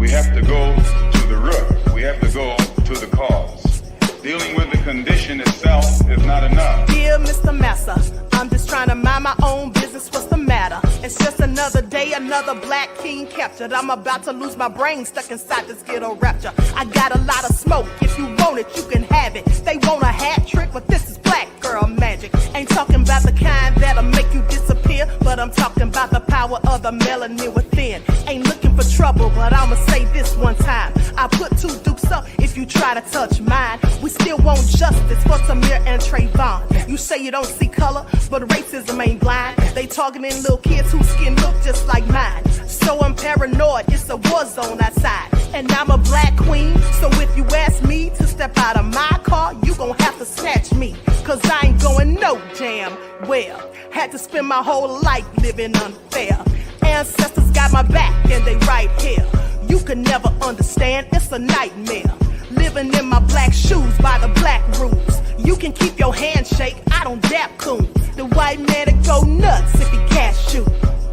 We have to go to the root. We have to go to the cause. Dealing with the condition itself is not enough. Dear Mr. Massa, I'm just trying to mind my own business. What's the matter? It's just another day, another black king captured. I'm about to lose my brain, stuck inside this ghetto rapture. I got a lot of smoke. If you want it, you can have it. They want a hat trick, but this is black girl magic. Ain't talking about the kind that'll make you disappear, but I'm talking about the power of the melanin within. Ain't looking for trouble, but I'ma say this one time. I put two dukes up if you try to touch mine. We still want justice for Samir and Trayvon. You say you don't see color, but racism ain't blind. They targeting little kids whose skin look just like mine. So I'm paranoid, it's a war zone outside. And I'm a black queen, so if you ask me to step out of my car, you gon' have to snatch me. Cause I ain't going no damn well. Had to spend my whole life living unfair. Ancestors got my back and they right here. You can never understand, it's a nightmare. Living in my black shoes by the black rules. You can keep your handshake, I don't dap coons. The white man that go nuts if he can't shoot.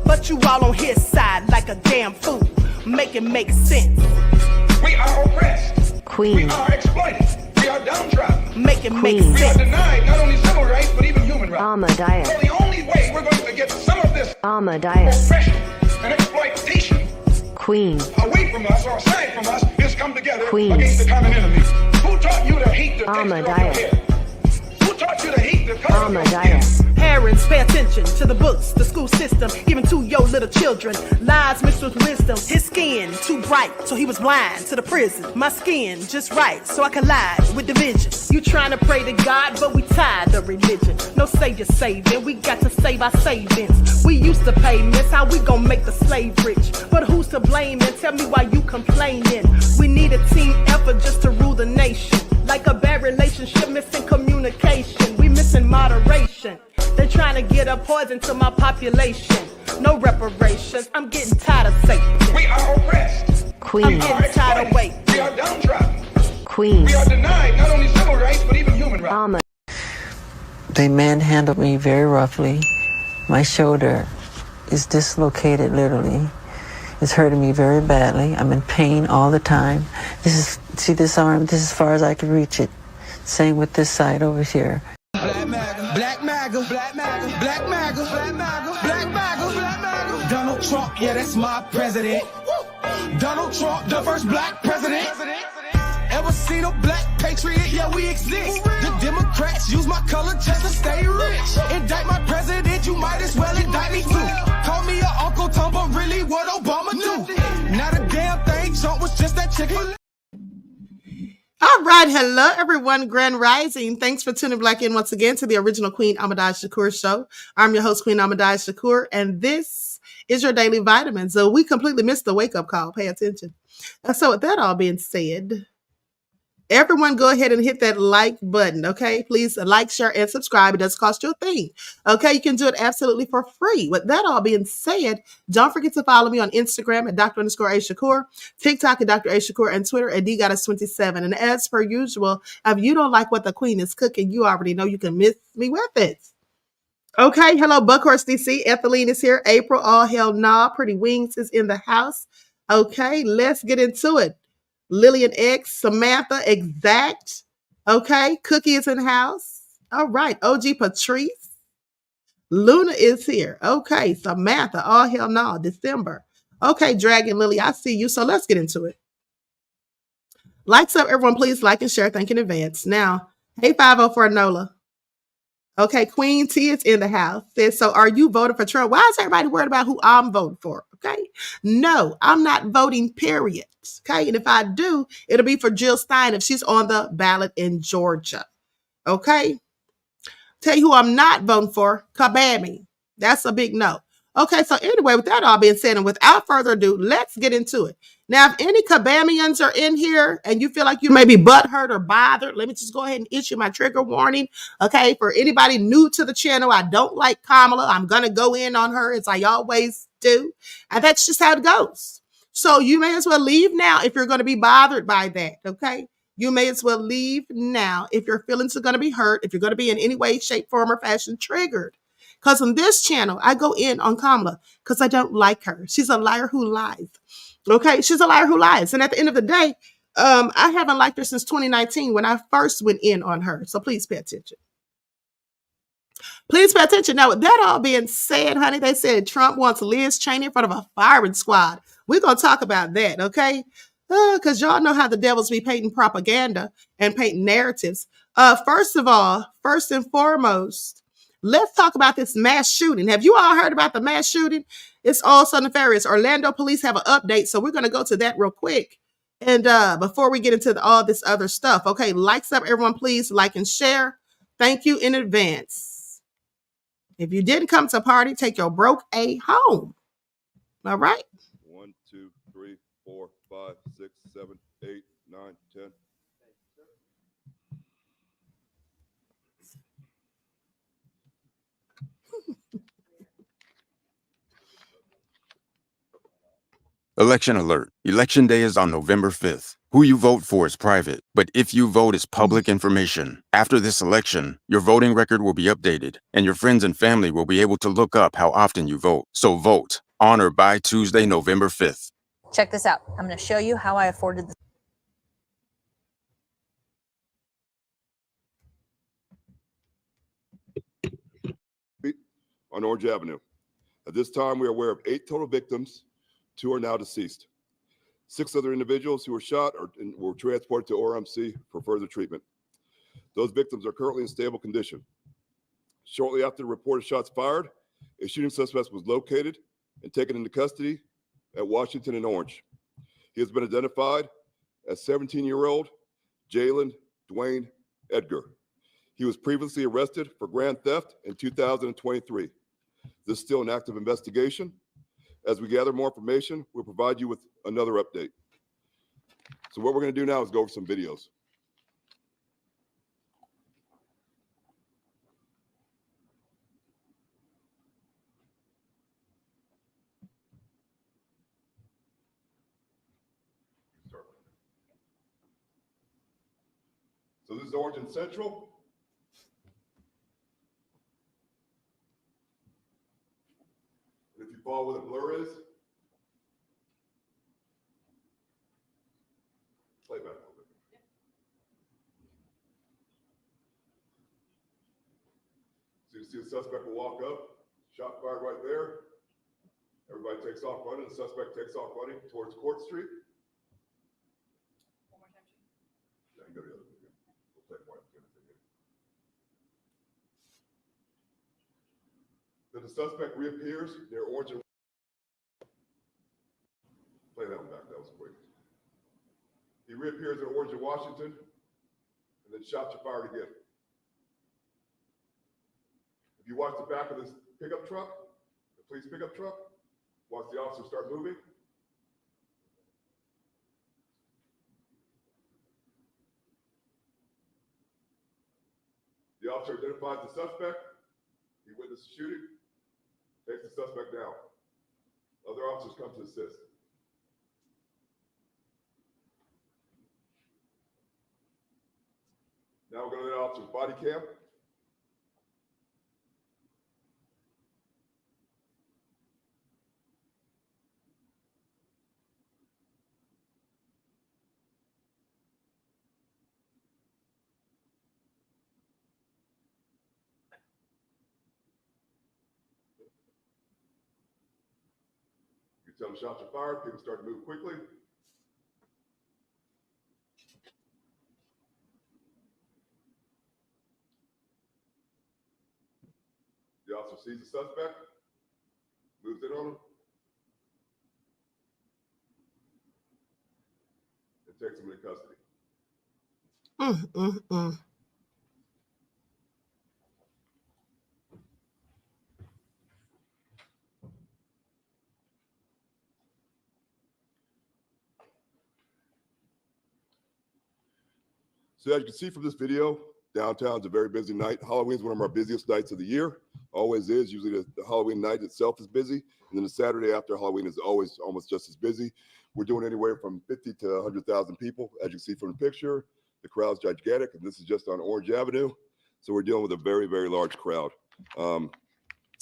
But you all on his side like a damn fool. Make it make sense. We are oppressed. Queen. We are exploited. We are downtrodden. Make it make We are sense. denied not only civil rights, but even human rights. Ahmadiyyah. So the only way we're going to get some of this Ahmadiyyah. oppression and exploitation Queen. away from us or aside from us is come together Queen. against the common enemy. Who taught you to hate the texture of your Ahmadiyyah. hair? Who taught you to hate the color of your skin? Ahmadiyyah. Parents, pay attention to the books, the school system, even to your little children. Lies mixed with wisdom. His skin too bright, so he was blind to the prison. My skin just right, so I collide with division. You trying to pray to God, but we tired of religion. No savior saving, we got to save our savings. We used to pay miss, how we gon' make the slave rich? But who's to blame, and tell me why you complaining? We need a team effort just to rule the nation. Like a bad relationship, missing communication. We missing moderation. They're trying to get a poison to my population. No reparations. I'm getting tired of Satan. We are oppressed. Queen. I'm getting tired of waiting. We are downtrodden. Queen. We are denied not only civil rights, but even human rights. Ahmad. They manhandled me very roughly. My shoulder is dislocated literally. It's hurting me very badly. I'm in pain all the time. See this arm? This is as far as I can reach it. Same with this side over here. Black MAGA, black MAGA, black MAGA, black MAGA, black MAGA, black MAGA, black MAGA. Donald Trump, yeah, that's my president. Donald Trump, the first black president. Ever seen a black patriot? Yeah, we exist. The Democrats use my color just to stay rich. Indict my president, you might as well indict me too. Call me your Uncle Tom, but really what Obama do? Not a damn thing, Trump was just that chicken. All right. Hello, everyone. Grand Rising. Thanks for tuning back in once again to the original Queen Ahmadiyyah Shakur show. I'm your host, Queen Ahmadiyyah Shakur, and this is your daily vitamin. So we completely missed the wake-up call. Pay attention. So with that all being said, everyone go ahead and hit that like button, okay? Please like, share, and subscribe. It doesn't cost you a thing, okay? You can do it absolutely for free. With that all being said, don't forget to follow me on Instagram at Dr_A_Shakur, TikTok at Dr. A. Shakur, and Twitter at DGoddess27. And as per usual, if you don't like what the queen is cooking, you already know you can miss me with it. Okay, hello, Buckhorse DC. Ethelene is here. April, all hell nah. Pretty Wings is in the house. Okay, let's get into it. Lillian X, Samantha, Exact. Okay, Cookie is in house. All right, OG Patrice. Luna is here. Okay, Samantha, all hell no, December. Okay, Dragon Lily, I see you. So let's get into it. Lights up, everyone, please like and share. Thank you in advance. Now, hey, 504 Nola. Okay, Queen T is in the house. Says, so are you voting for Trump? Why is everybody worried about who I'm voting for? Okay, no, I'm not voting, period. Okay, and if I do, it'll be for Jill Stein if she's on the ballot in Georgia. Okay, tell you who I'm not voting for, Kabami. That's a big no. Okay, so anyway, with that all being said, and without further ado, let's get into it. Now, if any Kabamians are in here and you feel like you may be butthurt or bothered, let me just go ahead and issue my trigger warning. Okay, for anybody new to the channel, I don't like Kamala. I'm going to go in on her as I always do. And that's just how it goes. So you may as well leave now if you're going to be bothered by that, okay? You may as well leave now if your feelings are going to be hurt, if you're going to be in any way, shape, form, or fashion triggered. Because on this channel, I go in on Kamala because I don't like her. She's a liar who lies. Okay, she's a liar who lies. And at the end of the day, I haven't liked her since 2019 when I first went in on her. So please pay attention. Please pay attention. Now, with that all being said, honey, they said Trump wants Liz Cheney in front of a firing squad. We're going to talk about that, okay? Because y'all know how the devils be painting propaganda and painting narratives. First of all, first and foremost, let's talk about this mass shooting. Have you all heard about the mass shooting? It's also nefarious. Orlando police have an update, so we're going to go to that real quick. And before we get into all this other stuff, okay, likes up, everyone, please like and share. Thank you in advance. If you didn't come to a party, take your broke A home. All right? 1, 2, 3, 4, 5, 6, 7, 8, 9, 10. Election alert. Election day is on November 5th. Who you vote for is private, but if you vote is public information. After this election, your voting record will be updated, and your friends and family will be able to look up how often you vote. So vote on or by Tuesday, November 5th. Check this out. I'm going to show you how I afforded this. On Orange Avenue. At this time, we are aware of 8 total victims. 2 are now deceased. 6 other individuals who were shot were transported to ORMC for further treatment. Those victims are currently in stable condition. Shortly after the reported shots fired, a shooting suspect was located and taken into custody at Washington and Orange. He has been identified as 17-year-old Jalen Dwayne Edgar. He was previously arrested for grand theft in 2023. This is still an active investigation. As we gather more information, we'll provide you with another update. So what we're going to do now is go over some videos. So this is Orange and Central. And if you follow where the blur is, play back a little bit. So you see the suspect will walk up, shot fired right there. Everybody takes off running. The suspect takes off running towards Court Street. One more time. Yeah, you go to the other video. We'll play more after the video. Then the suspect reappears near Orange and play that one back. That was quick. He reappears at Orange and Washington, and then shots are fired again. If you watch the back of this pickup truck, the police pickup truck, watch the officer start moving. The officer identifies the suspect. He witnessed the shooting, takes the suspect down. Other officers come to assist. Now we're going to the officer's body cam. You tell them shots are fired, people start to move quickly. The officer sees the suspect, moves in on him, and takes him into custody. So as you can see from this video, downtown's a very busy night. Halloween's one of our busiest nights of the year. Always is. Usually the Halloween night itself is busy. And then the Saturday after Halloween is always almost just as busy. We're doing anywhere from 50 to 100,000 people. As you can see from the picture, the crowd's gigantic. And this is just on Orange Avenue. So we're dealing with a very, very large crowd. And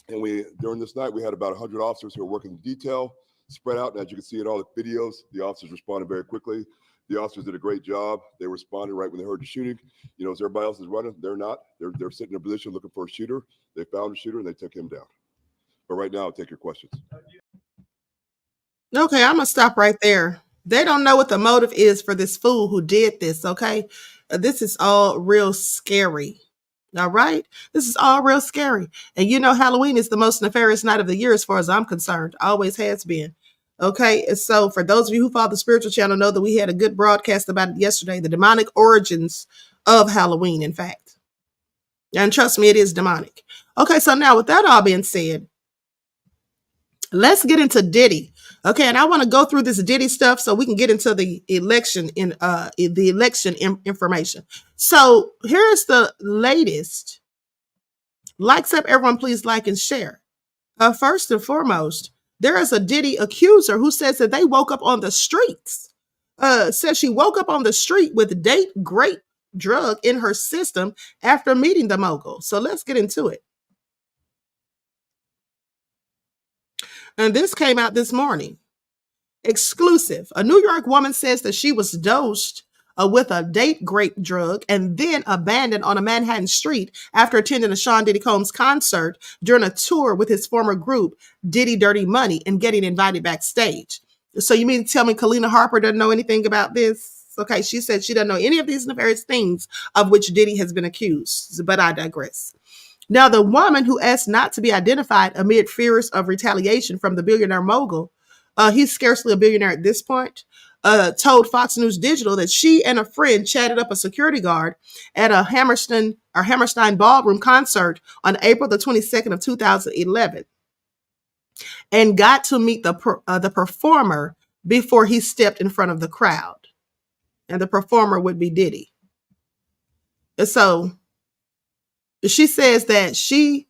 during this night, we had about 100 officers who are working in detail. spread out. And as you can see in all the videos, the officers responded very quickly. The officers did a great job. They responded right when they heard the shooting. You know, as everybody else is running, they're not. They're sitting in a position looking for a shooter. They found a shooter and they took him down. But right now, I'll take your questions. Okay, I'm gonna stop right there. They don't know what the motive is for this fool who did this. Okay, this is all real scary. All right, this is all real scary. And you know, Halloween is the most nefarious night of the year, as far as I'm concerned. Always has been. Okay, and so for those of you who follow the spiritual channel, know that we had a good broadcast about it yesterday. The demonic origins of Halloween, in fact. And trust me, it is demonic. Okay, so now with that all being said, let's get into Diddy. Okay, and I want to go through this Diddy stuff so we can get into the election information. So here's the latest. Likes up, everyone, please like and share. First and foremost, there is a Diddy accuser who says that they woke up on the streets. Says she woke up on the street with date grape drug in her system after meeting the mogul. So let's get into it. And this came out this morning. Exclusive. A New York woman says that she was dosed with a date grape drug and then abandoned on a Manhattan street after attending a Sean Diddy Combs concert during a tour with his former group, Diddy Dirty Money, and getting invited backstage. So you mean to tell me Kalina Harper doesn't know anything about this? Okay, she said she doesn't know any of these nefarious things of which Diddy has been accused, but I digress. Now, the woman who asked not to be identified amid fears of retaliation from the billionaire mogul, he's scarcely a billionaire at this point, told Fox News Digital that she and a friend chatted up a security guard at a Hammerstein Ballroom concert on April the 22nd of 2011 and got to meet the performer before he stepped in front of the crowd. And the performer would be Diddy. And so she says that she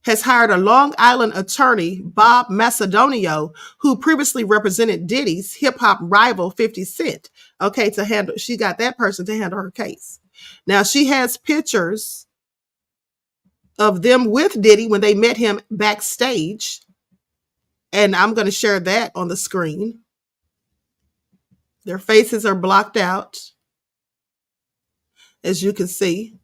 has hired a Long Island attorney, Bob Macedonio, who previously represented Diddy's hip-hop rival 50 Cent. Okay, she got that person to handle her case. Now, she has pictures of them with Diddy when they met him backstage. And I'm going to share that on the screen. Their faces are blocked out, as you can see.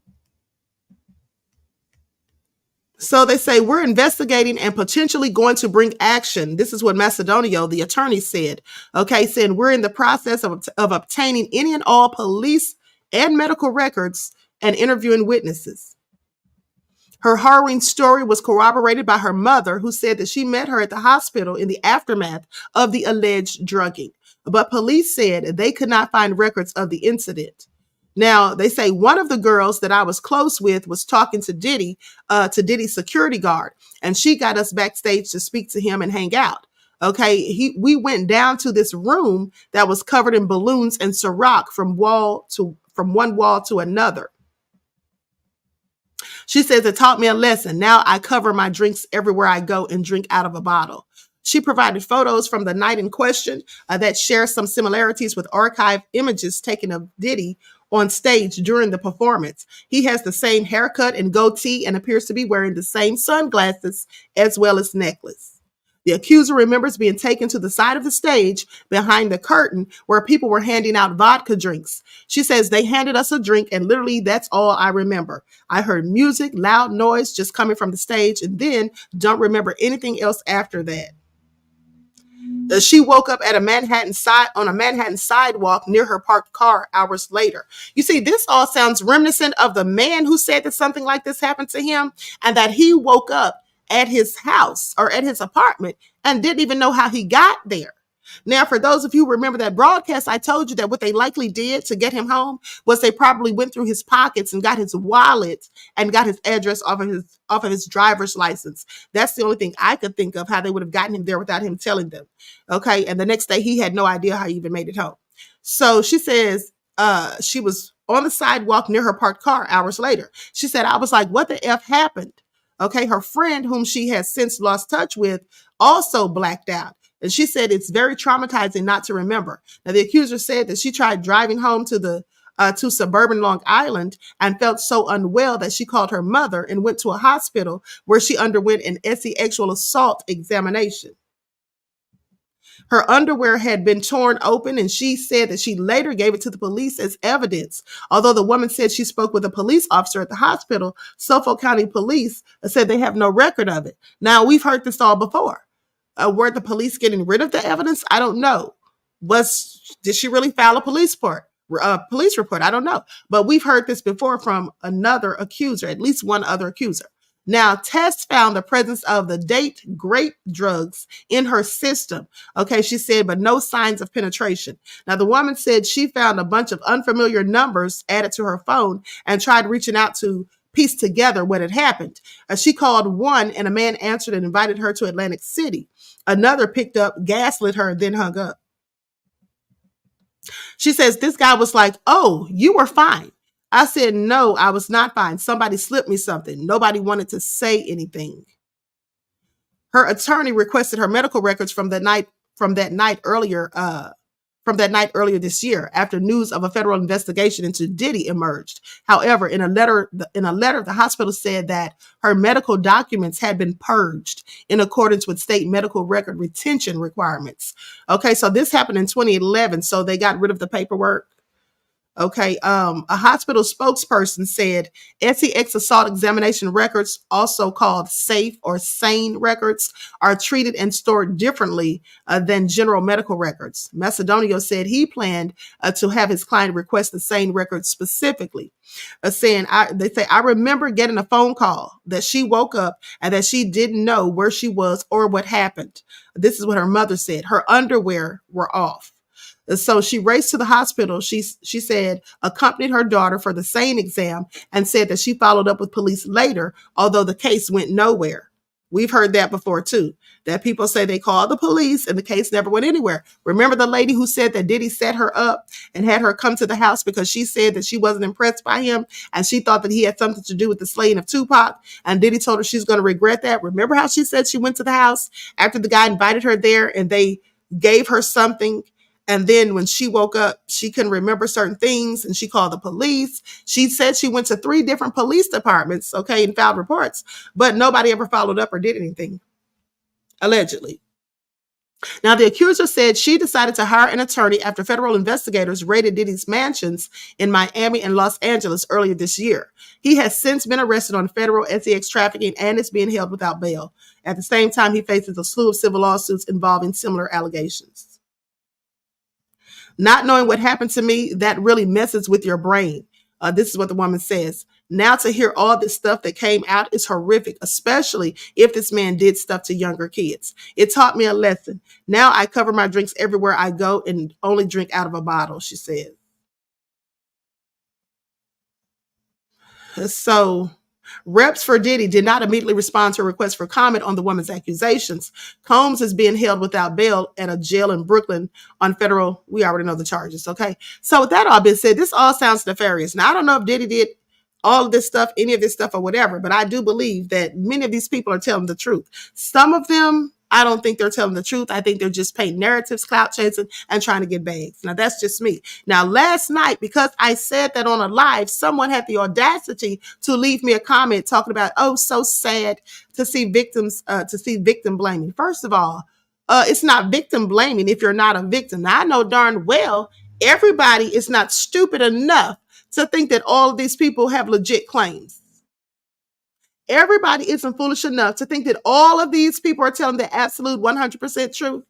So they say, we're investigating and potentially going to bring action. This is what Macedonio, the attorney, said. Okay, saying we're in the process of obtaining any and all police and medical records and interviewing witnesses. Her harrowing story was corroborated by her mother, who said that she met her at the hospital in the aftermath of the alleged drugging. But police said they could not find records of the incident. Now, they say one of the girls that I was close with was talking to Diddy, to Diddy's security guard, and she got us backstage to speak to him and hang out. Okay, we went down to this room that was covered in balloons and Ciroc from one wall to another. She says it taught me a lesson. Now I cover my drinks everywhere I go and drink out of a bottle. She provided photos from the night in question that share some similarities with archived images taken of Diddy on stage during the performance. He has the same haircut and goatee and appears to be wearing the same sunglasses as well as necklace. The accuser remembers being taken to the side of the stage behind the curtain where people were handing out vodka drinks. She says they handed us a drink and literally that's all I remember. I heard music, loud noise just coming from the stage and then don't remember anything else after that. She woke up at on a Manhattan sidewalk near her parked car hours later. You see, this all sounds reminiscent of the man who said that something like this happened to him and that he woke up at his house or at his apartment and didn't even know how he got there. Now, for those of you who remember that broadcast, I told you that what they likely did to get him home was they probably went through his pockets and got his wallet and got his address off of his driver's license. That's the only thing I could think of how they would have gotten him there without him telling them. Okay. And the next day he had no idea how he even made it home. So she says she was on the sidewalk near her parked car hours later. She said, I was like, what the F happened? Okay. Her friend, whom she has since lost touch with, also blacked out. And she said it's very traumatizing not to remember. Now, the accuser said that she tried driving home to suburban Long Island and felt so unwell that she called her mother and went to a hospital where she underwent an sexual assault examination. Her underwear had been torn open, and she said that she later gave it to the police as evidence. Although the woman said she spoke with a police officer at the hospital, Suffolk County Police said they have no record of it. Now, we've heard this all before. Were the police getting rid of the evidence? I don't know. Did she really file a police report? I don't know. But we've heard this before from another accuser, at least one other accuser. Now, tests found the presence of the date grape drugs in her system. Okay, she said, but no signs of penetration. Now, the woman said she found a bunch of unfamiliar numbers added to her phone and tried reaching out to piece together what had happened. She called one, and a man answered and invited her to Atlantic City. Another picked up, gaslit her, and then hung up. She says, this guy was like, oh, you were fine. I said, no, I was not fine. Somebody slipped me something. Nobody wanted to say anything. Her attorney requested her medical records from that night earlier this year after news of a federal investigation into Diddy emerged. However, in a letter, the hospital said that her medical documents had been purged in accordance with state medical record retention requirements. Okay, so this happened in 2011, so they got rid of the paperwork. Okay, a hospital spokesperson said SEX assault examination records, also called SAFE or SANE records, are treated and stored differently than general medical records. Macedonio said he planned to have his client request the SANE records specifically, saying, I remember getting a phone call that she woke up and that she didn't know where she was or what happened. This is what her mother said. Her underwear were off. So she raced to the hospital, she said, accompanied her daughter for the SANE exam, and said that she followed up with police later, although the case went nowhere. We've heard that before, too, that people say they called the police and the case never went anywhere. Remember the lady who said that Diddy set her up and had her come to the house because she said that she wasn't impressed by him and she thought that he had something to do with the slaying of Tupac, and Diddy told her she's going to regret that? Remember how she said she went to the house after the guy invited her there and they gave her something? And then when she woke up, she couldn't remember certain things and she called the police. She said she went to 3 different police departments, okay, and filed reports, but nobody ever followed up or did anything, allegedly. Now, the accuser said she decided to hire an attorney after federal investigators raided Diddy's mansions in Miami and Los Angeles earlier this year. He has since been arrested on federal SEX trafficking and is being held without bail. At the same time, he faces a slew of civil lawsuits involving similar allegations. Not knowing what happened to me, that really messes with your brain. This is what the woman says. Now to hear all this stuff that came out is horrific, especially if this man did stuff to younger kids. It taught me a lesson. Now I cover my drinks everywhere I go and only drink out of a bottle, she said. So reps for Diddy did not immediately respond to a request for comment on the woman's accusations. Combs is being held without bail at a jail in Brooklyn on federal. We already know the charges. Okay. So with that all being said, this all sounds nefarious. Now, I don't know if Diddy did all of this stuff, any of this stuff or whatever, but I do believe that many of these people are telling the truth. Some of them, I don't think they're telling the truth. I think they're just painting narratives, clout chasing, and trying to get bags. Now, that's just me. Now, last night, because I said that on a live, someone had the audacity to leave me a comment talking about, oh, so sad to see victim blaming. First of all, it's not victim blaming if you're not a victim. Now, I know darn well everybody is not stupid enough to think that all of these people have legit claims. Everybody isn't foolish enough to think that all of these people are telling the absolute 100% truth.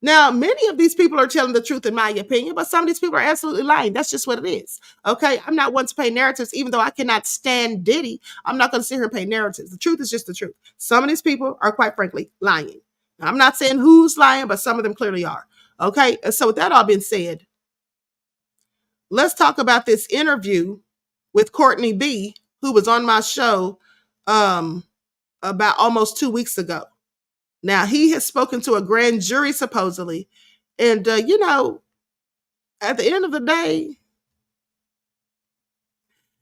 Now, many of these people are telling the truth, in my opinion, but some of these people are absolutely lying. That's just what it is. Okay, I'm not one to pay narratives, even though I cannot stand Diddy. I'm not going to sit here and pay narratives. The truth is just the truth. Some of these people are, quite frankly, lying. Now, I'm not saying who's lying, but some of them clearly are. Okay, so with that all being said, let's talk about this interview with Courtney B, who was on my show about almost 2 weeks ago. Now, he has spoken to a grand jury, supposedly. And, at the end of the day,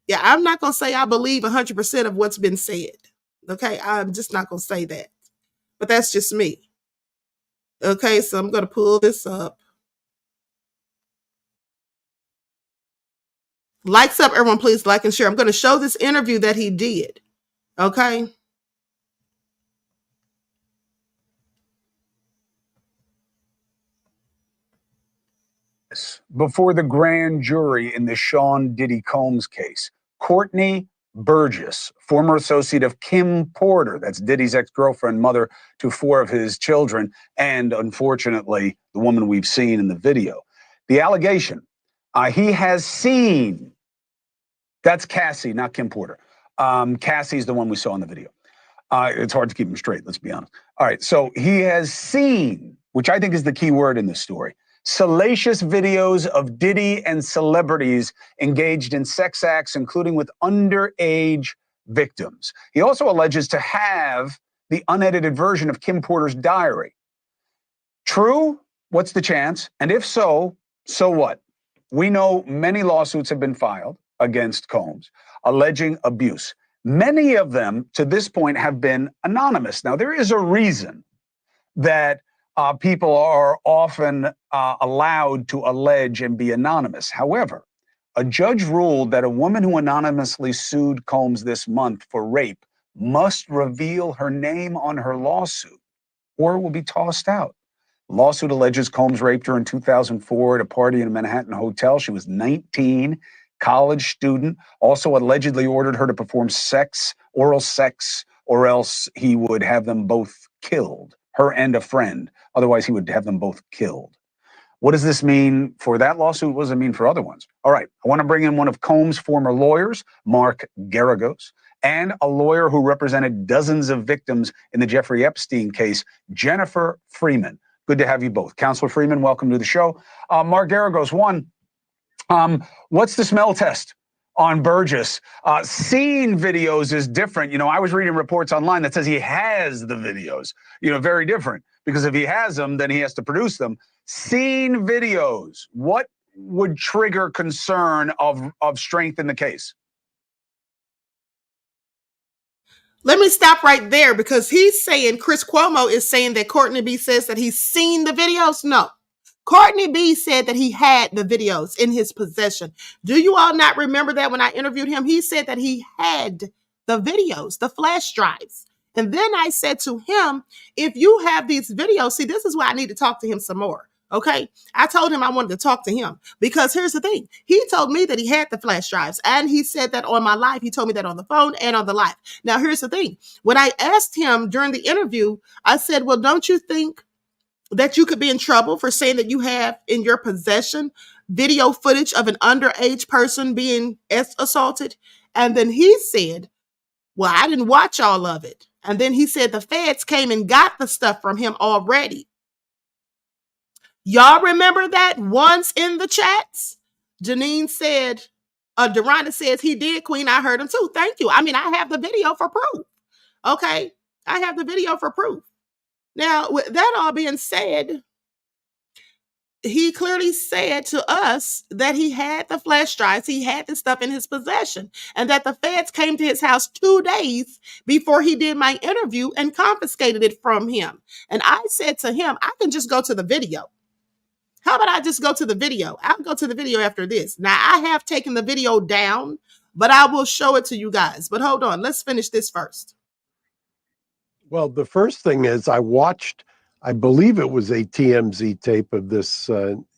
yeah, I'm not going to say I believe 100% of what's been said. Okay, I'm just not going to say that. But that's just me. Okay, so I'm going to pull this up. Likes up, everyone, please like and share. I'm going to show this interview that he did. Okay. before the grand jury in the Sean Diddy Combs case. Courtney Burgess, former associate of Kim Porter, that's Diddy's ex-girlfriend, mother to 4 of his children, and unfortunately, the woman we've seen in the video. The allegation, he has seen, that's Cassie, not Kim Porter. Cassie's the one we saw in the video. It's hard to keep him straight, let's be honest. All right, so he has seen, which I think is the key word in this story, salacious videos of Diddy and celebrities engaged in sex acts, including with underage victims. He also alleges to have the unedited version of Kim Porter's diary. True? What's the chance? And if so, so what? We know many lawsuits have been filed against Combs alleging abuse. Many of them to this point have been anonymous. Now, there is a reason that people are often allowed to allege and be anonymous. However, a judge ruled that a woman who anonymously sued Combs this month for rape must reveal her name on her lawsuit or will be tossed out. The lawsuit alleges Combs raped her in 2004 at a party in a Manhattan hotel. She was 19, college student, also allegedly ordered her to perform oral sex, or else he would have them both killed, her and a friend. Otherwise, he would have them both killed. What does this mean for that lawsuit? What does it mean for other ones? All right, I want to bring in one of Combs' former lawyers, Mark Geragos, and a lawyer who represented dozens of victims in the Jeffrey Epstein case, Jennifer Freeman. Good to have you both. Counselor Freeman, welcome to the show. Mark Geragos, what's the smell test on Burgess? Seeing videos is different. You know, I was reading reports online that says he has the videos, very different, because if he has them, then he has to produce them. Seeing videos, what would trigger concern of strength in the case? Let me stop right there, because he's saying, Chris Cuomo is saying that Courtney B says that he's seen the videos. No. Courtney B said that he had the videos in his possession. Do you all not remember that when I interviewed him? He said that he had the videos, the flash drives. And then I said to him, if you have these videos, see, this is why I need to talk to him some more. Okay. I told him I wanted to talk to him because here's the thing. He told me that he had the flash drives, and he said that on my live. He told me that on the phone and on the live. Now, here's the thing. When I asked him during the interview, I said, well, don't you think that you could be in trouble for saying that you have in your possession video footage of an underage person being assaulted? And then he said, well, I didn't watch all of it. And then he said the feds came and got the stuff from him already. Y'all remember that once in the chats? Janine said, Duranda says he did, Queen. I heard him too. Thank you. I mean, I have the video for proof. Okay. I have the video for proof. Now, with that all being said, he clearly said to us that he had the flash drives, he had the stuff in his possession, and that the feds came to his house 2 days before he did my interview and confiscated it from him. And I said to him, I can just go to the video. How about I just go to the video? I'll go to the video after this. Now, I have taken the video down, but I will show it to you guys. But hold on, let's finish this first. Well, the first thing is I watched, I believe it was a TMZ tape of this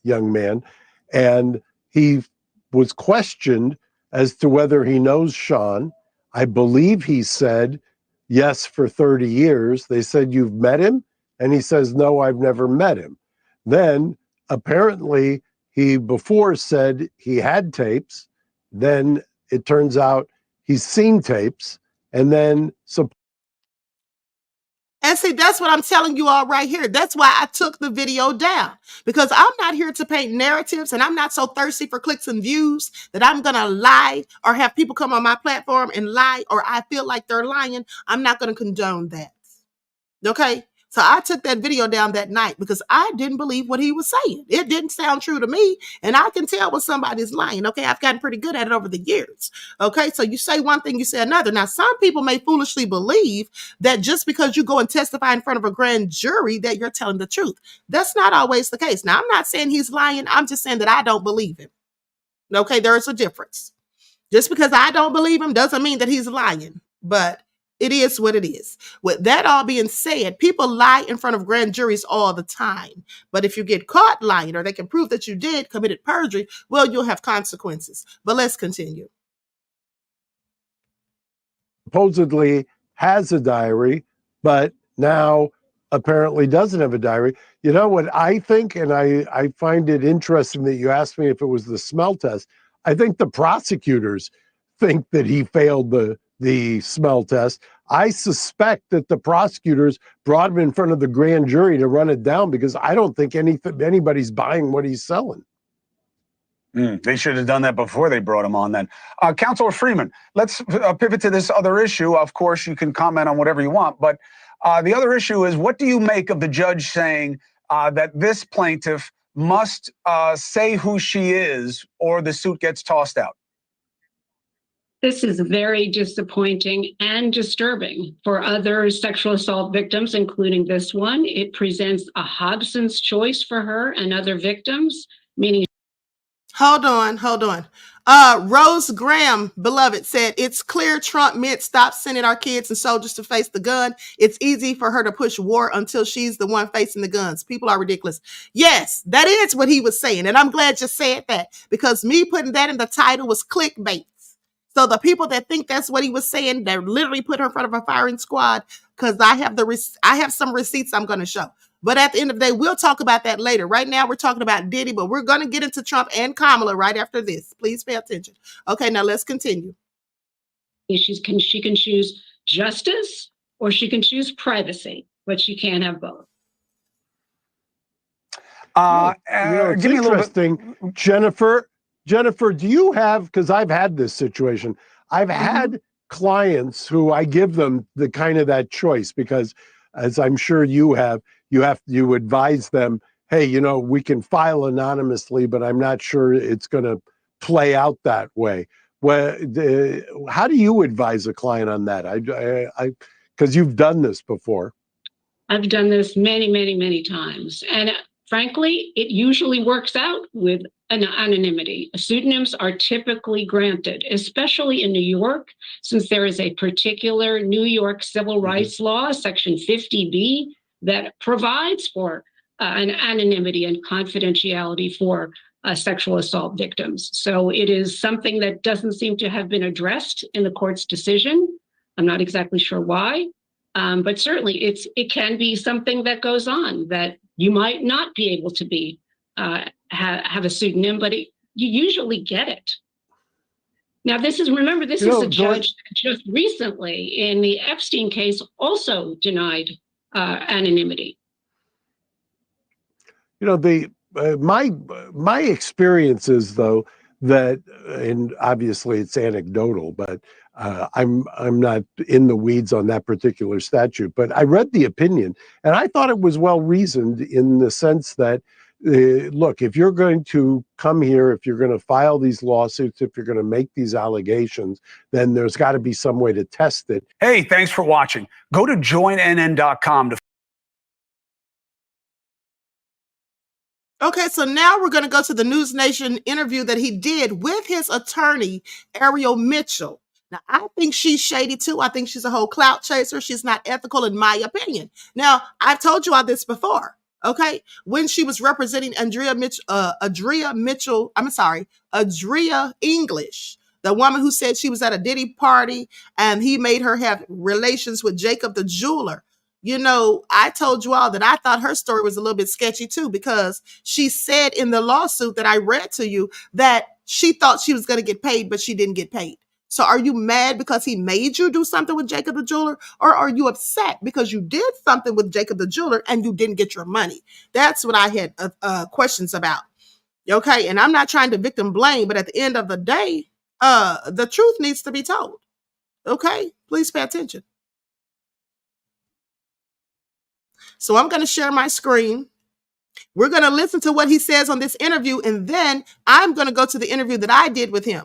young man, and he was questioned as to whether he knows Sean. I believe he said, yes, for 30 years. They said, you've met him? And he says, no, I've never met him. Then apparently he before said he had tapes. Then it turns out he's seen tapes. And then and see, that's what I'm telling you all right here. That's why I took the video down, because I'm not here to paint narratives, and I'm not so thirsty for clicks and views that I'm going to lie or have people come on my platform and lie, or I feel like they're lying. I'm not going to condone that. Okay. So I took that video down that night because I didn't believe what he was saying. It didn't sound true to me. And I can tell when somebody's lying. Okay. I've gotten pretty good at it over the years. Okay. So you say one thing, you say another. Now, some people may foolishly believe that just because you go and testify in front of a grand jury that you're telling the truth. That's not always the case. Now, I'm not saying he's lying. I'm just saying that I don't believe him. Okay. There's a difference. Just because I don't believe him doesn't mean that he's lying. But It is what it is. With that all being said, people lie in front of grand juries all the time. But if you get caught lying or they can prove that you did committed perjury, well, you'll have consequences. But let's continue. Supposedly has a diary, but now apparently doesn't have a diary. You know what I think, and I find it interesting that you asked me if it was the smell test. I think the prosecutors think that he failed the smell test. I suspect that the prosecutors brought him in front of the grand jury to run it down because I don't think anybody's buying what he's selling. They should have done that before they brought him on then. Counselor Freeman, let's pivot to this other issue. Of course, you can comment on whatever you want, but the other issue is, what do you make of the judge saying that this plaintiff must say who she is or the suit gets tossed out? This is very disappointing and disturbing for other sexual assault victims, including this one. It presents a Hobson's choice for her and other victims, meaning... Hold on. Rose Graham, beloved, said, it's clear Trump meant stop sending our kids and soldiers to face the gun. It's easy for her to push war until she's the one facing the guns. People are ridiculous. Yes, that is what he was saying. And I'm glad you said that, because me putting that in the title was clickbait. So the people that think that's what he was saying, that literally put her in front of a firing squad, because I have some receipts I'm going to show. But at the end of the day, we'll talk about that later. Right now, we're talking about Diddy, but we're going to get into Trump and Kamala right after this. Please pay attention. Okay, now let's continue. She can choose justice or she can choose privacy, but she can't have both. It's give me a little interesting. Jennifer, do you have, because I've had this situation, I've had clients who I give them the kind of that choice, because as I'm sure you advise them, hey, we can file anonymously, but I'm not sure it's going to play out that way. How do you advise a client on that? Because you've done this before. I've done this many, many, many times. And frankly, it usually works out with an anonymity. Pseudonyms are typically granted, especially in New York, since there is a particular New York civil rights law, Section 50B, that provides for an anonymity and confidentiality for sexual assault victims. So it is something that doesn't seem to have been addressed in the court's decision. I'm not exactly sure why, but certainly it can be something that goes on, that you might not be able to have a pseudonym, but you usually get it. Now, this is a judge that just recently in the Epstein case also denied anonymity. My experience is, though, that, and obviously it's anecdotal, but I'm not in the weeds on that particular statute, but I read the opinion and I thought it was well reasoned, in the sense that, look, if you're going to come here, if you're going to file these lawsuits, if you're going to make these allegations, then there's got to be some way to test it. Hey, thanks for watching. Go to joinnn.com to... Okay, so now we're going to go to the News Nation interview that he did with his attorney, Ariel Mitchell. Now, I think she's shady too. I think she's a whole clout chaser. She's not ethical, in my opinion. Now, I've told you all this before, okay? When she was representing Adria English, the woman who said she was at a Diddy party and he made her have relations with Jacob the jeweler. I told you all that I thought her story was a little bit sketchy too, because she said in the lawsuit that I read to you that she thought she was going to get paid, but she didn't get paid. So are you mad because he made you do something with Jacob the jeweler? Or are you upset because you did something with Jacob the jeweler and you didn't get your money? That's what I had questions about. Okay. And I'm not trying to victim blame, but at the end of the day, the truth needs to be told. Okay. Please pay attention. So I'm going to share my screen. We're going to listen to what he says on this interview, and then I'm going to go to the interview that I did with him,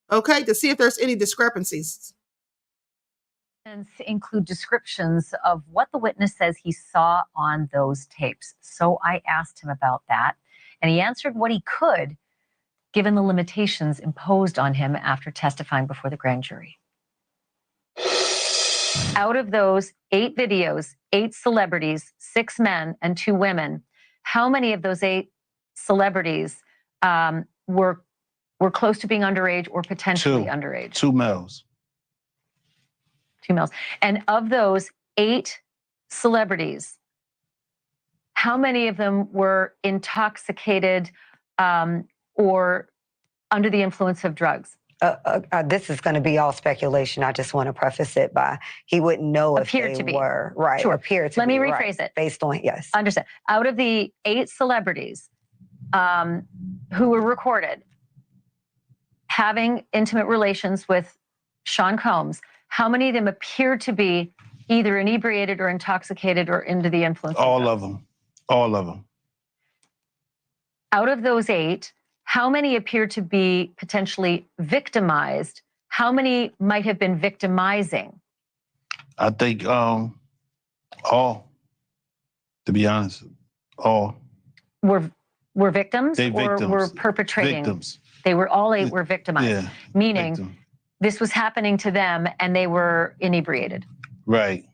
okay, to see if there's any discrepancies. Include descriptions of what the witness says he saw on those tapes. So I asked him about that, and he answered what he could, given the limitations imposed on him after testifying before the grand jury. Out of those 8 videos, 8 celebrities, 6 men and 2 women, how many of those 8 celebrities were close to being underage or potentially underage? 2 males. 2 males. And of those 8 celebrities, how many of them were intoxicated or under the influence of drugs? This is going to be all speculation. I just want to preface it by he wouldn't know if Appeared they to be. were. Right. Sure. Appeared to Let be. me rephrase right, it. Based on, yes. Understand. Out of the 8 celebrities who were recorded having intimate relations with Sean Combs, how many of them appeared to be either inebriated or intoxicated or under the influence of drugs? All of them. All of them. Out of those 8, how many appear to be potentially victimized? How many might have been victimizing? I think all, to be honest, all. Were victims They or victims. were perpetrating? Victims. They were all 8 were victimized, Yeah. meaning Victim. this was happening to them and they were inebriated. Right.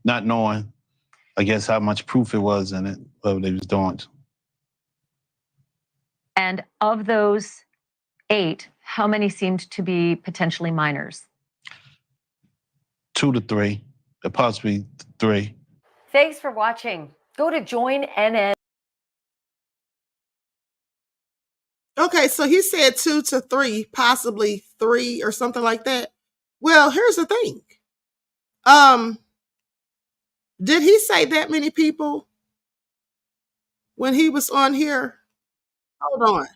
Not knowing, I guess, how much proof it was in it, what they was doing. And of those 8, how many seemed to be potentially minors? 2 to 3, possibly 3. Thanks for watching. Go to join.nn. Okay, so he said 2 to 3, possibly 3 or something like that. Well, here's the thing. Did he say that many people when he was on here? Hold on.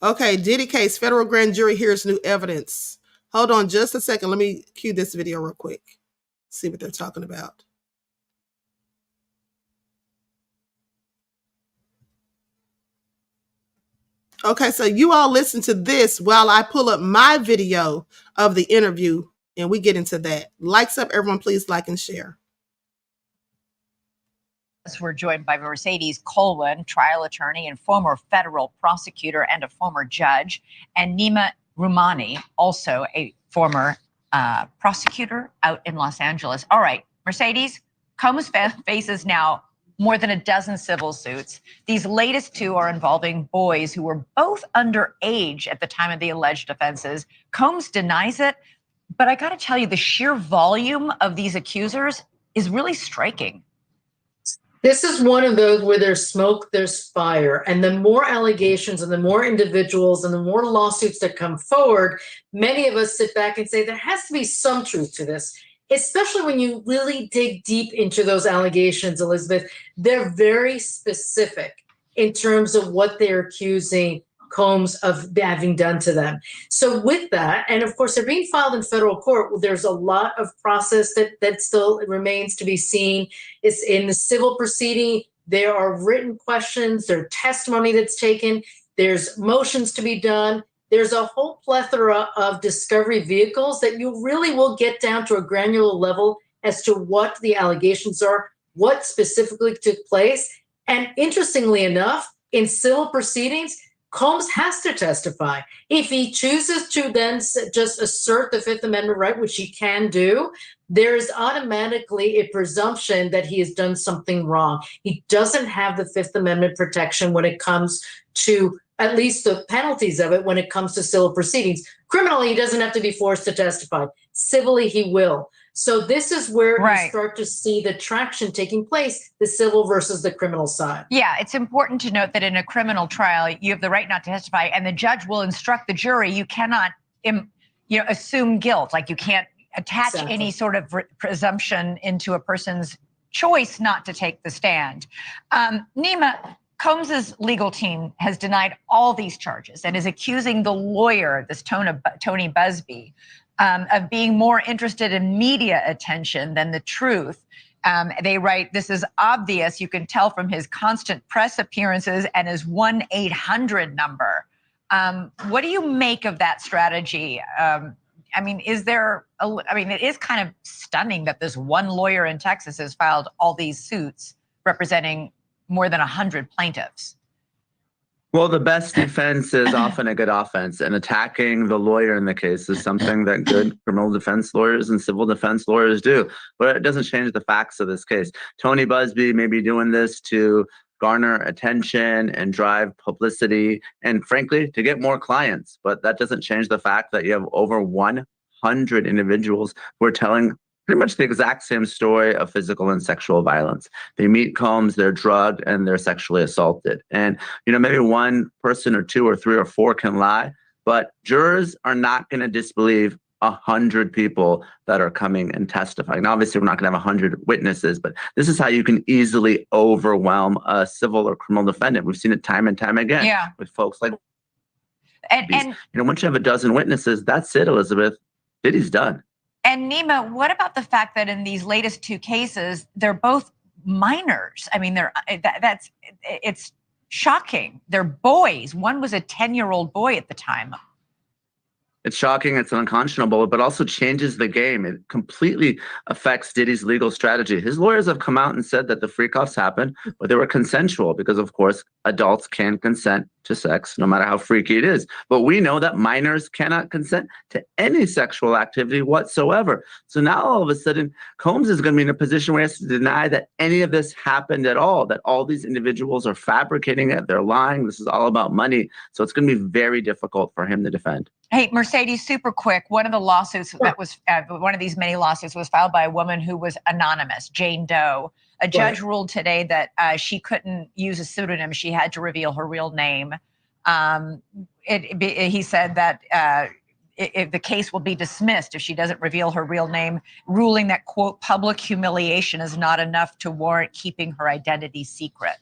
Okay, Diddy case, federal grand jury hears new evidence. Hold on just a second. Let me cue this video real quick. See what they're talking about. Okay, so you all listen to this while I pull up my video of the interview and we get into that. Likes up, everyone, please like and share. We're joined by Mercedes Colwin, trial attorney and former federal prosecutor and a former judge, and Nima Rumani, also a former prosecutor out in Los Angeles. All right, Mercedes, Combs faces now more than a dozen civil suits. These latest 2 are involving boys who were both underage at the time of the alleged offenses. Combs denies it, but I got to tell you, the sheer volume of these accusers is really striking. This is one of those where there's smoke, there's fire. And the more allegations and the more individuals and the more lawsuits that come forward, many of us sit back and say there has to be some truth to this, especially when you really dig deep into those allegations, Elizabeth. They're very specific in terms of what they're accusing Combs of having done to them. So with that, and of course, they're being filed in federal court, there's a lot of process that still remains to be seen. It's in the civil proceeding. There are written questions, there's testimony that's taken, there's motions to be done. There's a whole plethora of discovery vehicles that you really will get down to a granular level as to what the allegations are, what specifically took place. And interestingly enough, in civil proceedings, Combs has to testify. If he chooses to then just assert the Fifth Amendment right, which he can do, there is automatically a presumption that he has done something wrong. He doesn't have the Fifth Amendment protection when it comes to at least the penalties of it when it comes to civil proceedings. Criminally, he doesn't have to be forced to testify. Civilly, he will. So this is where you start to see the traction taking place, the civil versus the criminal side. Yeah, it's important to note that in a criminal trial, you have the right not to testify, and the judge will instruct the jury. You cannot, assume guilt. Like you can't attach any sort of presumption into a person's choice not to take the stand. Nima, Combs's legal team has denied all these charges and is accusing the lawyer, this Tony Busby, of being more interested in media attention than the truth. They write, this is obvious. You can tell from his constant press appearances and his 1-800 number. What do you make of that strategy? It is kind of stunning that this one lawyer in Texas has filed all these suits representing more than 100 plaintiffs. Well, the best defense is often a good offense, and attacking the lawyer in the case is something that good criminal defense lawyers and civil defense lawyers do. But it doesn't change the facts of this case. Tony Busby may be doing this to garner attention and drive publicity and, frankly, to get more clients. But that doesn't change the fact that you have over 100 individuals who are telling pretty much the exact same story of physical and sexual violence. They meet Combs, they're drugged, and they're sexually assaulted. And, maybe one person or two or three or four can lie, but jurors are not going to disbelieve 100 people that are coming and testifying. Now, obviously, we're not going to have 100 witnesses, but this is how you can easily overwhelm a civil or criminal defendant. We've seen it time and time again with folks like and once you have a dozen witnesses, that's it, Elizabeth. Diddy's done. And Nima, what about the fact that in these latest two cases, they're both minors? I mean, it's shocking. They're boys. One was a 10-year-old boy at the time. It's shocking, it's unconscionable, but also changes the game. It completely affects Diddy's legal strategy. His lawyers have come out and said that the freak-offs happened, but they were consensual because, of course, adults can consent to sex, no matter how freaky it is. But we know that minors cannot consent to any sexual activity whatsoever. So now all of a sudden, Combs is going to be in a position where he has to deny that any of this happened at all, that all these individuals are fabricating it, they're lying, this is all about money. So it's going to be very difficult for him to defend. Hey, Mercedes, super quick. One of the lawsuits that was, one of these many lawsuits was filed by a woman who was anonymous, Jane Doe. A judge ruled today that she couldn't use a pseudonym. She had to reveal her real name. He said that the case will be dismissed if she doesn't reveal her real name, ruling that, quote, public humiliation is not enough to warrant keeping her identity secret.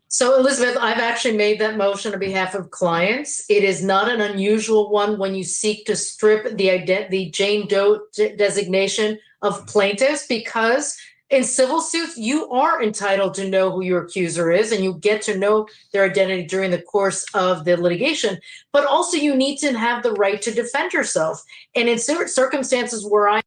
So, Elizabeth, I've actually made that motion on behalf of clients. It is not an unusual one when you seek to strip the Jane Doe designation of plaintiffs, because in civil suits, you are entitled to know who your accuser is, and you get to know their identity during the course of the litigation. But also, you need to have the right to defend yourself. And in certain circumstances where I'm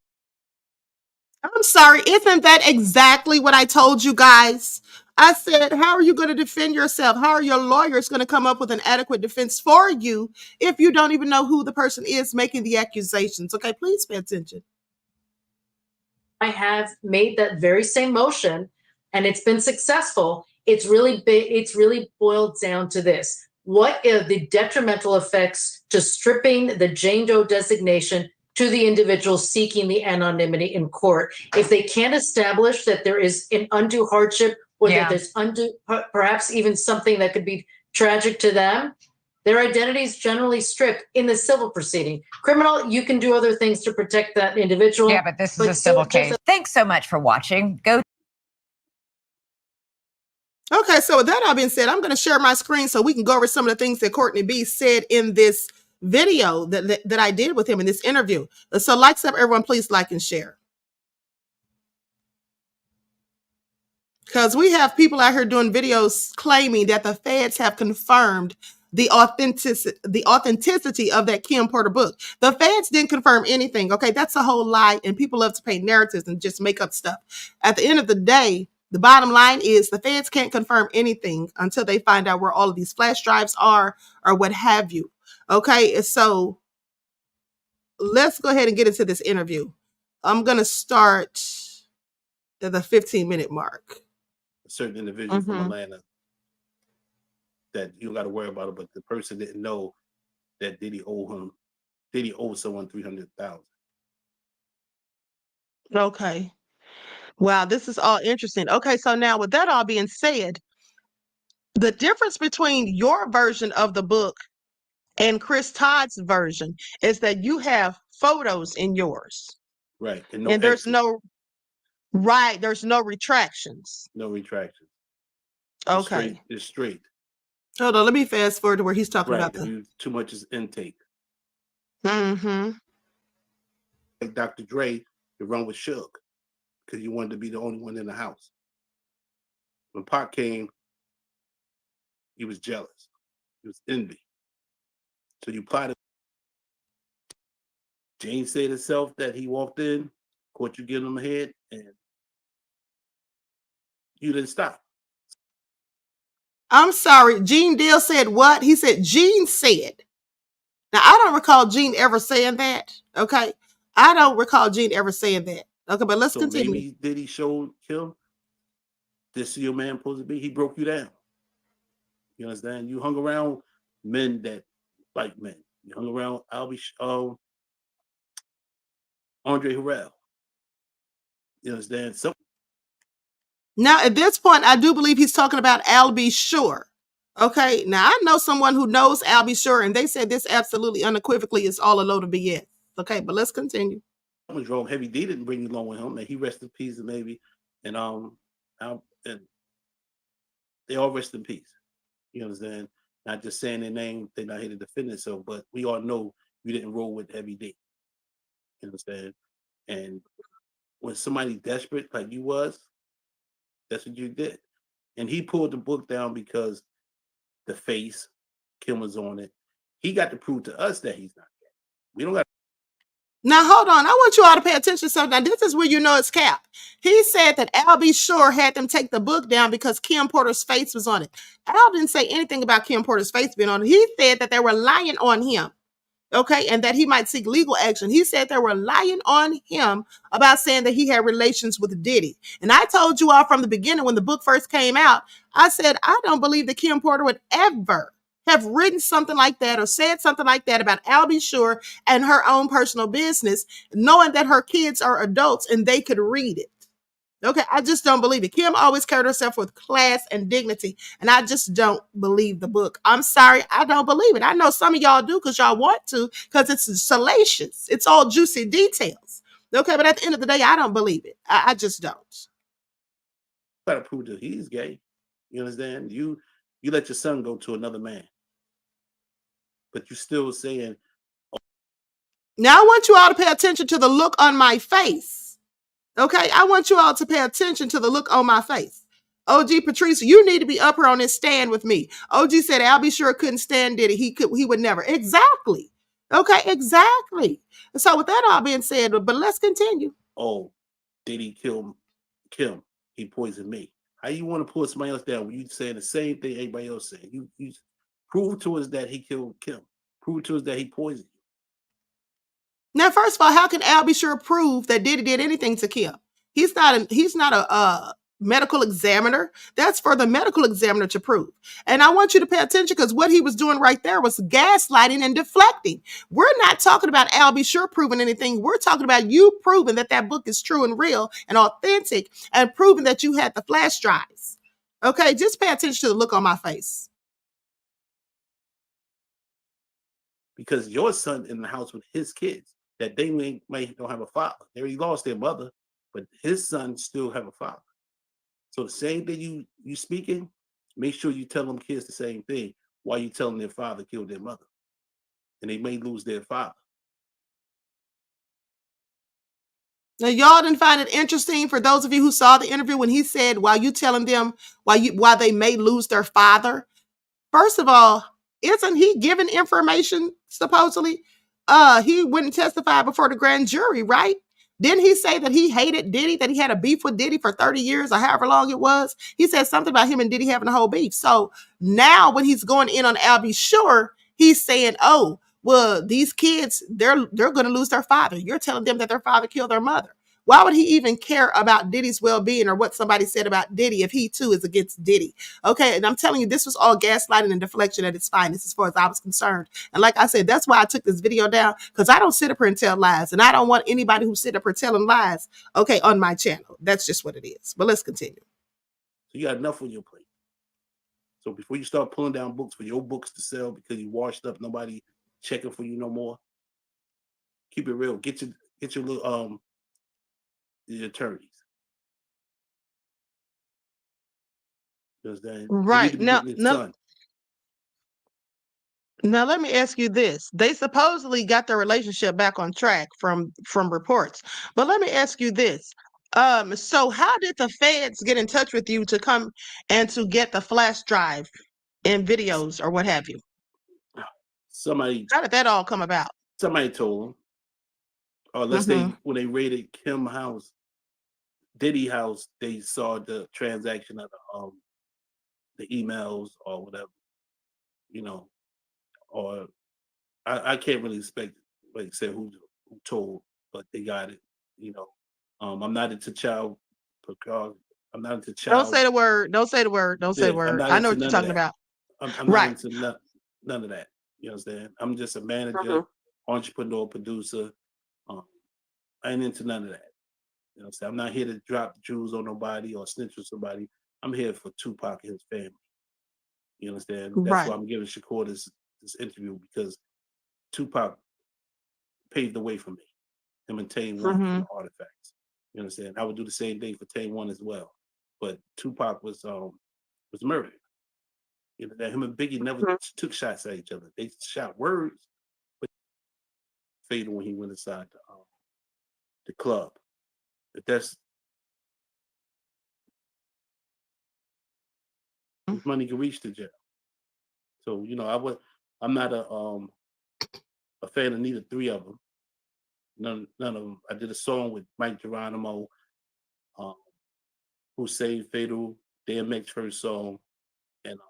sorry, isn't that exactly what I told you guys? I said, how are you going to defend yourself? How are your lawyers going to come up with an adequate defense for you if you don't even know who the person is making the accusations? Okay, please pay attention. I have made that very same motion, and it's been successful. It's really boiled down to this. What are the detrimental effects to stripping the Jane Doe designation to the individual seeking the anonymity in court? If they can't establish that there is an undue hardship, or that there's perhaps even something that could be tragic to them, their identity is generally stripped in the civil proceeding. Criminal, you can do other things to protect that individual. Yeah, but this is a civil case. Thanks so much for watching. Okay, so with that all being said, I'm going to share my screen so we can go over some of the things that Courtney B said in this video that I did with him in this interview. So likes up, everyone, please like and share. Because we have people out here doing videos claiming that the feds have confirmed the authenticity of that Kim Porter book. The feds didn't confirm anything. Okay, that's a whole lie, and people love to paint narratives and just make up stuff. At the end of the day, the bottom line is the feds can't confirm anything until they find out where all of these flash drives are or what have you. Okay, so let's go ahead and get into this interview. I'm going to start at the 15-minute mark. A certain individual from Atlanta that you got to worry about it, but the person didn't know that Diddy owed someone $300,000. Okay. Wow, this is all interesting. Okay, so now with that all being said, the difference between your version of the book and Chris Todd's version is that you have photos in yours. Right. And there's no retractions. No retractions. Okay. It's straight. Hold on, let me fast forward to where he's talking about too much is intake. Mm-hmm. Like Dr. Dre to run with Suge because he wanted to be the only one in the house. When Pac came, he was jealous. He was envy. So you plotted. Jane said herself that he walked in, caught you giving him a head, and you didn't stop. I'm sorry. Gene Deal said what? He said Gene said. Now, I don't recall Gene ever saying that. Okay. I don't recall Gene ever saying that. Okay, but let's continue. Maybe Diddy showed Kim, this is your man supposed to be. He broke you down. You understand? You hung around men that like men. You hung around Andre Harrell. You understand? Now, at this point, I do believe he's talking about Al B. Sure. Okay. Now, I know someone who knows Al B. Sure, and they said this absolutely unequivocally is all a load of BS. Okay, but let's continue. Was wrong. Heavy D didn't bring you along with him. And he rest in peace, and maybe, and they all rest in peace. You understand? Not just saying their name, they're not here to defend themselves, but we all know you didn't roll with Heavy D. You understand? And when somebody desperate like you was, that's what you did. And he pulled the book down because the face, Kim was on it. He got to prove to us that he's not gay. We don't got. Now, hold on. I want you all to pay attention to something. Now, this is where you know it's cap. He said that Al B. Sure had them take the book down because Kim Porter's face was on it. Al didn't say anything about Kim Porter's face being on it. He said that they were lying on him. Okay, and that he might seek legal action. He said they were lying on him about saying that he had relations with Diddy. And I told you all from the beginning when the book first came out, I said, I don't believe that Kim Porter would ever have written something like that or said something like that about Al B. Sure and her own personal business, knowing that her kids are adults and they could read it. Okay, I just don't believe it. Kim always carried herself with class and dignity, and I just don't believe the book. I'm sorry, I don't believe it. I know some of y'all do because y'all want to, because it's salacious. It's all juicy details. Okay, but at the end of the day, I don't believe it. I just don't. Got to prove that he's gay. You understand? You let your son go to another man, but you still saying. Now I want you all to pay attention to the look on my face. Okay, I want you all to pay attention to the look on my face. OG Patrice, you need to be up here on this stand with me. OG said Al B. Sure couldn't stand Diddy. He would never. Exactly. Okay, exactly. So with that all being said, but let's continue. Oh, Diddy killed Kim. He poisoned me. How you want to pull somebody else down when you saying the same thing everybody else saying? You prove to us that he killed Kim. Prove to us that he poisoned you. Now, first of all, how can Al B. Sure prove that Diddy did anything to Kim? He's not a medical examiner. That's for the medical examiner to prove. And I want you to pay attention because what he was doing right there was gaslighting and deflecting. We're not talking about Al B. Sure proving anything. We're talking about you proving that that book is true and real and authentic and proving that you had the flash drives. Okay, just pay attention to the look on my face. Because your son in the house with his kids, that they may don't have a father. They already lost their mother, but his son still have a father. So the same thing you speaking, make sure you tell them kids the same thing while you tell them their father killed their mother. And they may lose their father. Now, y'all didn't find it interesting for those of you who saw the interview when he said, while you telling them why they may lose their father. First of all, isn't he giving information supposedly? He wouldn't testify before the grand jury, right? Didn't he say that he hated Diddy, that he had a beef with Diddy for 30 years or however long it was? He said something about him and Diddy having a whole beef. So now when he's going in on Al B. Sure, he's saying, oh, well, these kids, they're going to lose their father. You're telling them that their father killed their mother. Why would he even care about Diddy's well-being or what somebody said about Diddy if he too is against Diddy? Okay, and I'm telling you, this was all gaslighting and deflection at its finest as far as I was concerned. And like I said, that's why I took this video down, because I don't sit up here and tell lies. And I don't want anybody who sit up here telling lies, okay, on my channel. That's just what it is. But let's continue. So you got enough on your plate. So before you start pulling down books for your books to sell because you washed up, nobody checking for you no more, keep it real. Get your little the attorneys. Right. Now, let me ask you this. They supposedly got their relationship back on track from reports. But let me ask you this. So how did the feds get in touch with you to come and to get the flash drive and videos or what have you? How did that all come about? Somebody told them. Or let's say when they raided Kim house, Diddy house, they saw the transaction of the emails or whatever, you know, or I can't really expect, like say who told, but they got it, you know. I'm not into child, I'm not into Don't child. say the word. Don't say the word. Don't say the Yeah, I'm word. not I know into what you're none of talking that. about. I'm not Right. into none of that. You understand? I'm just a manager, Mhm. entrepreneur, producer. I ain't into none of that. You know what I'm saying? I'm not here to drop jewels on nobody or snitch on somebody. I'm here for Tupac and his family. You understand? That's why Right. I'm giving Shakur this interview, because Tupac paved the way for me. Him and Tame One from the Artifacts. You understand? I would do the same thing for Tame One as well. But Tupac was murdered. You know, that him and Biggie never took shots at each other. They shot words, but fatal when he went inside the club. But that's his money can reach the jail. So, you know, I'm not a fan of neither three of them. None of them. I did a song with Mike Geronimo, who saved Fatal, DMX first song, and it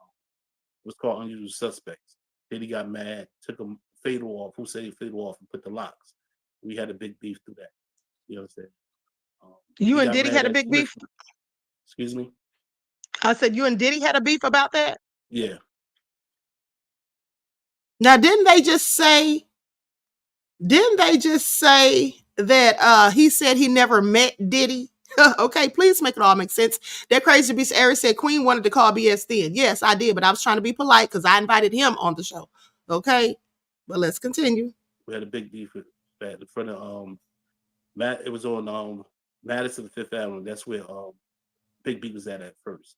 was called Unusual Suspects. Then he got mad, took him Fatal off, who saved Fatal off, and put the locks. We had a big beef through that. You know what I'm saying? You He and got Diddy mad had a at big Smith. beef? Excuse me? I said you and Diddy had a beef about that? Yeah. Now, didn't they just say that he said he never met Diddy? Okay, please make it all make sense. That crazy beast Eric said Queen wanted to call BS then. Yes, I did, but I was trying to be polite because I invited him on the show. Okay, but let's continue. We had a big beef with that in front of Matt. It was on Madison Fifth Avenue. That's where Big B was at first.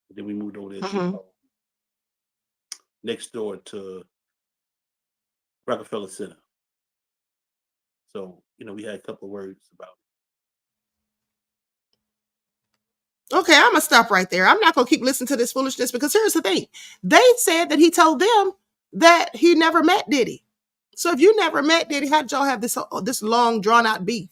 And then we moved over there to next door to Rockefeller Center. So, you know, we had a couple of words about it. Okay, I'm gonna stop right there. I'm not gonna keep listening to this foolishness because here's the thing. They said that he told them that he never met Diddy. So if you never met Diddy, how did y'all have this long drawn out beef?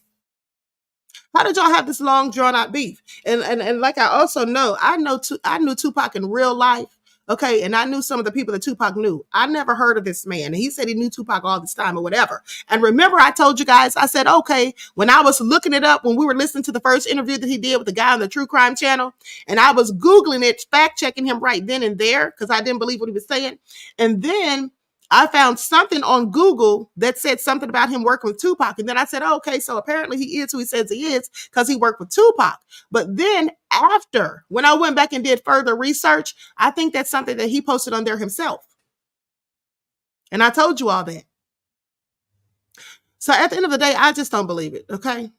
How did y'all have this long drawn out beef? And like I also know, I knew Tupac in real life. Okay, and I knew some of the people that Tupac knew. I never heard of this man. And he said he knew Tupac all this time or whatever. And remember, I told you guys, I said, okay, when I was looking it up, when we were listening to the first interview that he did with the guy on the True Crime Channel, and I was Googling it, fact checking him right then and there, because I didn't believe what he was saying. And then I found something on Google that said something about him working with Tupac. And then I said, oh, okay, so apparently he is who he says he is because he worked with Tupac. But then after, when I went back and did further research, I think that's something that he posted on there himself. And I told you all that. So at the end of the day, I just don't believe it, okay?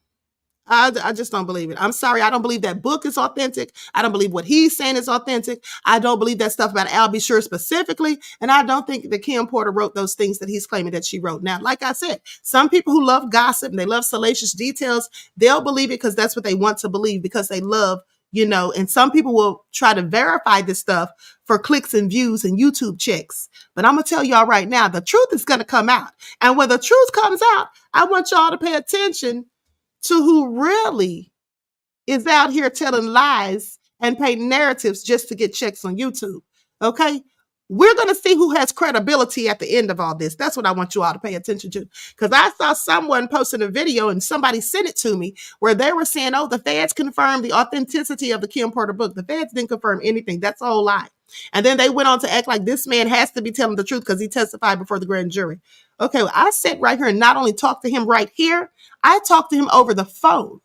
I just don't believe it. I'm sorry. I don't believe that book is authentic. I don't believe what he's saying is authentic. I don't believe that stuff about Al B. Sure specifically. And I don't think that Kim Porter wrote those things that he's claiming that she wrote. Now, like I said, some people who love gossip and they love salacious details, they'll believe it because that's what they want to believe because they love, you know, and some people will try to verify this stuff for clicks and views and YouTube checks. But I'm going to tell y'all right now, the truth is going to come out. And when the truth comes out, I want y'all to pay attention to who really is out here telling lies and painting narratives just to get checks on YouTube. Okay? We're going to see who has credibility at the end of all this. That's what I want you all to pay attention to. Because I saw someone posting a video and somebody sent it to me where they were saying, oh, the feds confirmed the authenticity of the Kim Porter book. The feds didn't confirm anything. That's a whole lie. And then they went on to act like this man has to be telling the truth because he testified before the grand jury. Okay, well, I sat right here and not only talked to him right here, I talked to him over the phone.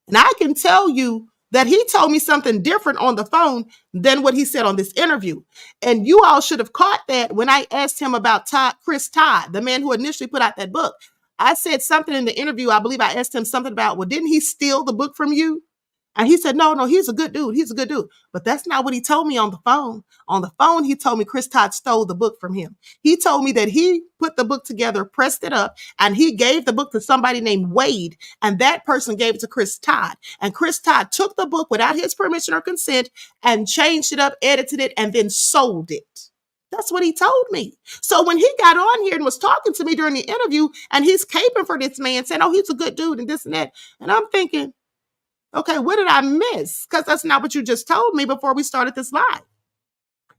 And I can tell you that he told me something different on the phone than what he said on this interview. And you all should have caught that when I asked him about Chris Todd, the man who initially put out that book. I said something in the interview. I believe I asked him something about, well, didn't he steal the book from you? And he said, no, he's a good dude. He's a good dude. But that's not what he told me on the phone. On the phone, he told me Chris Todd stole the book from him. He told me that he put the book together, pressed it up, and he gave the book to somebody named Wade. And that person gave it to Chris Todd. And Chris Todd took the book without his permission or consent and changed it up, edited it, and then sold it. That's what he told me. So when he got on here and was talking to me during the interview, and he's caping for this man, saying, oh, he's a good dude and this and that. And I'm thinking, okay, what did I miss? Because that's not what you just told me before we started this live.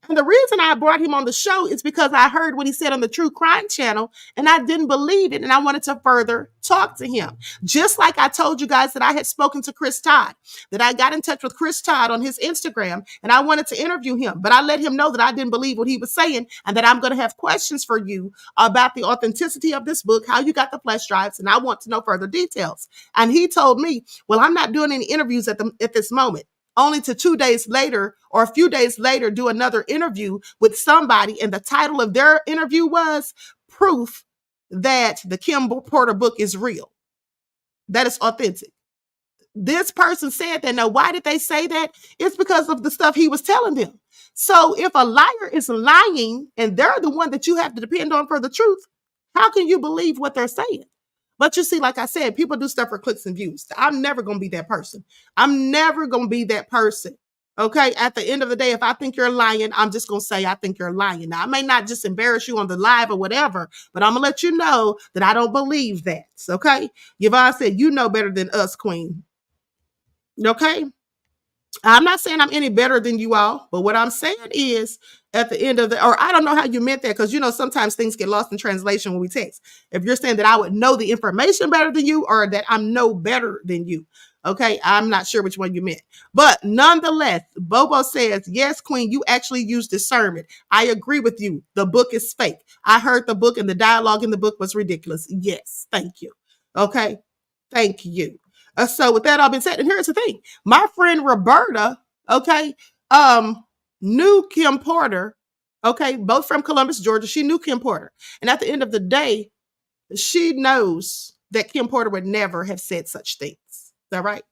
And the reason I brought him on the show is because I heard what he said on the True Crime Channel and I didn't believe it. And I wanted to further talk to him. Just like I told you guys that I had spoken to Chris Todd, that I got in touch with Chris Todd on his Instagram and I wanted to interview him. But I let him know that I didn't believe what he was saying and that I'm going to have questions for you about the authenticity of this book, how you got the flash drives, and I want to know further details. And he told me, well, I'm not doing any interviews at this moment. Only to 2 days later or a few days later do another interview with somebody. And the title of their interview was Proof That the Kim Porter book is real. That is authentic. This person said that. Now, why did they say that? It's because of the stuff he was telling them. So if a liar is lying and they're the one that you have to depend on for the truth, how can you believe what they're saying? But you see, like I said, people do stuff for clicks and views. I'm never going to be that person. I'm never going to be that person. Okay. At the end of the day, if I think you're lying, I'm just going to say, I think you're lying. Now, I may not just embarrass you on the live or whatever, but I'm going to let you know that I don't believe that. Okay. Yvonne said, you know better than us, Queen. Okay. I'm not saying I'm any better than you all, but what I'm saying is at the end of the, or I don't know how you meant that, because, you know, sometimes things get lost in translation when we text. If you're saying that I would know the information better than you or that I'm no better than you, okay, I'm not sure which one you meant. But nonetheless, Bobo says, yes, Queen, you actually use discernment. I agree with you. The book is fake. I heard the book and the dialogue in the book was ridiculous. Yes, thank you. Okay, thank you. So with that all being said, and here's the thing, my friend Roberta, okay, knew Kim Porter, okay, both from Columbus, Georgia. She knew Kim Porter. And at the end of the day, she knows that Kim Porter would never have said such things. Is that right?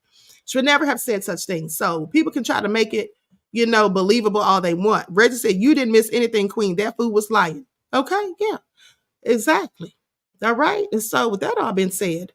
She would never have said such things. So people can try to make it, you know, believable all they want. Reggie said, you didn't miss anything, Queen. That fool was lying. Okay, yeah, exactly. All right. And so with that all being said,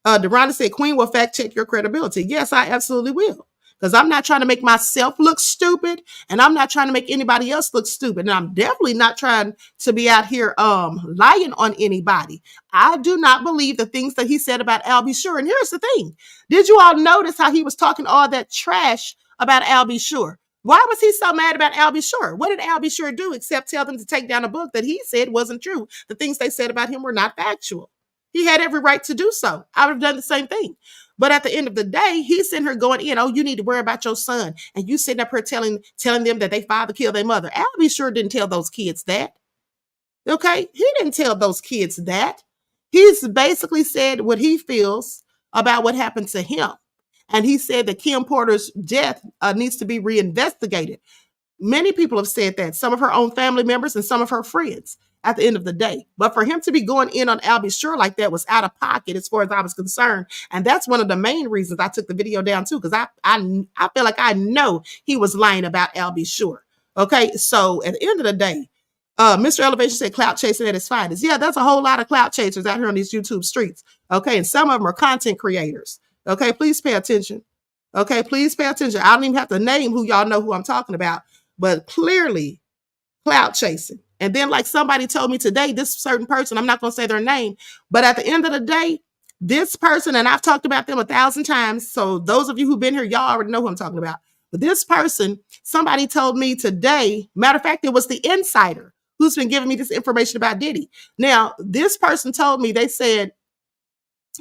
Deronda said, Queen will fact check your credibility. Yes, I absolutely will. Because I'm not trying to make myself look stupid and I'm not trying to make anybody else look stupid. And I'm definitely not trying to be out here lying on anybody. I do not believe the things that he said about Al B. Sure. And here's the thing. Did you all notice how he was talking all that trash about Al B. Sure? Why was he so mad about Al B. Sure? What did Al B. Sure do except tell them to take down a book that he said wasn't true? The things they said about him were not factual. He had every right to do so. I would have done the same thing. But at the end of the day, he's sitting here going in, oh, you need to worry about your son. And you sitting up here telling them that they father killed their mother. Al B. Sure didn't tell those kids that. Okay? He didn't tell those kids that. He's basically said what he feels about what happened to him. And he said that Kim Porter's death needs to be reinvestigated. Many people have said that, some of her own family members and some of her friends at the end of the day. But for him to be going in on Al B. Sure like that was out of pocket as far as I was concerned. And that's one of the main reasons I took the video down too, because I feel like I know he was lying about Al B. Sure. Okay, so at the end of the day, Mr. Elevation said clout chasing at its finest. Yeah, there's a whole lot of clout chasers out here on these YouTube streets. Okay, and some of them are content creators. Okay, please pay attention. Okay, please pay attention. I don't even have to name who y'all know who I'm talking about, but clearly clout chasing. And then like somebody told me today, this certain person, I'm not going to say their name, but at the end of the day, this person, and I've talked about them 1,000 times. So those of you who've been here, y'all already know who I'm talking about. But this person, somebody told me today, matter of fact, it was the insider who's been giving me this information about Diddy. Now, this person told me, they said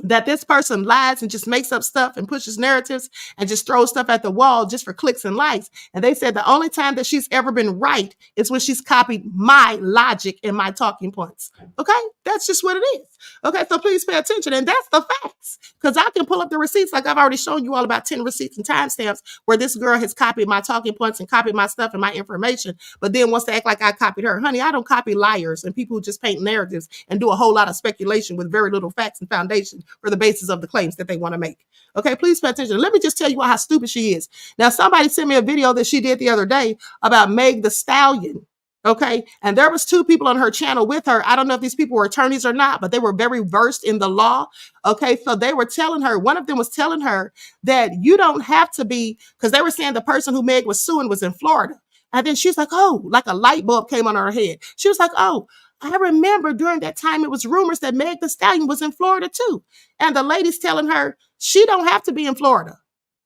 that this person lies and just makes up stuff and pushes narratives and just throws stuff at the wall just for clicks and likes. And they said the only time that she's ever been right is when she's copied my logic and my talking points. Okay? That's just what it is. Okay, so please pay attention. And that's the facts. Because I can pull up the receipts, like I've already shown you all about 10 receipts and timestamps where this girl has copied my talking points and copied my stuff and my information, but then wants to act like I copied her. Honey, I don't copy liars and people who just paint narratives and do a whole lot of speculation with very little facts and foundation for the basis of the claims that they want to make. Okay, please pay attention. Let me just tell you how stupid she is. Now, somebody sent me a video that she did the other day about Meg the Stallion. Okay, and there was 2 people on her channel with her. I don't know if these people were attorneys or not, but they were very versed in the law. Okay, so they were telling her, one of them was telling her that you don't have to be, because they were saying the person who Meg was suing was in Florida. And then she's like, oh, like a light bulb came on her head. She was like, oh, I remember during that time, it was rumors that Meg the Stallion was in Florida too. And the lady's telling her she don't have to be in Florida.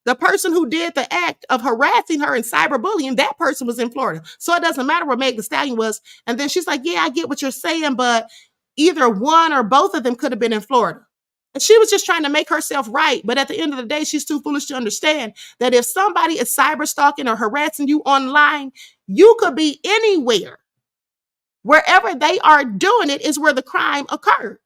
The person who did the act of harassing her and cyberbullying, that person was in Florida. So it doesn't matter where Meg Thee Stallion was. And then she's like, yeah, I get what you're saying, but either one or both of them could have been in Florida. And she was just trying to make herself right. But at the end of the day, she's too foolish to understand that if somebody is cyber stalking or harassing you online, you could be anywhere. Wherever they are doing it is where the crime occurred.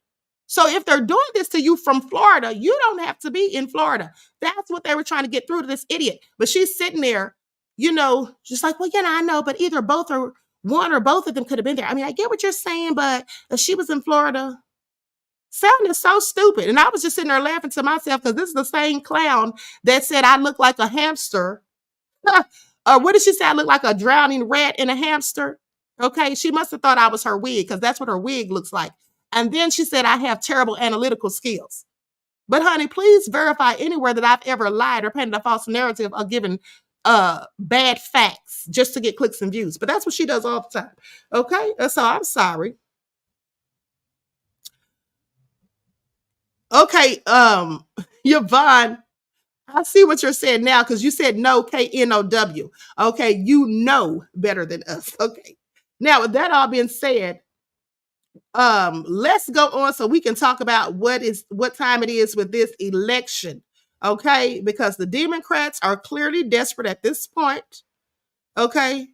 So if they're doing this to you from Florida, you don't have to be in Florida. That's what they were trying to get through to this idiot. But she's sitting there, just like, well, I know, but either both or one or both of them could have been there. I mean, I get what you're saying, but if she was in Florida, sounding so stupid. And I was just sitting there laughing to myself because this is the same clown that said I look like a hamster. Or what did she say? I look like a drowning rat in a hamster. Okay, she must have thought I was her wig because that's what her wig looks like. And then she said I have terrible analytical skills. But honey, please verify anywhere that I've ever lied or painted a false narrative or given bad facts just to get clicks and views. But that's what she does all the time. Okay, so I'm sorry. Okay, Yvonne, I see what you're saying now because you said no, K-N-O-W. Okay, you know better than us. Okay. Now, with that all being said, let's go on so we can talk about what time it is with this election. Okay, because the Democrats are clearly desperate at this point. Okay,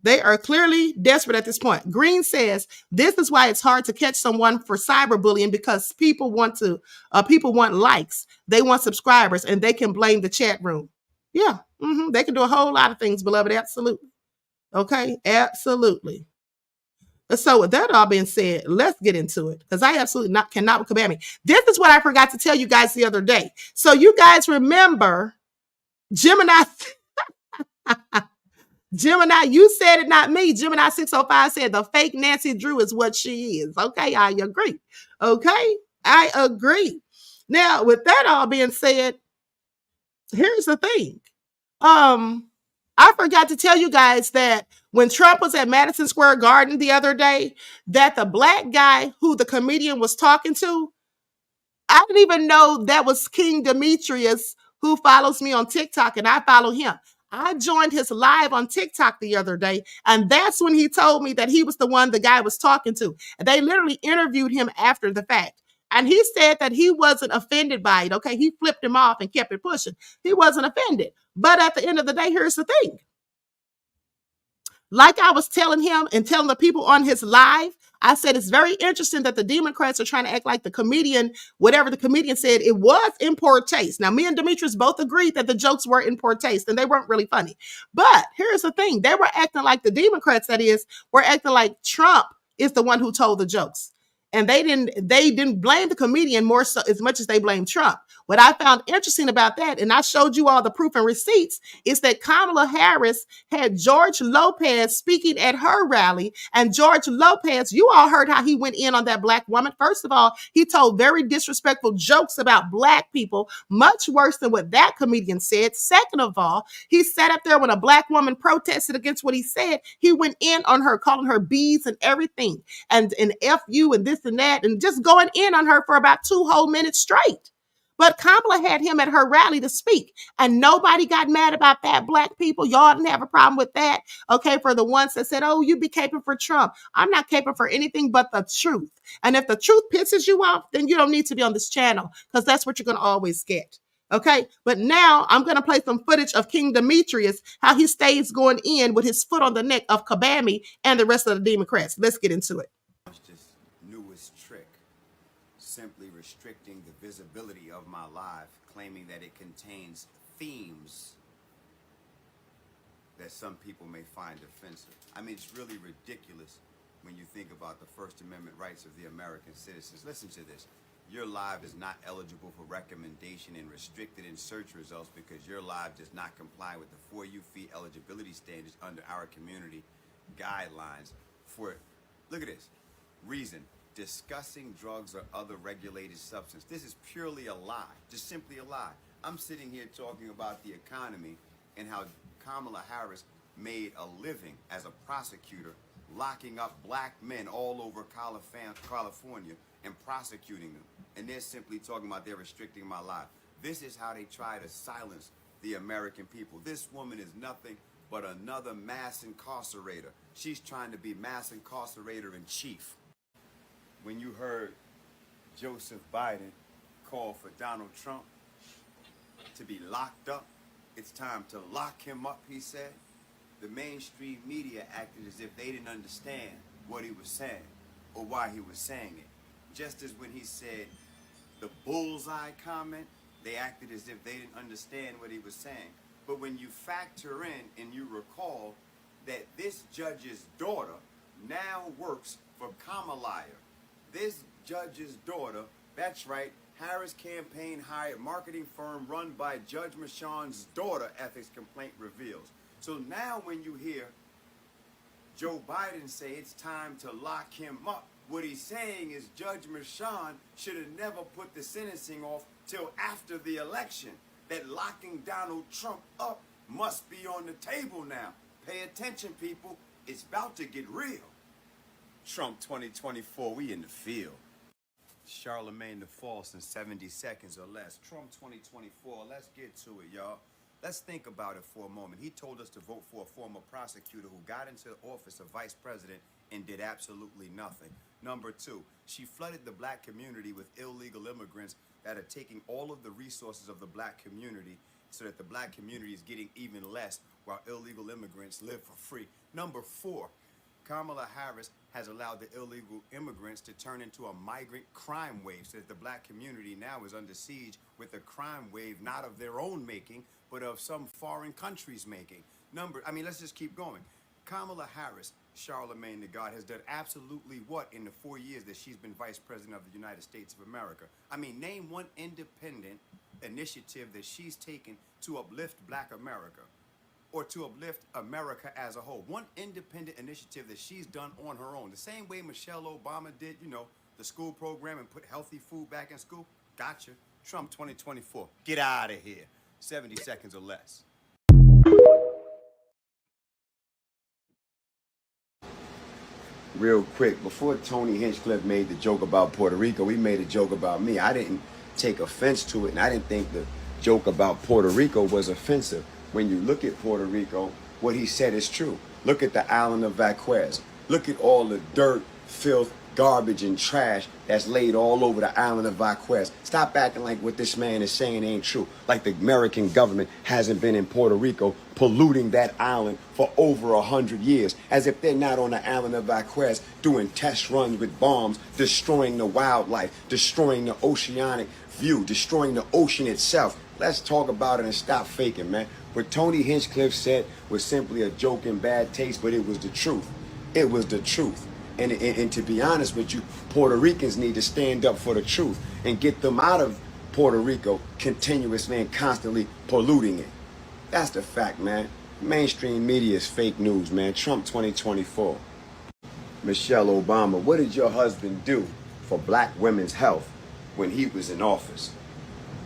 they are clearly desperate at this point. Green says this is why it's hard to catch someone for cyberbullying because people want likes, they want subscribers, and they can blame the chat room. Yeah, they can do a whole lot of things, beloved. Absolutely. Okay, absolutely. So with that all being said, let's get into it because I absolutely cannot with Kabami. This is what I forgot to tell you guys the other day. So you guys remember Gemini. Gemini, you said it, not me. Gemini 605 said the fake Nancy Drew is what she is. Okay, I agree. Okay, I agree. Now, with that all being said, here's the thing. I forgot to tell you guys that when Trump was at Madison Square Garden the other day, that the black guy who the comedian was talking to, I didn't even know that was King Demetrius, who follows me on TikTok, and I follow him. I joined his live on TikTok the other day, and that's when he told me that he was the one the guy was talking to. And they literally interviewed him after the fact. And he said that he wasn't offended by it. Okay, he flipped him off and kept it pushing. He wasn't offended. But at the end of the day, here's the thing. Like I was telling him and telling the people on his live, I said it's very interesting that the Democrats are trying to act like the comedian, whatever the comedian said, it was in poor taste. Now, me and Demetrius both agreed that the jokes were in poor taste and they weren't really funny. But here's the thing. They were acting like the Democrats, that is, were acting like Trump is the one who told the jokes. And they didn't blame the comedian more so as much as they blamed Trump. What I found interesting about that, and I showed you all the proof and receipts, is that Kamala Harris had George Lopez speaking at her rally. And George Lopez, you all heard how he went in on that black woman. First of all, he told very disrespectful jokes about black people, much worse than what that comedian said. Second of all, he sat up there when a black woman protested against what he said. He went in on her, calling her bees and everything, and F you and this and that, and just going in on her for about 2 whole minutes straight. But Kamala had him at her rally to speak, and nobody got mad about that. Black people, y'all didn't have a problem with that. Okay, for the ones that said, oh, you be caping for Trump. I'm not caping for anything but the truth. And if the truth pisses you off, then you don't need to be on this channel, because that's what you're going to always get. Okay, but now I'm going to play some footage of King Demetrius, how he stays going in with his foot on the neck of Kabami and the rest of the Democrats. Let's get into it. Simply restricting the visibility of my live, claiming that it contains themes that some people may find offensive. I mean, it's really ridiculous when you think about the First Amendment rights of the American citizens. Listen to this. Your live is not eligible for recommendation and restricted in search results because your live does not comply with the 4U fee eligibility standards under our community guidelines for, look at this, reason, discussing drugs or other regulated substance. This is purely a lie, just simply a lie. I'm sitting here talking about the economy and how Kamala Harris made a living as a prosecutor, locking up black men all over California and prosecuting them. And they're simply talking about they're restricting my life. This is how they try to silence the American people. This woman is nothing but another mass incarcerator. She's trying to be mass incarcerator in chief. When you heard Joseph Biden call for Donald Trump to be locked up, it's time to lock him up, he said. The mainstream media acted as if they didn't understand what he was saying or why he was saying it. Just as when he said the bullseye comment, they acted as if they didn't understand what he was saying. But when you factor in and you recall that this judge's daughter now works for Kamala, this judge's daughter, that's right, Harris campaign hired marketing firm run by Judge Merchan's daughter, ethics complaint reveals. So now when you hear Joe Biden say it's time to lock him up, what he's saying is Judge Merchan should have never put the sentencing off till after the election. That locking Donald Trump up must be on the table now. Pay attention, people. It's about to get real. Trump 2024, we in the field. Charlemagne the False in 70 seconds or less. Trump 2024, let's get to it, y'all. Let's think about it for a moment. He told us to vote for a former prosecutor who got into the office of vice president and did absolutely nothing. Number two, she flooded the black community with illegal immigrants that are taking all of the resources of the black community so that the black community is getting even less while illegal immigrants live for free. Number four, Kamala Harris has allowed the illegal immigrants to turn into a migrant crime wave so that the black community now is under siege with a crime wave not of their own making, but of some foreign countries making. Let's just keep going. Kamala Harris, Charlemagne the God, has done absolutely what in the 4 years that she's been vice president of the United States of America? Name one independent initiative that she's taken to uplift black America or to uplift America as a whole. One independent initiative that she's done on her own. The same way Michelle Obama did, the school program and put healthy food back in school. Gotcha. Trump 2024. Get out of here. 70 seconds or less. Real quick, before Tony Hinchcliffe made the joke about Puerto Rico, he made a joke about me. I didn't take offense to it, and I didn't think the joke about Puerto Rico was offensive. When you look at Puerto Rico, what he said is true. Look at the island of Vaquez. Look at all the dirt, filth, garbage, and trash that's laid all over the island of Vaquez. Stop acting like what this man is saying ain't true. Like the American government hasn't been in Puerto Rico polluting that island for over 100 years. As if they're not on the island of Vaquez doing test runs with bombs, destroying the wildlife, destroying the oceanic view, destroying the ocean itself. Let's talk about it and stop faking, man. What Tony Hinchcliffe said was simply a joke in bad taste, but it was the truth. It was the truth. And to be honest with you, Puerto Ricans need to stand up for the truth and get them out of Puerto Rico continuously and constantly polluting it. That's the fact, man. Mainstream media is fake news, man. Trump 2024. Michelle Obama, what did your husband do for black women's health when he was in office?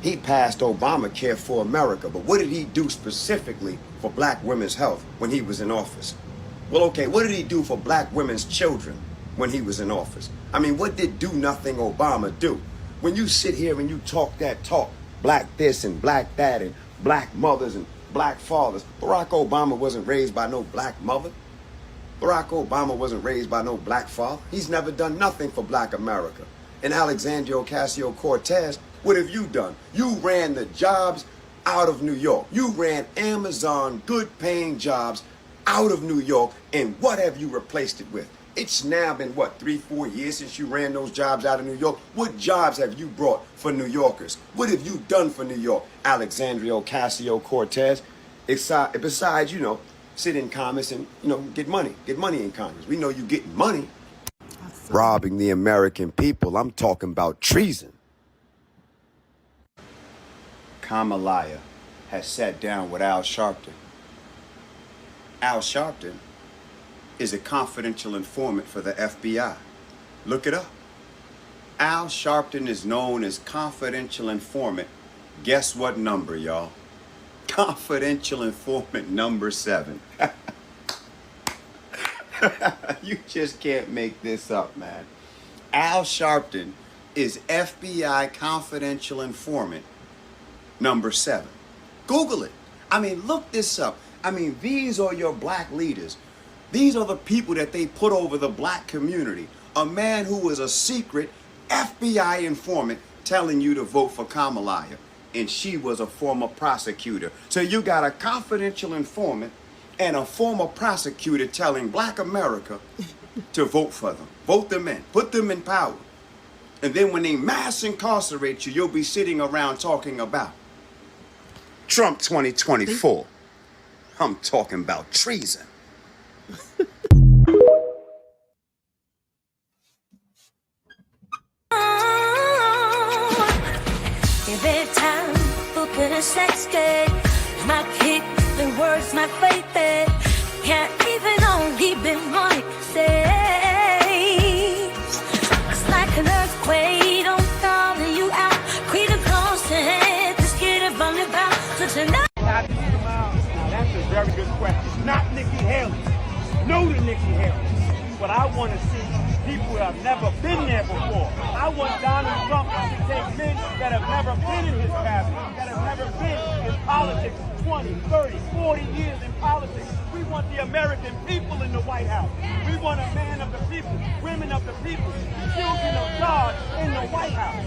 He passed Obamacare for America, but what did he do specifically for black women's health when he was in office? Well, okay, what did he do for black women's children when he was in office? What did do nothing Obama do? When you sit here and you talk that talk, black this and black that and black mothers and black fathers, Barack Obama wasn't raised by no black mother. Barack Obama wasn't raised by no black father. He's never done nothing for black America. And Alexandria Ocasio-Cortez, what have you done? You ran the jobs out of New York. You ran Amazon, good paying jobs out of New York, and what have you replaced it with? It's now been, 3-4 years since you ran those jobs out of New York? What jobs have you brought for New Yorkers? What have you done for New York, Alexandria Ocasio-Cortez? Besides, sit in Congress and, get money in Congress. We know you getting money. Robbing the American people. I'm talking about treason. Kamala has sat down with Al Sharpton. Al Sharpton is a confidential informant for the FBI. Look it up. Al Sharpton is known as confidential informant. Guess what number, y'all? Confidential informant number 7. You just can't make this up, man. Al Sharpton is FBI confidential informant number 7. Google it. I mean, look this up. I mean, these are your black leaders. These are the people that they put over the black community. A man who was a secret FBI informant telling you to vote for Kamala, and she was a former prosecutor. So you got a confidential informant and a former prosecutor telling black America to vote for them. Vote them in. Put them in power. And then when they mass incarcerate you, you'll be sitting around talking about Trump 2024. I'm talking about treason. Every time look at a sex game, my kick, the words, my favorite. Can't even only be my saves. It's like an earthquake, don't call you out. Create a constant, just get it on the bounce. So tonight. Now, that's a very good question. Not Nikki Haley. No to Nikki Haley. But I want to see people who have never been there before. I want Donald Trump to take men that have never been in his cabinet, that have never been in politics 20, 30, 40 years in politics. We want the American people in the White House. We want a man of the people, women of the people, children of God in the White House.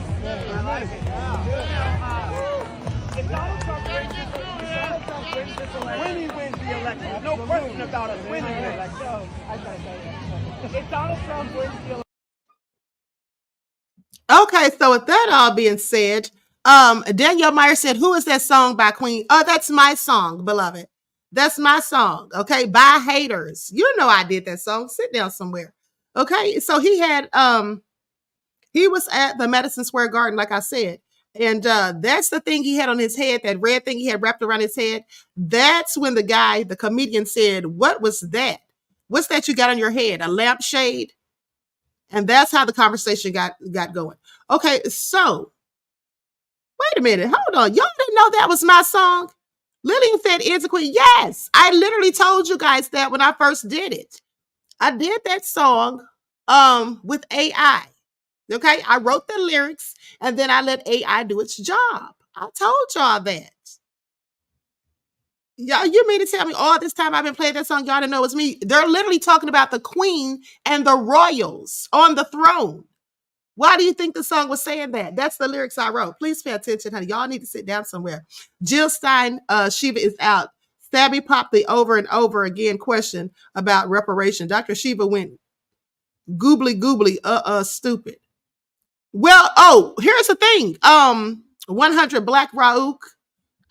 If Donald Trump wins this election, when he wins the election, no question about us winning the election. If Donald Trump wins the election. Okay, so with that all being said, Danielle Meyer said, who is that song by Queen? Oh, that's my song, beloved. That's my song, okay, by Haters. You know I did that song. Sit down somewhere. Okay, so he had, he was at the Madison Square Garden, like I said, and that's the thing he had on his head, that red thing he had wrapped around his head. That's when the guy, the comedian, said, what was that? What's that you got on your head? A lampshade? And that's how the conversation got going. Okay, so wait a minute. Hold on. Y'all didn't know that was my song? Lillian said, is a queen. Yes, I literally told you guys that when I first did it. I did that song with AI. Okay, I wrote the lyrics and then I let AI do its job. I told y'all that. Y'all, you mean to tell me all this time I've been playing that song, y'all didn't know it's me? They're literally talking about the queen and the royals on the throne. Why do you think the song was saying that? That's the lyrics I wrote. Please pay attention, honey. Y'all need to sit down somewhere. Jill Stein, Shiva is out. Stabby popped the over and over again question about reparation. Dr. Shiva went goobly, stupid. Well, oh, here's the thing. 100 Black Rauk.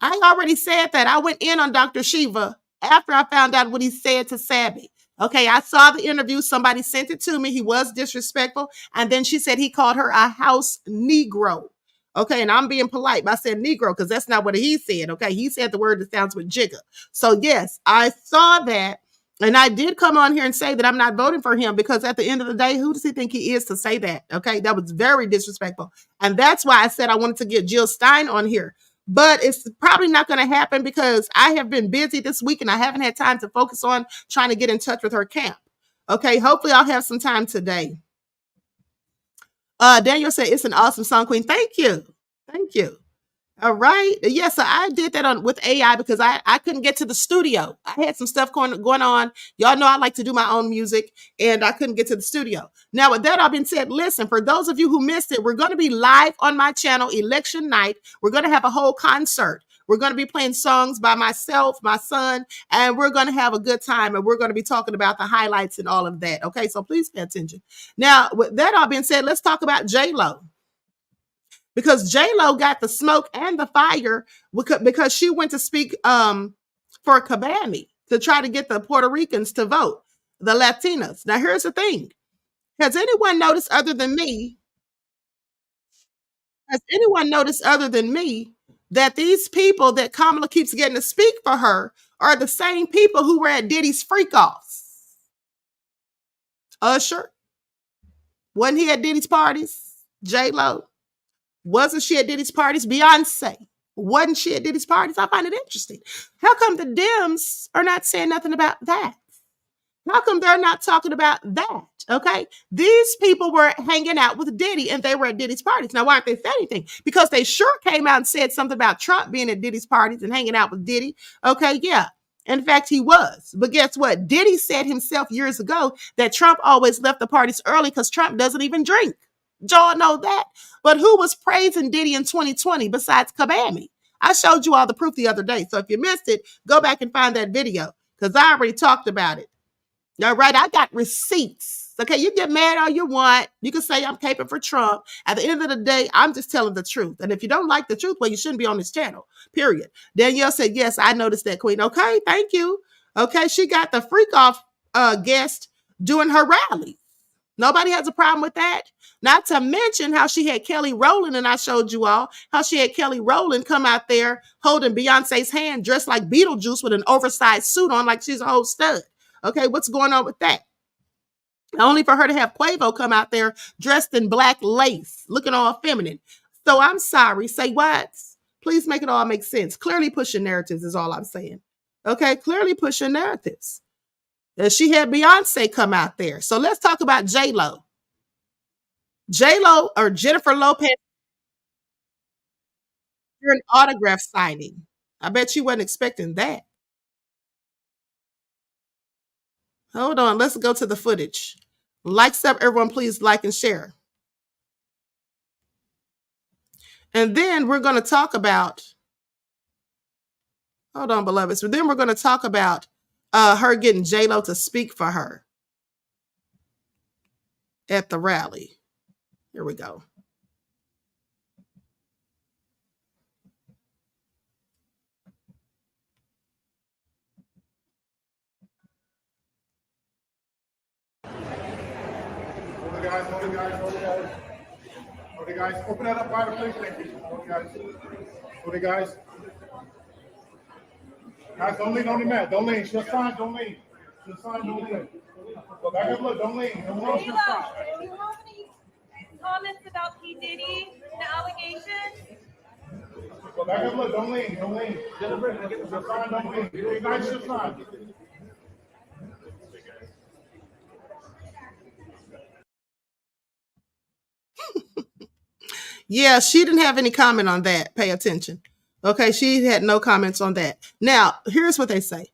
I already said that. I went in on Dr. Shiva after I found out what he said to Sabby. Okay, I saw the interview. Somebody sent it to me. He was disrespectful. And then she said he called her a house Negro. Okay, and I'm being polite, but I said Negro because that's not what he said. Okay, he said the word that sounds with jigger. So yes, I saw that. And I did come on here and say that I'm not voting for him because at the end of the day, who does he think he is to say that? Okay, that was very disrespectful. And that's why I said I wanted to get Jill Stein on here. But it's probably not going to happen because I have been busy this week and I haven't had time to focus on trying to get in touch with her camp. Okay, hopefully I'll have some time today. Daniel said it's an awesome song, Queen. Thank you. Thank you. All right. Yes, so I did that with AI because I couldn't get to the studio. I had some stuff going on. Y'all know I like to do my own music and I couldn't get to the studio. Now, with that all being said, listen, for those of you who missed it, we're going to be live on my channel election night. We're going to have a whole concert. We're going to be playing songs by myself, my son, and we're going to have a good time. And we're going to be talking about the highlights and all of that. Okay, so please pay attention. Now, with that all being said, let's talk about J-Lo. Because J-Lo got the smoke and the fire because she went to speak for Kabani to try to get the Puerto Ricans to vote, the Latinas. Now, here's the thing. Has anyone noticed other than me that these people that Kamala keeps getting to speak for her are the same people who were at Diddy's freak-offs? Usher? Wasn't he at Diddy's parties? J-Lo? Wasn't she at Diddy's parties? Beyonce, wasn't she at Diddy's parties? I find it interesting. How come the Dems are not saying nothing about that? How come they're not talking about that? Okay, these people were hanging out with Diddy and they were at Diddy's parties. Now, why aren't they saying anything? Because they sure came out and said something about Trump being at Diddy's parties and hanging out with Diddy. Okay, yeah. In fact, he was. But guess what? Diddy said himself years ago that Trump always left the parties early because Trump doesn't even drink. Y'all know that. But who was praising Diddy in 2020 besides Kabami? I showed you all the proof the other day. So if you missed it, go back and find that video because I already talked about it. All right, I got receipts. Okay, you get mad all you want. You can say I'm caping for Trump. At the end of the day, I'm just telling the truth. And if you don't like the truth, well, you shouldn't be on this channel, period. Danielle said, yes, I noticed that, Queen. Okay, thank you. Okay, she got the freak off guest doing her rally. Nobody has a problem with that. Not to mention how she had Kelly Rowland, and I showed you all how she had Kelly Rowland come out there holding Beyonce's hand dressed like Beetlejuice with an oversized suit on like she's a whole stud. Okay, what's going on with that? Only for her to have Quavo come out there dressed in black lace, looking all feminine. So I'm sorry. Say what? Please make it all make sense. Clearly pushing narratives is all I'm saying. Okay, clearly pushing narratives. And she had Beyonce come out there. So let's talk about J-Lo. J-Lo or Jennifer Lopez, you're an autograph signing. I bet you wasn't expecting that. Hold on, let's go to the footage. Likes up, everyone, please like and share. And then we're going to talk about, hold on, beloveds. So then we're going to talk about her getting J-Lo to speak for her at the rally. Here we go. Okay, guys, open that up wide, please. Thank you. Okay, guys. Guys, don't lean on the mat. Don't lean. She'll sign. Don't lean. She'll sign. Don't lean. Go back up. Look. Don't lean. Don't lean. She'll sign. Do you have any comments about P. Diddy and the allegations? Go back up. Look. Don't lean. Don't lean. She'll sign. Don't lean. Okay, guys, she'll sign. Yeah, she didn't have any comment on that. Pay attention. Okay, she had no comments on that. Now, here's what they say.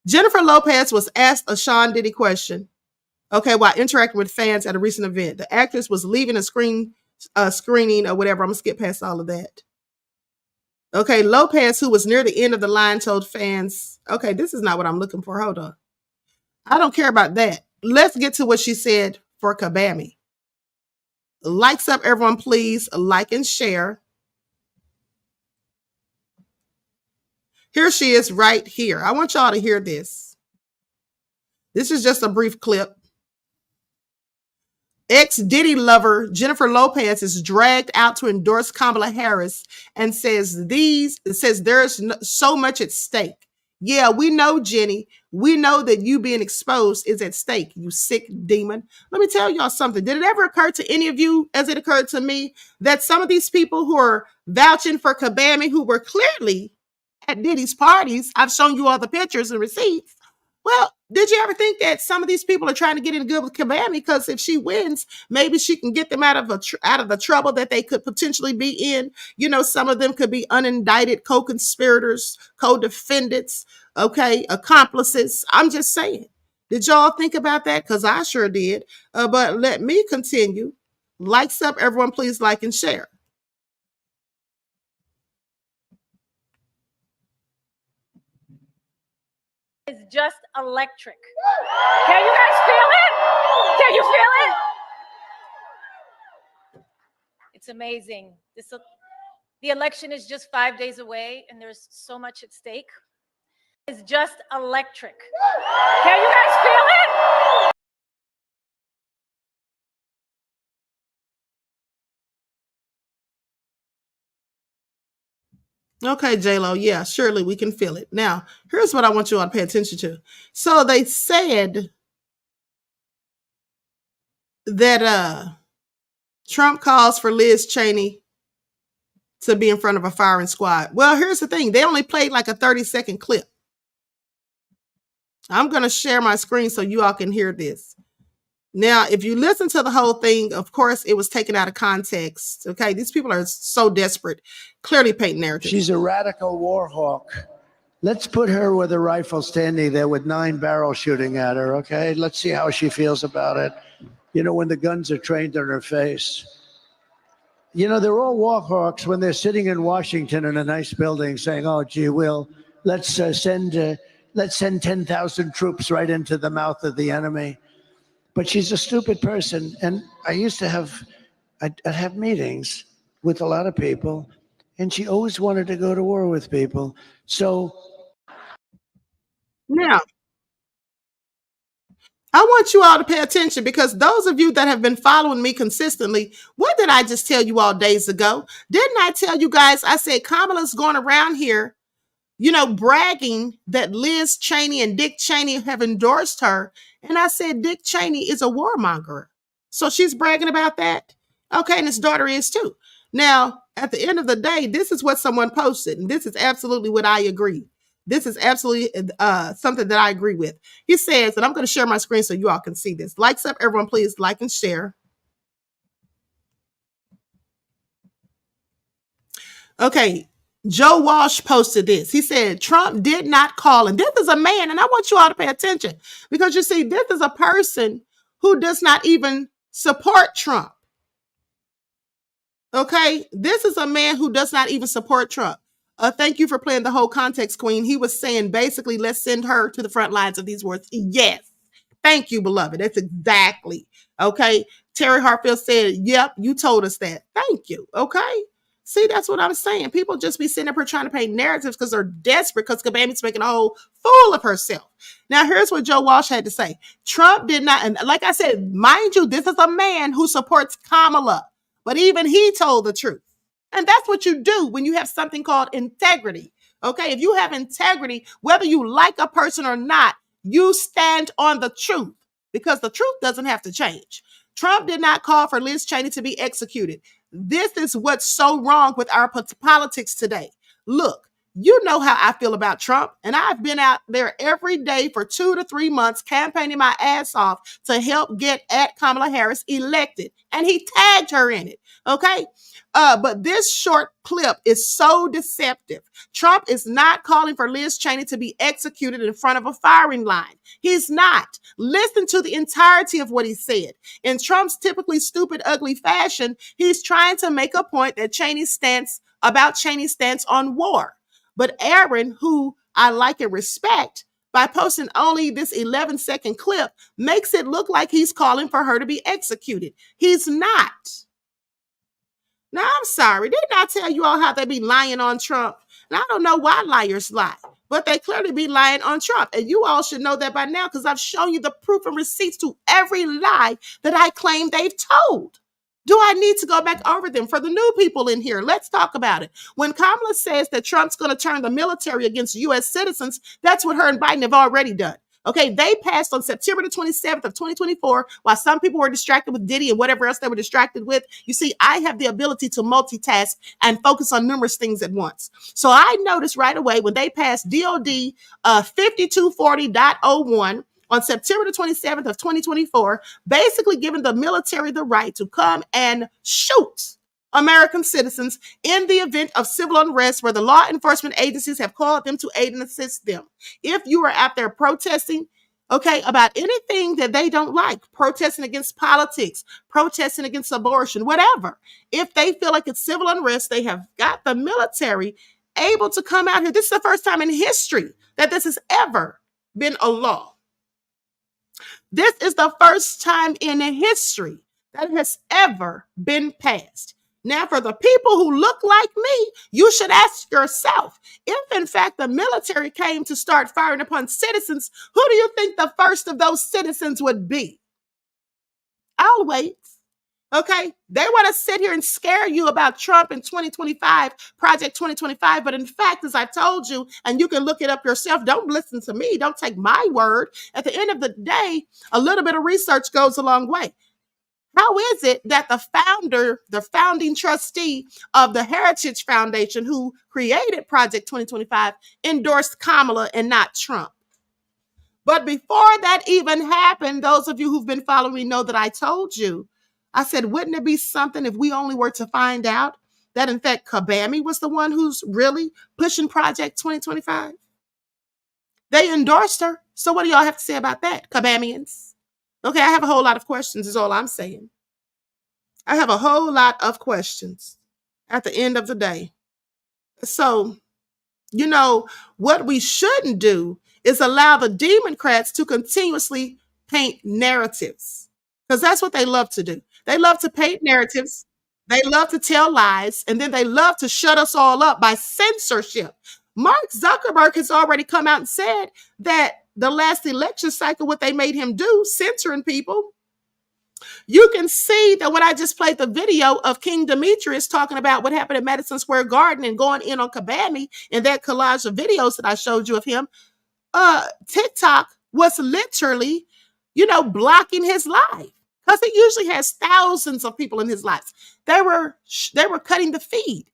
Jennifer Lopez was asked a Sean Diddy question, okay, while interacting with fans at a recent event. The actress was leaving a screening or whatever. I'm going to skip past all of that. Okay, Lopez, who was near the end of the line, told fans, okay, this is not what I'm looking for. Hold on. I don't care about that. Let's get to what she said for Kabami. Likes up, everyone, please like and share. Here she is right here. I want y'all to hear this. This is just a brief clip. Ex-Diddy lover Jennifer Lopez is dragged out to endorse Kamala Harris and says there's so much at stake. Yeah, we know, Jenny. We know that you being exposed is at stake, you sick demon. Let me tell y'all something. Did it ever occur to any of you, as it occurred to me, that some of these people who are vouching for Kabami, who were clearly at Diddy's parties, I've shown you all the pictures and receipts. Well, did you ever think that some of these people are trying to get in good with Kabami because if she wins, maybe she can get them out of the trouble that they could potentially be in? You know, some of them could be unindicted co-conspirators, co-defendants, okay, accomplices. I'm just saying. Did y'all think about that? Because I sure did. But let me continue. Likes up, everyone, please like and share. It's just electric. Can you guys feel it? Can you feel it? It's amazing. The election is just 5 days away, and there's so much at stake. It's just electric. Can you guys feel it? Okay, J-Lo, yeah, surely we can feel it. Now, here's what I want you all to pay attention to. So they said that Trump calls for Liz Cheney to be in front of a firing squad. Well, here's the thing. They only played like a 30-second clip. I'm going to share my screen so you all can hear this. Now, if you listen to the whole thing, of course, it was taken out of context. Okay, these people are so desperate, clearly paint narrative. She's a radical war hawk. Let's put her with a rifle standing there with 9 barrels shooting at her, okay? Let's see how she feels about it. You know, when the guns are trained on her face. You know, they're all war hawks when they're sitting in Washington in a nice building saying, oh, gee, let's send 10,000 troops right into the mouth of the enemy. But she's a stupid person. And I used to I'd have meetings with a lot of people, and she always wanted to go to war with people. So now, I want you all to pay attention, because those of you that have been following me consistently, what did I just tell you all days ago? Didn't I tell you guys, I said Kamala's going around here, you know, bragging that Liz Cheney and Dick Cheney have endorsed her. And I said, Dick Cheney is a warmonger. So she's bragging about that. Okay, and his daughter is too. Now, at the end of the day, this is what someone posted, and this is absolutely what I agree. This is absolutely something that I agree with. He says, and I'm going to share my screen so you all can see this. Likes up, everyone, please like and share. Okay. Joe Walsh posted this. He said, Trump did not call. And this is a man, and I want you all to pay attention, because you see, this is a person who does not even support Trump. Okay, this is a man who does not even support Trump. Thank you for playing the whole context, Queen. He was saying basically, let's send her to the front lines of these wars. Yes. Thank you, beloved. That's exactly. Okay. Terry Hartfield said, yep, you told us that. Thank you. Okay. See, that's what I'm saying. People just be sitting up here trying to paint narratives because they're desperate, because Kabami's making a whole fool of herself. Now, here's what Joe Walsh had to say. Trump did not, and like I said, mind you, this is a man who supports Kamala, but even he told the truth. And that's what you do when you have something called integrity. Okay, if you have integrity, whether you like a person or not, you stand on the truth, because the truth doesn't have to change. Trump did not call for Liz Cheney to be executed. This is what's so wrong with our politics today. Look, you know how I feel about Trump, and I've been out there every day for 2 to 3 months campaigning my ass off to help get at Kamala Harris elected, and he tagged her in it. Okay. But this short clip is so deceptive. Trump is not calling for Liz Cheney to be executed in front of a firing line. He's not. Listen to the entirety of what he said. In Trump's typically stupid, ugly fashion, he's trying to make a point that Cheney's stance on war. But Aaron, who I like and respect, by posting only this 11-second clip, makes it look like he's calling for her to be executed. He's not. Now, I'm sorry. Didn't I tell you all how they be lying on Trump? And I don't know why liars lie, but they clearly be lying on Trump. And you all should know that by now, because I've shown you the proof and receipts to every lie that I claim they've told. Do I need to go back over them for the new people in here? Let's talk about it. When Kamala says that Trump's going to turn the military against U.S. citizens, that's what her and Biden have already done. Okay, they passed on September the 27th of 2024, while some people were distracted with Diddy and whatever else they were distracted with. You see, I have the ability to multitask and focus on numerous things at once. So I noticed right away when they passed DOD 5240.01 on September the 27th of 2024, basically giving the military the right to come and shoot American citizens in the event of civil unrest where the law enforcement agencies have called them to aid and assist them. If you are out there protesting, okay, about anything that they don't like, protesting against politics, protesting against abortion, whatever, if they feel like it's civil unrest, they have got the military able to come out here. This is the first time in history that this has ever been a law. This is the first time in history that has ever been passed. Now, for the people who look like me, you should ask yourself, if in fact the military came to start firing upon citizens, who do you think the first of those citizens would be? I'll wait. Okay, they want to sit here and scare you about Trump in 2025, Project 2025. But in fact, as I told you, and you can look it up yourself, don't listen to me. Don't take my word. At the end of the day, a little bit of research goes a long way. How is it that the founding trustee of the Heritage Foundation, who created Project 2025, endorsed Kamala and not Trump? But before that even happened, those of you who've been following me know that I told you, I said, wouldn't it be something if we only were to find out that in fact Kabami was the one who's really pushing Project 2025? They endorsed her. So what do y'all have to say about that, Kabamians? Okay, I have a whole lot of questions is all I'm saying. I have a whole lot of questions at the end of the day. So, you know, what we shouldn't do is allow the Democrats to continuously paint narratives, because that's what they love to do. They love to paint narratives. They love to tell lies, and then they love to shut us all up by censorship. Mark Zuckerberg has already come out and said that the last election cycle, what they made him do, censoring people. You can see that when I just played the video of King Demetrius talking about what happened at Madison Square Garden and going in on Kabami in that collage of videos that I showed you of him, TikTok was literally, blocking his live, because he usually has thousands of people in his lives. They were cutting the feed.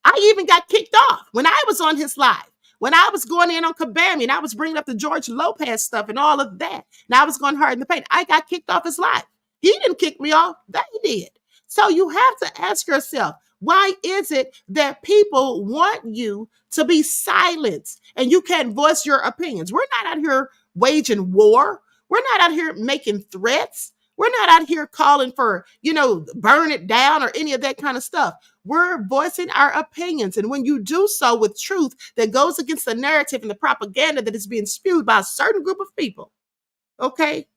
I even got kicked off when I was on his live. When I was going in on Kabami and I was bringing up the George Lopez stuff and all of that, and I was going hard in the paint, I got kicked off his live. He didn't kick me off. They did. So you have to ask yourself, why is it that people want you to be silenced and you can't voice your opinions? We're not out here waging war. We're not out here making threats. We're not out here calling for, burn it down or any of that kind of stuff. We're voicing our opinions. And when you do so with truth that goes against the narrative and the propaganda that is being spewed by a certain group of people, okay?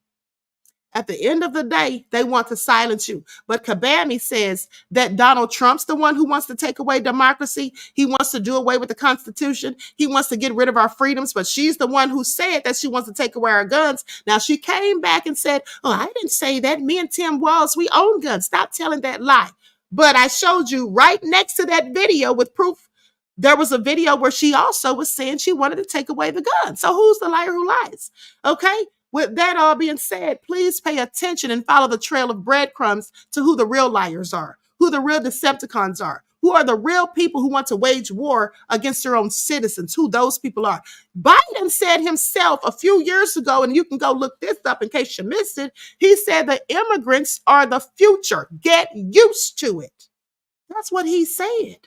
At the end of the day, they want to silence you. But Kabami says that Donald Trump's the one who wants to take away democracy. He wants to do away with the Constitution. He wants to get rid of our freedoms. But she's the one who said that she wants to take away our guns. Now, she came back and said, oh, I didn't say that. Me and Tim Walz, we own guns. Stop telling that lie. But I showed you right next to that video with proof. There was a video where she also was saying she wanted to take away the gun. So who's the liar who lies? Okay. With that all being said, please pay attention and follow the trail of breadcrumbs to who the real liars are, who the real Decepticons are, who are the real people who want to wage war against their own citizens, who those people are. Biden said himself a few years ago, and you can go look this up in case you missed it, he said the immigrants are the future. Get used to it. That's what he said.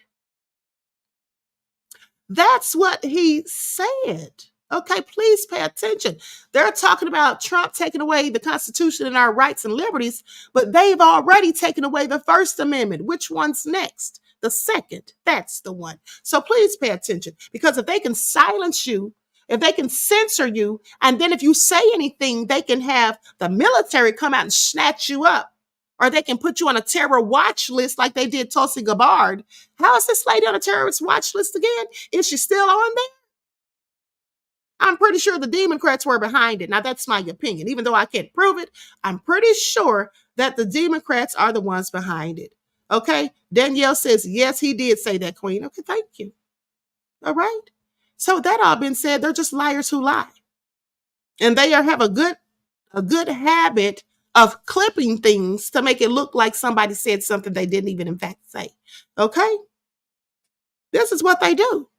That's what he said. Okay, please pay attention. They're talking about Trump taking away the Constitution and our rights and liberties, but they've already taken away the First Amendment. Which one's next? The second. That's the one. So please pay attention, because if they can silence you, if they can censor you, and then if you say anything, they can have the military come out and snatch you up, or they can put you on a terror watch list like they did Tulsi Gabbard. How is this lady on a terrorist watch list again? Is she still on there? I'm pretty sure the Democrats were behind it. Now, that's my opinion. Even though I can't prove it, I'm pretty sure that the Democrats are the ones behind it. Okay? Danielle says, yes, he did say that, Queen. Okay, thank you. All right? So that all been said, they're just liars who lie. And they have a good habit of clipping things to make it look like somebody said something they didn't even in fact say. Okay? This is what they do.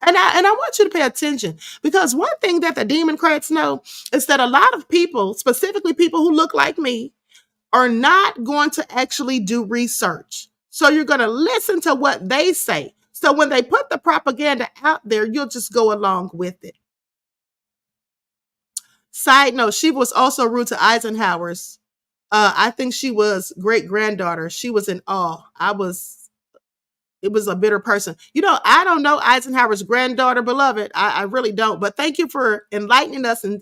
And I want you to pay attention, because one thing that the Democrats know is that a lot of people, specifically people who look like me, are not going to actually do research. So you're going to listen to what they say. So when they put the propaganda out there, you'll just go along with it. Side note, she was also rude to Eisenhower's. I think she was great-granddaughter. She was in awe. It was a bitter person. I don't know Eisenhower's granddaughter, beloved. I really don't. But thank you for enlightening us and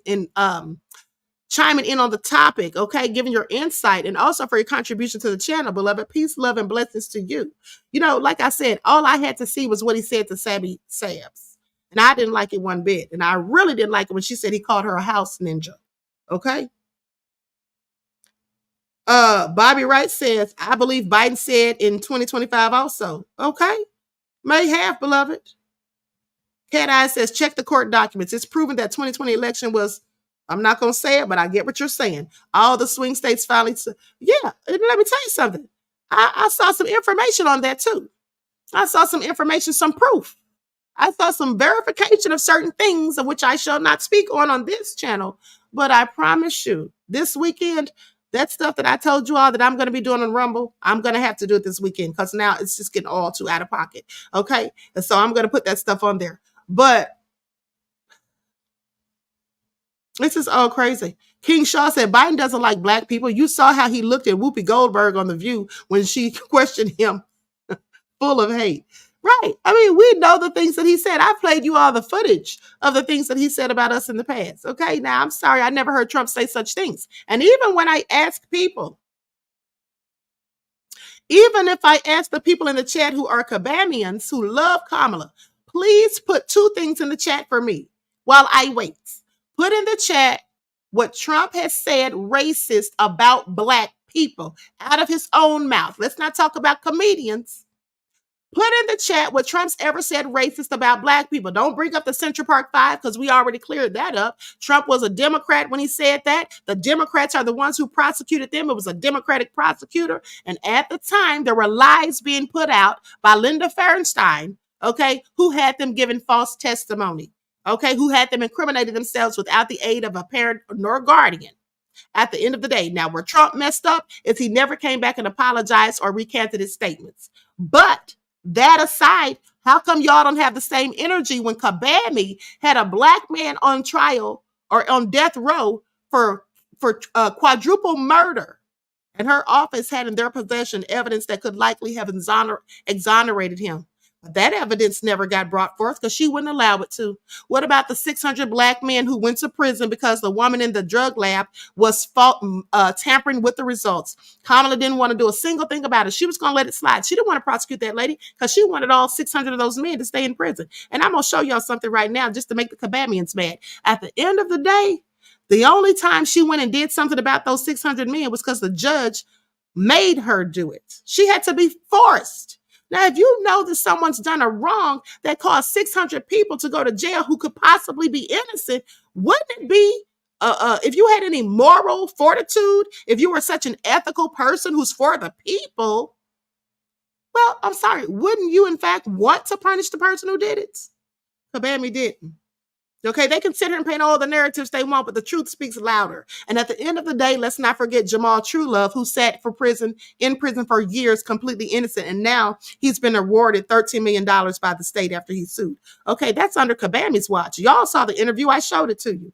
chiming in on the topic, okay? Giving your insight, and also for your contribution to the channel, beloved. Peace, love, and blessings to you. Like I said, all I had to see was what he said to Sabby Sabs. And I didn't like it one bit. And I really didn't like it when she said he called her a house ninja, okay? Bobby Wright says, I believe Biden said in 2025 also. Okay. May have, beloved. Cat Eye says, check the court documents. It's proven that 2020 election was, I'm not going to say it, but I get what you're saying. All the swing states finally, yeah, let me tell you something. I saw some information on that too. I saw some information, some proof. I saw some verification of certain things of which I shall not speak on this channel. But I promise you, this weekend, that stuff that I told you all that I'm going to be doing on Rumble, I'm going to have to do it this weekend because now it's just getting all too out of pocket. Okay? And so I'm going to put that stuff on there. But this is all crazy. King Shaw said Biden doesn't like black people. You saw how he looked at Whoopi Goldberg on The View when she questioned him, full of hate. Right. I mean, we know the things that he said. I played you all the footage of the things that he said about us in the past. Okay. Now, I'm sorry. I never heard Trump say such things. And even when I ask people, even if I ask the people in the chat who are Kabamians who love Kamala, please put 2 things in the chat for me while I wait. Put in the chat what Trump has said racist about black people out of his own mouth. Let's not talk about comedians. Put in the chat what Trump's ever said racist about black people. Don't bring up the Central Park 5 because we already cleared that up. Trump was a Democrat when he said that. The Democrats are the ones who prosecuted them. It was a Democratic prosecutor. And at the time, there were lies being put out by Linda Feinstein, okay, who had them giving false testimony, okay, who had them incriminating themselves without the aid of a parent nor guardian. At the end of the day, now where Trump messed up is he never came back and apologized or recanted his statements. But that aside, how come y'all don't have the same energy when Kabami had a black man on trial or on death row for quadruple murder, and her office had in their possession evidence that could likely have exonerated him? But that evidence never got brought forth because she wouldn't allow it to. What about the 600 black men who went to prison because the woman in the drug lab was tampering with the results? Kamala didn't want to do a single thing about it. She was going to let it slide. She didn't want to prosecute that lady because she wanted all 600 of those men to stay in prison. And I'm going to show y'all something right now just to make the Kabamians mad. At the end of the day, the only time she went and did something about those 600 men was because the judge made her do it. She had to be forced. Now, if you know that someone's done a wrong that caused 600 people to go to jail who could possibly be innocent, wouldn't it be, if you had any moral fortitude, if you were such an ethical person who's for the people, well, I'm sorry, wouldn't you in fact want to punish the person who did it? Kabami didn't. Okay, they can sit here and paint all the narratives they want, but the truth speaks louder. And at the end of the day, let's not forget Jamal Truelove, who sat in prison for years, completely innocent. And now he's been awarded $13 million by the state after he sued. Okay, that's under Kabami's watch. Y'all saw the interview. I showed it to you.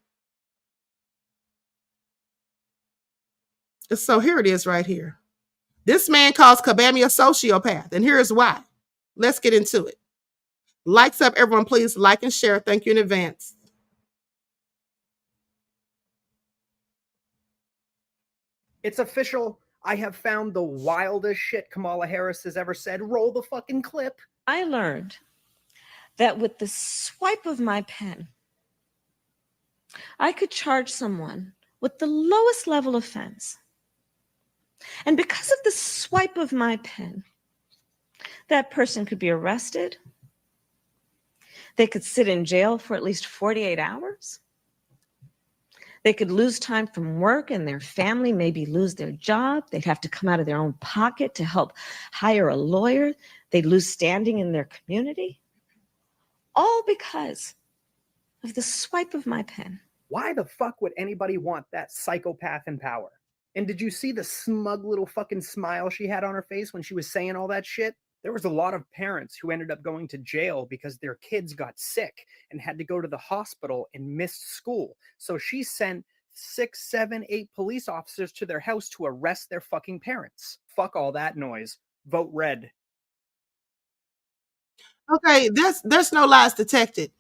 So here it is right here. This man calls Kabami a sociopath, and here's why. Let's get into it. Likes up, everyone, please like and share. Thank you in advance. It's official. I have found the wildest shit Kamala Harris has ever said. Roll the fucking clip. I learned that with the swipe of my pen, I could charge someone with the lowest level offense. And because of the swipe of my pen, that person could be arrested. They could sit in jail for at least 48 hours. They could lose time from work and their family maybe lose their job. They'd have to come out of their own pocket to help hire a lawyer. They'd lose standing in their community. All because of the swipe of my pen. Why the fuck would anybody want that psychopath in power? And did you see the smug little fucking smile she had on her face when she was saying all that shit? There was a lot of parents who ended up going to jail because their kids got sick and had to go to the hospital and missed school. So she sent 6, 7, 8 police officers to their house to arrest their fucking parents. Fuck all that noise. Vote red. Okay, there's no lies detected.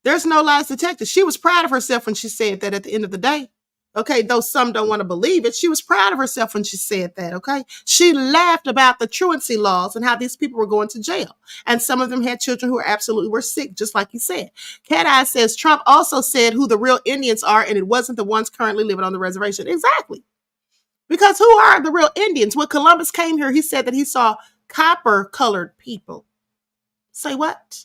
There's no lies detected. She was proud of herself when she said that at the end of the day. Okay, though some don't want to believe it, she was proud of herself when she said that, okay? She laughed about the truancy laws and how these people were going to jail. And some of them had children who were sick, just like you said. Cat Eye says, Trump also said who the real Indians are, and it wasn't the ones currently living on the reservation. Exactly. Because who are the real Indians? When Columbus came here, he said that he saw copper-colored people. Say what?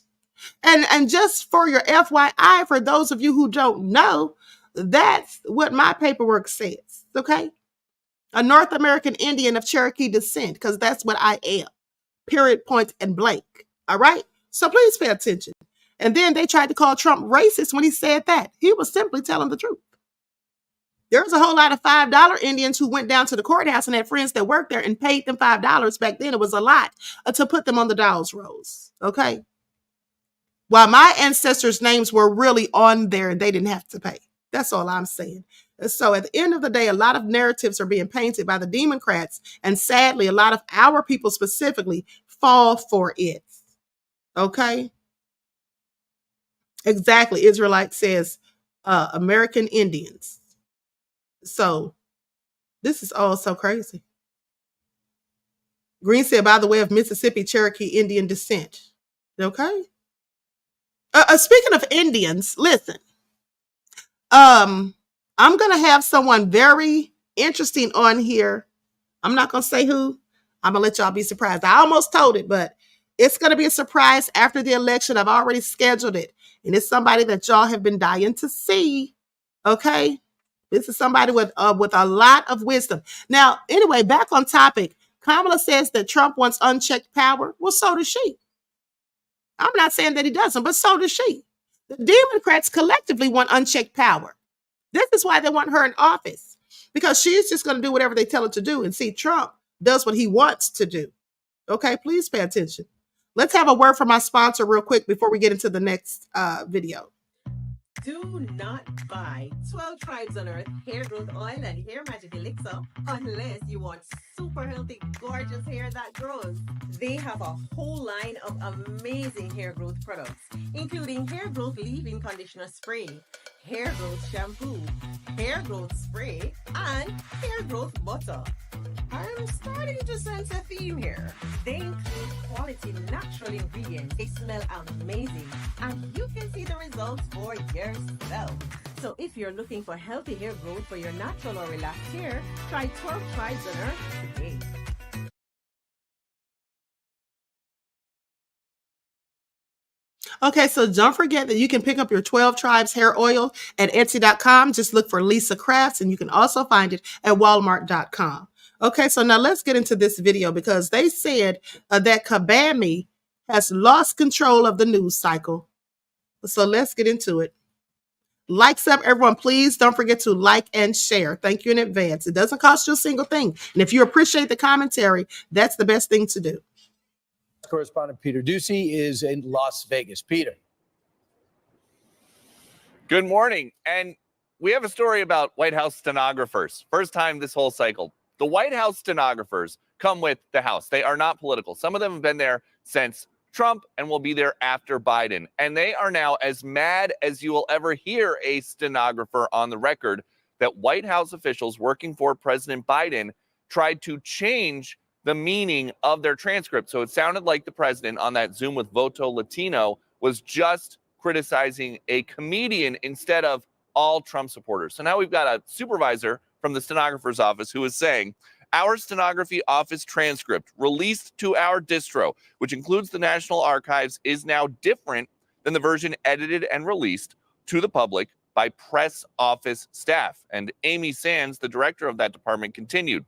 And just for your FYI, for those of you who don't know, that's what my paperwork says, okay? A North American Indian of Cherokee descent, because that's what I am. Period, point, and blank, all right? So please pay attention. And then they tried to call Trump racist when he said that. He was simply telling the truth. There's a whole lot of $5 Indians who went down to the courthouse and had friends that worked there and paid them $5. Back then, it was a lot to put them on the dolls rolls. Okay. While my ancestors' names were really on there and they didn't have to pay. That's all I'm saying. And so at the end of the day, a lot of narratives are being painted by the Democrats. And sadly, a lot of our people specifically fall for it. Okay. Exactly. Israelite says American Indians. So this is all so crazy. Green said, by the way, of Mississippi, Cherokee Indian descent. Okay. Speaking of Indians, listen. I'm going to have someone very interesting on here. I'm not going to say who. I'm going to let y'all be surprised. I almost told it, but it's going to be a surprise after the election. I've already scheduled it. And it's somebody that y'all have been dying to see. Okay. This is somebody with a lot of wisdom. Now, anyway, back on topic. Kamala says that Trump wants unchecked power. Well, so does she. I'm not saying that he doesn't, but so does she. The Democrats collectively want unchecked power. This is why they want her in office. Because she's just going to do whatever they tell her to do. And see, Trump does what he wants to do. Okay, please pay attention. Let's have a word from my sponsor real quick before we get into the next video. Do not buy 12 Tribes on Earth hair growth oil and hair magic elixir unless you want super healthy, gorgeous hair that grows. They have a whole line of amazing hair growth products, including hair growth leave-in conditioner spray, hair growth shampoo, hair growth spray, and hair growth butter. I'm starting to sense a theme here. They include quality natural ingredients. They smell amazing, and you can see the results for yourself. So if you're looking for healthy hair growth for your natural or relaxed hair, try 12 Tribes on Earth today. Okay, so don't forget that you can pick up your 12 Tribes hair oil at Etsy.com. Just look for Lisa Crafts, and you can also find it at Walmart.com. Okay, so now let's get into this video because they said that Kabami has lost control of the news cycle. So let's get into it. Likes up, everyone. Please don't forget to like and share. Thank you in advance. It doesn't cost you a single thing. And if you appreciate the commentary, that's the best thing to do. Correspondent Peter Ducey is in Las Vegas. Peter. Good morning. And we have a story about White House stenographers. First time this whole cycle. The White House stenographers come with the House. They are not political. Some of them have been there since Trump and will be there after Biden. And they are now as mad as you will ever hear a stenographer on the record that White House officials working for President Biden tried to change the meaning of their transcript. So it sounded like the president on that Zoom with Voto Latino was just criticizing a comedian instead of all Trump supporters. So now we've got a supervisor from the stenographer's office who is saying, our stenography office transcript released to our distro, which includes the National Archives, is now different than the version edited and released to the public by press office staff. And Amy Sands, the director of that department, continued,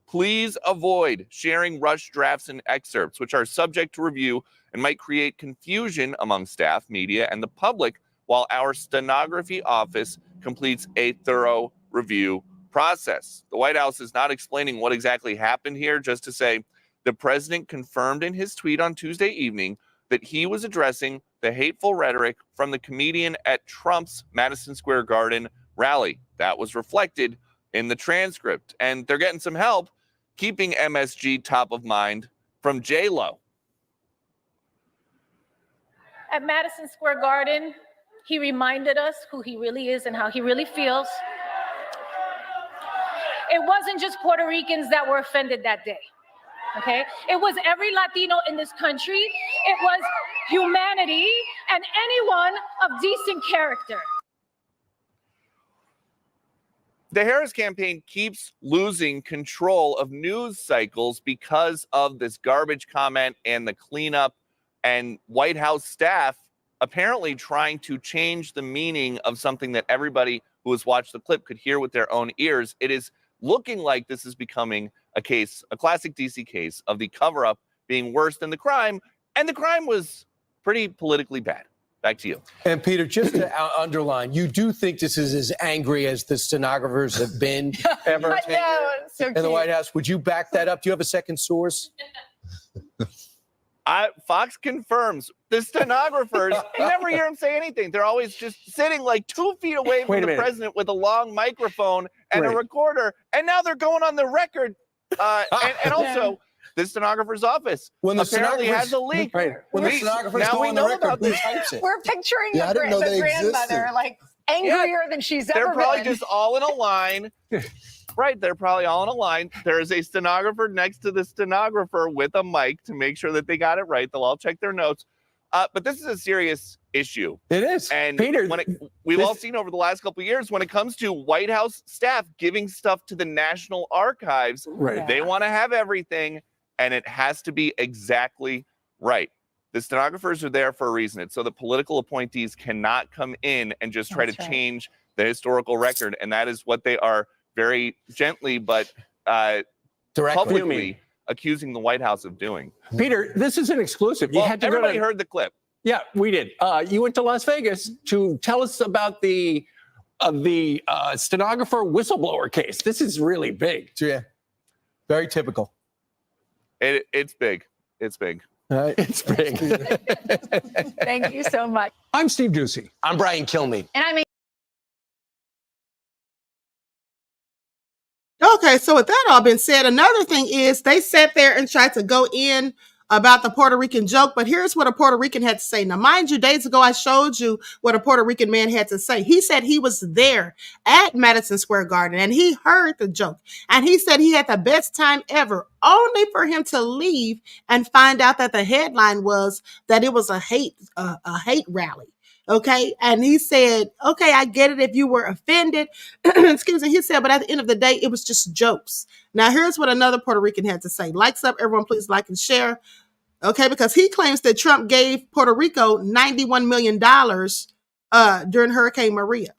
please avoid sharing rush drafts and excerpts, which are subject to review and might create confusion among staff, media, and the public while our stenography office completes a thorough review process. The White House is not explaining what exactly happened here, just to say the president confirmed in his tweet on Tuesday evening that he was addressing the hateful rhetoric from the comedian at Trump's Madison Square Garden rally. That was reflected in the transcript. And they're getting some help keeping MSG top of mind from J-Lo. At Madison Square Garden, he reminded us who he really is and how he really feels. It wasn't just Puerto Ricans that were offended that day, okay? It was every Latino in this country. It was humanity and anyone of decent character. The Harris campaign keeps losing control of news cycles because of this garbage comment and the cleanup, and White House staff apparently trying to change the meaning of something that everybody who has watched the clip could hear with their own ears. It is looking like this is becoming a case, a classic DC case of the cover-up being worse than the crime. And the crime was pretty politically bad. Back to you. And Peter, just to underline, you do think this is as angry as the stenographers have been ever I know, it's so in the cute. White House? Would you back that up? Do you have a second source? Fox confirms the stenographers, you never hear them say anything. They're always just sitting like 2 feet away from the president with a long microphone and a recorder. And now they're going on the record. And also, the stenographer's office apparently has a leak. When the stenographers now go we on the know record, about who this. types it? We're picturing Yeah, I didn't know the they grandmother existed. like angrier than she's They're ever probably been. just all in a line. Right, they're probably all in a line. There is a stenographer next to the stenographer with a mic to make sure that they got it right. They'll all check their notes. But this is a serious issue. It is. And Peter, we've all seen over the last couple of years when it comes to White House staff giving stuff to the National Archives, they want to have everything, and it has to be exactly right. The stenographers are there for a reason. It's so the political appointees cannot come in and just try to change the historical record, and that is what they are very gently but publicly accusing the White House of doing. Peter, this is an exclusive. Well, everybody heard the clip. Yeah, we did. You went to Las Vegas to tell us about the stenographer whistleblower case. This is really big. Yeah, very typical. It's big. It's big. It's big. Thank you so much. I'm Steve Ducey. I'm Brian Kilmeade. And I mean, Okay, so with that all been said, another thing is they sat there and tried to go in about the Puerto Rican joke, but here's what a Puerto Rican had to say. Now, mind you, days ago, I showed you what a Puerto Rican man had to say. He said he was there at Madison Square Garden and he heard the joke. And he said he had the best time ever, only for him to leave and find out that the headline was that it was a hate rally. Okay. And he said, okay, I get it if you were offended. Excuse me. He said, but at the end of the day, it was just jokes. Now, here's what another Puerto Rican had to say. Likes up, everyone, please like and share. Okay. Because he claims that Trump gave Puerto Rico $91 million during Hurricane Maria.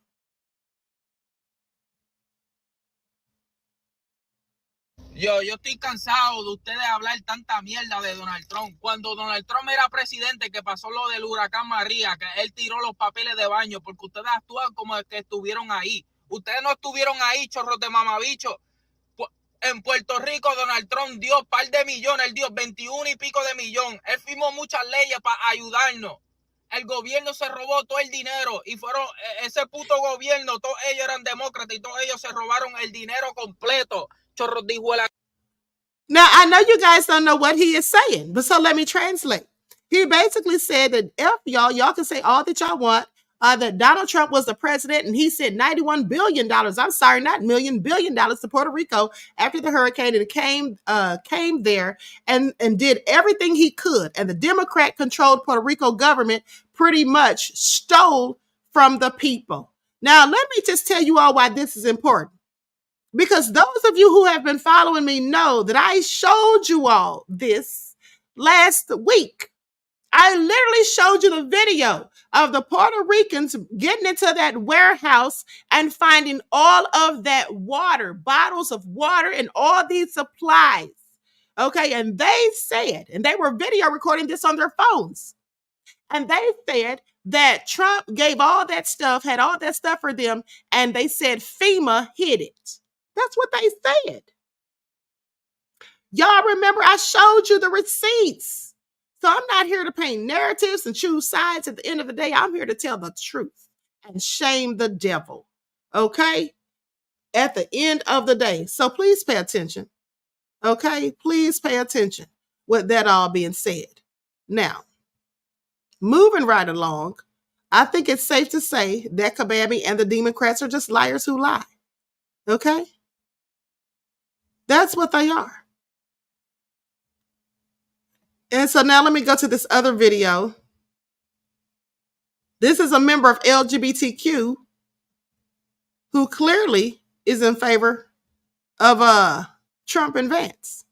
Yo estoy cansado de ustedes hablar tanta mierda de Donald Trump. Cuando Donald Trump era presidente, que pasó lo del huracán María, que él tiró los papeles de baño, porque ustedes actúan como que estuvieron ahí. Ustedes no estuvieron ahí, chorros de mamabicho. En Puerto Rico, Donald Trump dio un par de millones, él dio 21 y pico de millón. Él firmó muchas leyes para ayudarnos. El gobierno se robó todo el dinero y fueron ese puto gobierno, todos ellos eran demócratas y todos ellos se robaron el dinero completo. Chorros de hijuela. Now, I know you guys don't know what he is saying, but so let me translate. He basically said that if y'all can say all that y'all want, that Donald Trump was the president and he said $91 billion. I'm sorry, not million, $1 billion to Puerto Rico after the hurricane. And it came there and did everything he could. And the Democrat-controlled Puerto Rico government pretty much stole from the people. Now, let me just tell you all why this is important. Because those of you who have been following me know that I showed you all this last week. I literally showed you the video of the Puerto Ricans getting into that warehouse and finding all of that water, bottles of water and all these supplies. Okay, and they said, and they were video recording this on their phones. And they said that Trump gave all that stuff, had all that stuff for them, and they said FEMA hid it. That's what they said. Y'all remember I showed you the receipts. So I'm not here to paint narratives and choose sides. At the end of the day, I'm here to tell the truth and shame the devil. Okay? At the end of the day. So please pay attention. Okay? Please pay attention with that all being said. Now, moving right along, I think it's safe to say that Kabami and the Democrats are just liars who lie. Okay? That's what they are. And so now let me go to this other video. This is a member of LGBTQ who clearly is in favor of Trump and Vance.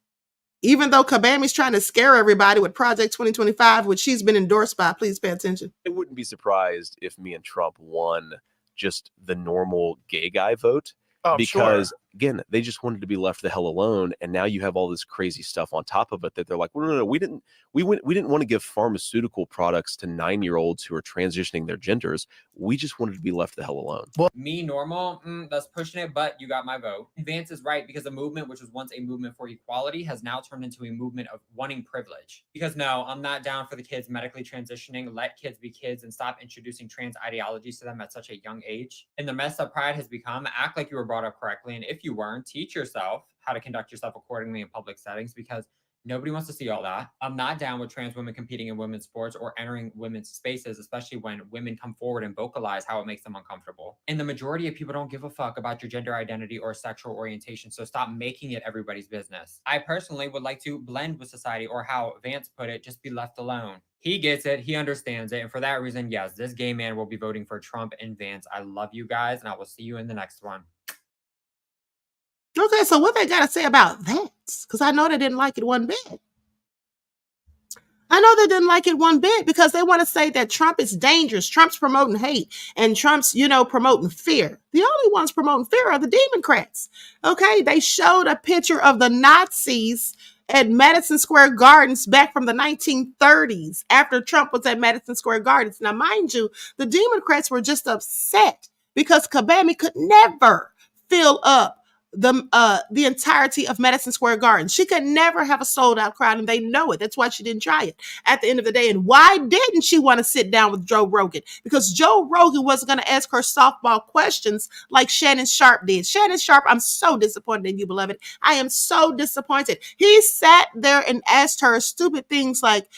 Even though Kabami's trying to scare everybody with Project 2025, which she's been endorsed by. Please pay attention. I wouldn't be surprised if me and Trump won just the normal gay guy vote. Because again, they just wanted to be left the hell alone. And now you have all this crazy stuff on top of it that they're like, well, no, we didn't want to give pharmaceutical products to 9-year-olds who are transitioning their genders. We just wanted to be left the hell alone. Me, normal, that's pushing it, but you got my vote. Vance is right, because a movement which was once a movement for equality has now turned into a movement of wanting privilege. Because no, I'm not down for the kids medically transitioning. Let kids be kids and stop introducing trans ideologies to them at such a young age. And the mess that pride has become, act like you were brought up correctly. And if you weren't, teach yourself how to conduct yourself accordingly in public settings, because nobody wants to see all that. I'm not down with trans women competing in women's sports or entering women's spaces, especially when women come forward and vocalize how it makes them uncomfortable. And the majority of people don't give a fuck about your gender identity or sexual orientation, so stop making it everybody's business. I personally would like to blend with society, or how Vance put it, just be left alone. He gets it, he understands it, and for that reason, yes, this gay man will be voting for Trump and Vance. I love you guys, and I will see you in the next one. Okay, so what they got to say about that? Because I know they didn't like it one bit. I know they didn't like it one bit because they want to say that Trump is dangerous. Trump's promoting hate and Trump's, promoting fear. The only ones promoting fear are the Democrats. Okay, they showed a picture of the Nazis at Madison Square Gardens back from the 1930s after Trump was at Madison Square Gardens. Now, mind you, the Democrats were just upset because Kagame could never fill up the entirety of Madison Square Garden. She could never have a sold out crowd, and they know it. That's why she didn't try it at the end of the day. And why didn't she want to sit down with Joe Rogan? Because Joe Rogan wasn't going to ask her softball questions like Shannon Sharp did. Shannon Sharp, I'm so disappointed in you, beloved. I am so disappointed. He sat there and asked her stupid things like,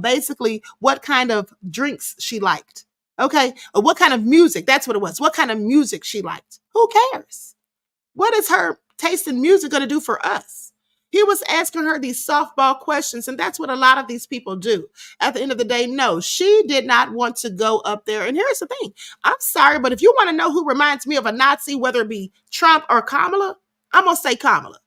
basically what kind of drinks she liked. Okay. Or what kind of music? That's what it was. What kind of music she liked. Who cares? What is her taste in music going to do for us? He was asking her these softball questions, and that's what a lot of these people do. At the end of the day, no, she did not want to go up there. And here's the thing. I'm sorry, but if you want to know who reminds me of a Nazi, whether it be Trump or Kamala, I'm going to say Kamala.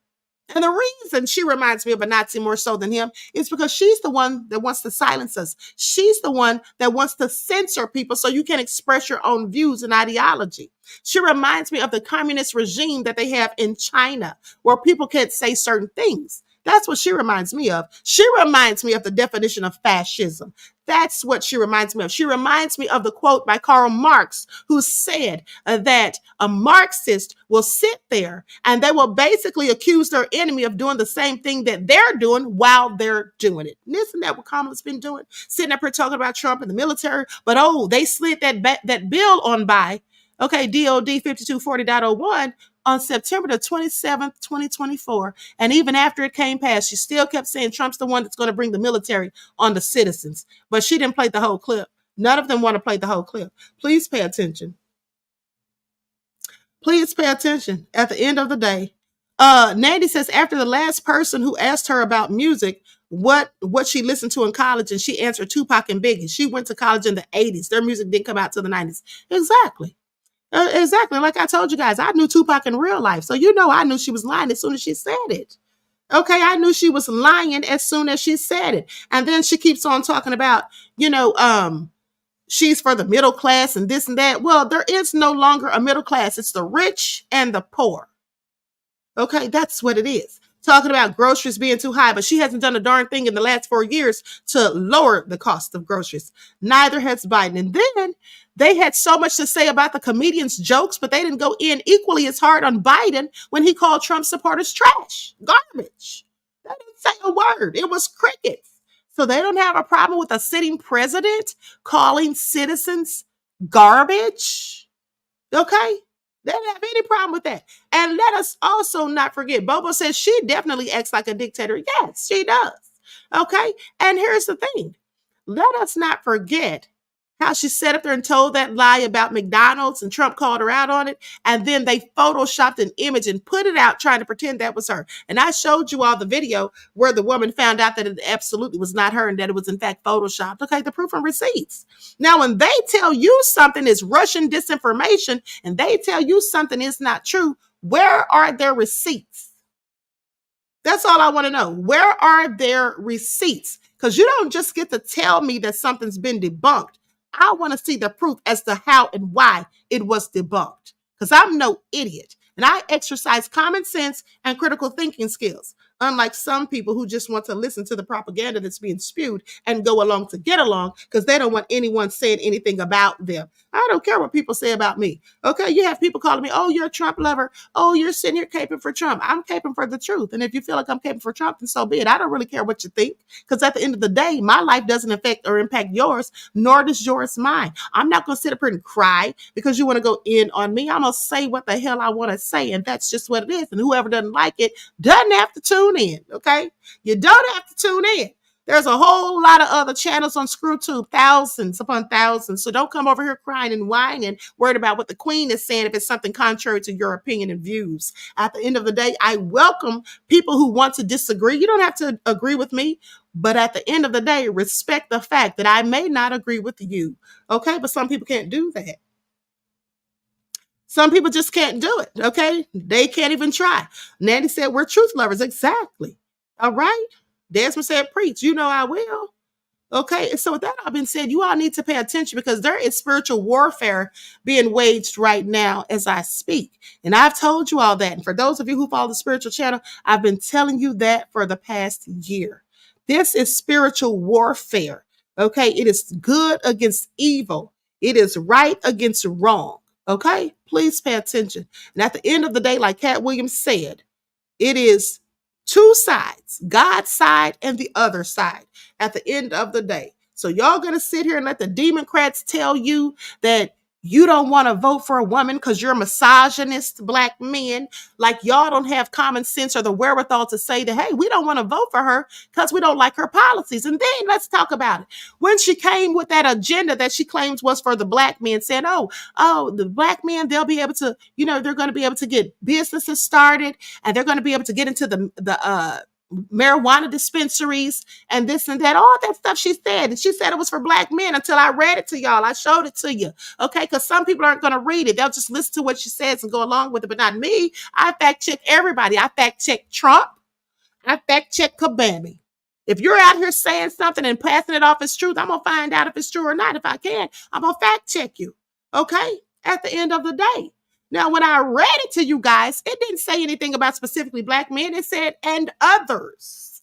And the reason she reminds me of a Nazi more so than him is because she's the one that wants to silence us. She's the one that wants to censor people so you can express your own views and ideology. She reminds me of the communist regime that they have in China, where people can't say certain things. That's what she reminds me of. She reminds me of the definition of fascism. That's what she reminds me of. She reminds me of the quote by Karl Marx, who said that a Marxist will sit there and they will basically accuse their enemy of doing the same thing that they're doing while they're doing it. And isn't that what Kamala's been doing? Sitting up here talking about Trump and the military, but they slid that bill on by. Okay, DOD 5240.01 on September the 27th, 2024. And even after it came past, she still kept saying Trump's the one that's going to bring the military on the citizens. But she didn't play the whole clip. None of them want to play the whole clip. Please pay attention. Please pay attention. At the end of the day, Nandy says after the last person who asked her about music, what she listened to in college, and she answered Tupac and Biggie. She went to college in the 80s. Their music didn't come out till the 90s. Exactly. Exactly. Like I told you guys, I knew Tupac in real life. So, I knew she was lying as soon as she said it. Okay. I knew she was lying as soon as she said it. And then she keeps on talking about, she's for the middle class and this and that. Well, there is no longer a middle class. It's the rich and the poor. Okay. That's what it is. Talking about groceries being too high, but she hasn't done a darn thing in the last 4 years to lower the cost of groceries. Neither has Biden. And then they had so much to say about the comedian's jokes, but they didn't go in equally as hard on Biden when he called Trump supporters trash, garbage. They didn't say a word. It was crickets. So they don't have a problem with a sitting president calling citizens garbage. Okay? They don't have any problem with that. And let us also not forget, Bobo says she definitely acts like a dictator. Yes, she does. Okay? And here's the thing. Let us not forget how she sat up there and told that lie about McDonald's and Trump called her out on it. And then they photoshopped an image and put it out trying to pretend that was her. And I showed you all the video where the woman found out that it absolutely was not her and that it was in fact photoshopped. Okay, the proof and receipts. Now, when they tell you something is Russian disinformation and they tell you something is not true, where are their receipts? That's all I want to know. Where are their receipts? Because you don't just get to tell me that something's been debunked. I want to see the proof as to how and why it was debunked, because I'm no idiot. And I exercise common sense and critical thinking skills, unlike some people who just want to listen to the propaganda that's being spewed and go along to get along because they don't want anyone saying anything about them. I don't care what people say about me. Okay, you have people calling me, oh, you're a Trump lover. Oh, you're sitting here caping for Trump. I'm caping for the truth. And if you feel like I'm caping for Trump, then so be it. I don't really care what you think, because at the end of the day, my life doesn't affect or impact yours, nor does yours mine. I'm not going to sit up here and cry because you want to go in on me. I'm going to say what the hell I want to say, and that's just what it is. And whoever doesn't like it doesn't have to tune in, okay? You don't have to tune in. There's a whole lot of other channels on ScrewTube, thousands upon thousands. So don't come over here crying and whining and worried about what the queen is saying if it's something contrary to your opinion and views. At the end of the day, I welcome people who want to disagree. You don't have to agree with me, but at the end of the day, respect the fact that I may not agree with you. Okay, but some people can't do that. Some people just can't do it. Okay, they can't even try. Nanny said we're truth lovers. Exactly. All right. Desmond said, preach. You know I will. Okay. So with that all been said, you all need to pay attention because there is spiritual warfare being waged right now as I speak. And I've told you all that. And for those of you who follow the spiritual channel, I've been telling you that for the past year. This is spiritual warfare. Okay. It is good against evil. It is right against wrong. Okay. Please pay attention. And at the end of the day, like Cat Williams said, it is two sides, God's side and the other side at the end of the day. So y'all going to sit here and let the Democrats tell you that you don't want to vote for a woman because you're misogynist black men, like y'all don't have common sense or the wherewithal to say that, hey, we don't want to vote for her because we don't like her policies. And then let's talk about it. When she came with that agenda that she claims was for the black men, said, oh, the black men, they'll be able to, they're going to be able to get businesses started and they're going to be able to get into the marijuana dispensaries and this and that, all that stuff she said. And she said it was for black men until I read it to y'all. I showed it to you. Okay. Because some people aren't going to read it. They'll just listen to what she says and go along with it, but not me. I fact check everybody. I fact check Trump. I fact check Kabami. If you're out here saying something and passing it off as truth, I'm going to find out if it's true or not. If I can, I'm going to fact check you. Okay. At the end of the day. Now, when I read it to you guys, it didn't say anything about specifically black men. It said, and others.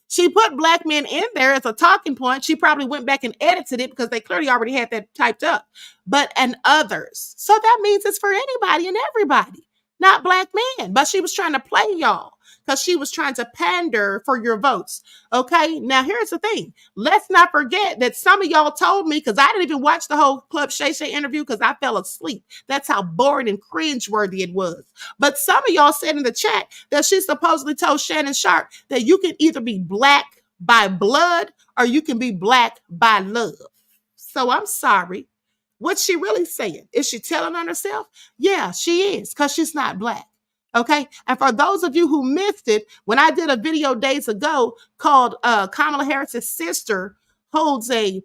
She put black men in there as a talking point. She probably went back and edited it because they clearly already had that typed up. But, and others. So that means it's for anybody and everybody, not black men. But she was trying to play y'all because she was trying to pander for your votes. Okay, now here's the thing. Let's not forget that some of y'all told me, because I didn't even watch the whole Club Shay Shay interview because I fell asleep. That's how boring and cringeworthy it was. But some of y'all said in the chat that she supposedly told Shannon Sharp that you can either be black by blood or you can be black by love. So I'm sorry. What's she really saying? Is she telling on herself? Yeah, she is, because she's not black. Okay. And for those of you who missed it, when I did a video days ago called Kamala Harris's sister holds a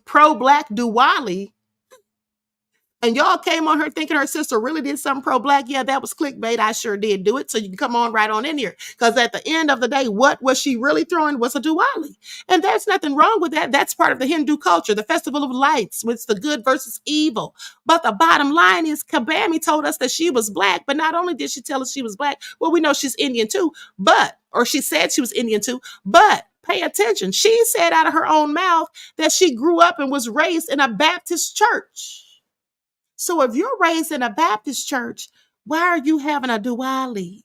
pro-black Diwali, and y'all came on her thinking her sister really did something pro-black. Yeah, that was clickbait. I sure did do it. So you can come on right on in here. Because at the end of the day, what was she really throwing was a Diwali. And there's nothing wrong with that. That's part of the Hindu culture, the Festival of Lights, with the good versus evil. But the bottom line is Kabami told us that she was black. But not only did she tell us she was black, well, we know she's Indian too. Or she said she was Indian too. But pay attention. She said out of her own mouth that she grew up and was raised in a Baptist church. So if you're raised in a Baptist church, why are you having a Diwali?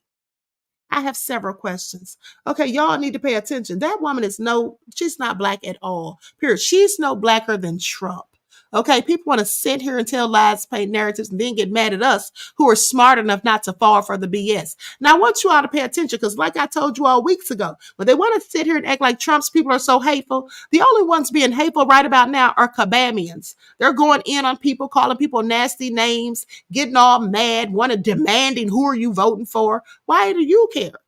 I have several questions. Okay, y'all need to pay attention. That woman she's not black at all. Period. She's no blacker than Trump. Okay, people want to sit here and tell lies, paint narratives, and then get mad at us who are smart enough not to fall for the BS. Now, I want you all to pay attention because like I told you all weeks ago, when they want to sit here and act like Trump's people are so hateful, the only ones being hateful right about now are Kabamians. They're going in on people, calling people nasty names, getting all mad, demanding who are you voting for? Why do you care?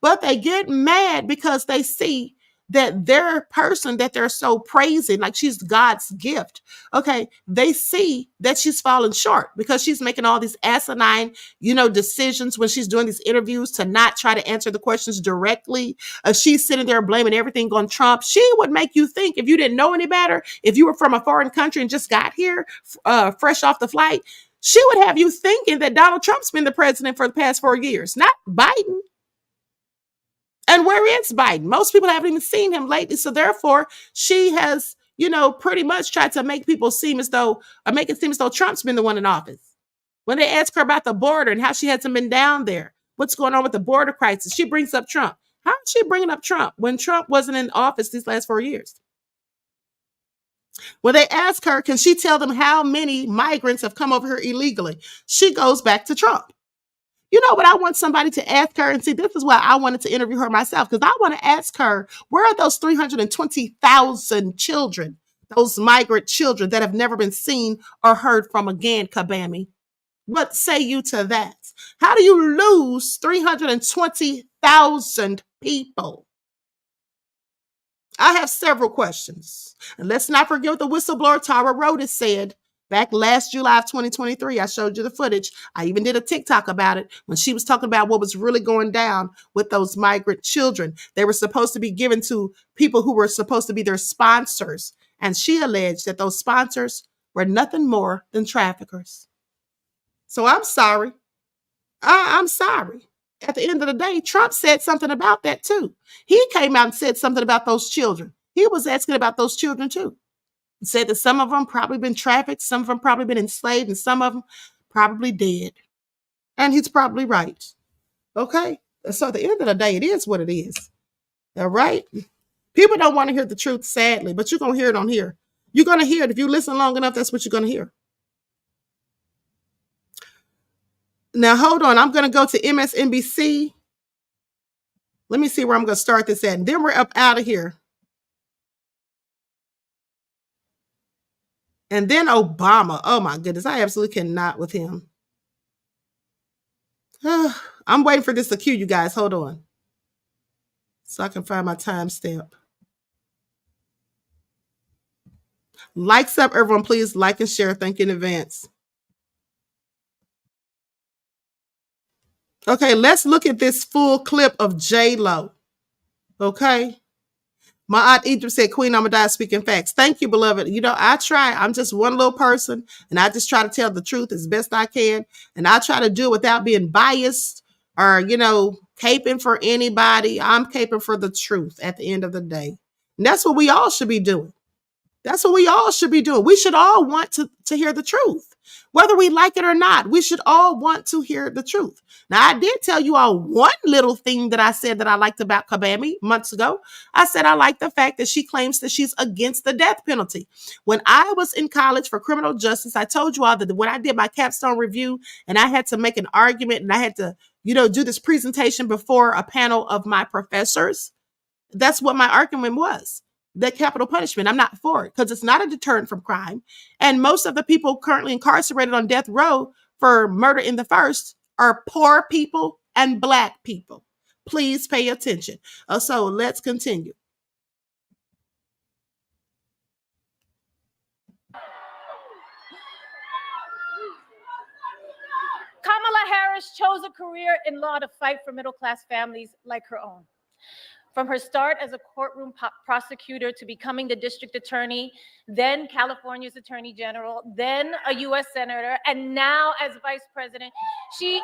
But they get mad because they see that their person that they're so praising, like she's God's gift. Okay, they see that she's falling short because she's making all these asinine, decisions when she's doing these interviews to not try to answer the questions directly. She's sitting there blaming everything on Trump. She would make you think, if you didn't know any better, if you were from a foreign country and just got here fresh off the flight, she would have you thinking that Donald Trump's been the president for the past 4 years, not Biden. And where is Biden? Most people haven't even seen him lately. So therefore, she has, pretty much tried to make people seem as though, or make it seem as though Trump's been the one in office. When they ask her about the border and how she hasn't been down there, what's going on with the border crisis, she brings up Trump. How is she bringing up Trump when Trump wasn't in office these last 4 years? When they ask her, can she tell them how many migrants have come over here illegally? She goes back to Trump. You know what? I want somebody to ask her, and see, this is why I wanted to interview her myself, because I want to ask her, where are those 320,000 children, those migrant children that have never been seen or heard from again, Kabami? What say you to that? How do you lose 320,000 people? I have several questions. And let's not forget what the whistleblower Tara Rhodes said back last July of 2023. I showed you the footage. I even did a TikTok about it when she was talking about what was really going down with those migrant children. They were supposed to be given to people who were supposed to be their sponsors. And she alleged that those sponsors were nothing more than traffickers. So I'm sorry. I'm sorry. At the end of the day, Trump said something about that too. He came out and said something about those children. He was asking about those children too. He said that some of them probably been trafficked, some of them probably been enslaved, and some of them probably dead. And he's probably right. Okay? So at the end of the day, it is what it is. All right? People don't want to hear the truth, sadly, but you're going to hear it on here. You're going to hear it. If you listen long enough, that's what you're going to hear. Now, hold on. I'm going to go to MSNBC. Let me see where I'm going to start this at. And then we're up out of here. And then Obama. Oh, my goodness. I absolutely cannot with him. I'm waiting for this to cue, you guys. Hold on. So I can find my timestamp. Likes up, everyone. Please like and share. Thank you in advance. Okay, let's look at this full clip of J-Lo. Okay. My aunt Idris said, Queen Ahmadiyyah speaking facts. Thank you, beloved. I try. I'm just one little person, and I just try to tell the truth as best I can. And I try to do it without being biased or, caping for anybody. I'm caping for the truth at the end of the day. And that's what we all should be doing. That's what we all should be doing. We should all want to hear the truth. Whether we like it or not, we should all want to hear the truth. Now, I did tell you all one little thing that I said that I liked about Kabami months ago. I said I like the fact that she claims that she's against the death penalty. When I was in college for criminal justice, I told you all that when I did my capstone review and I had to make an argument and I had to, do this presentation before a panel of my professors, that's what my argument was. That capital punishment, I'm not for it because it's not a deterrent from crime. And most of the people currently incarcerated on death row for murder in the first are poor people and Black people. Please pay attention. So let's continue. Kamala Harris chose a career in law to fight for middle-class families like her own. From her start as a courtroom prosecutor to becoming the district attorney, then California's attorney general, then a U.S. senator, and now as vice president, she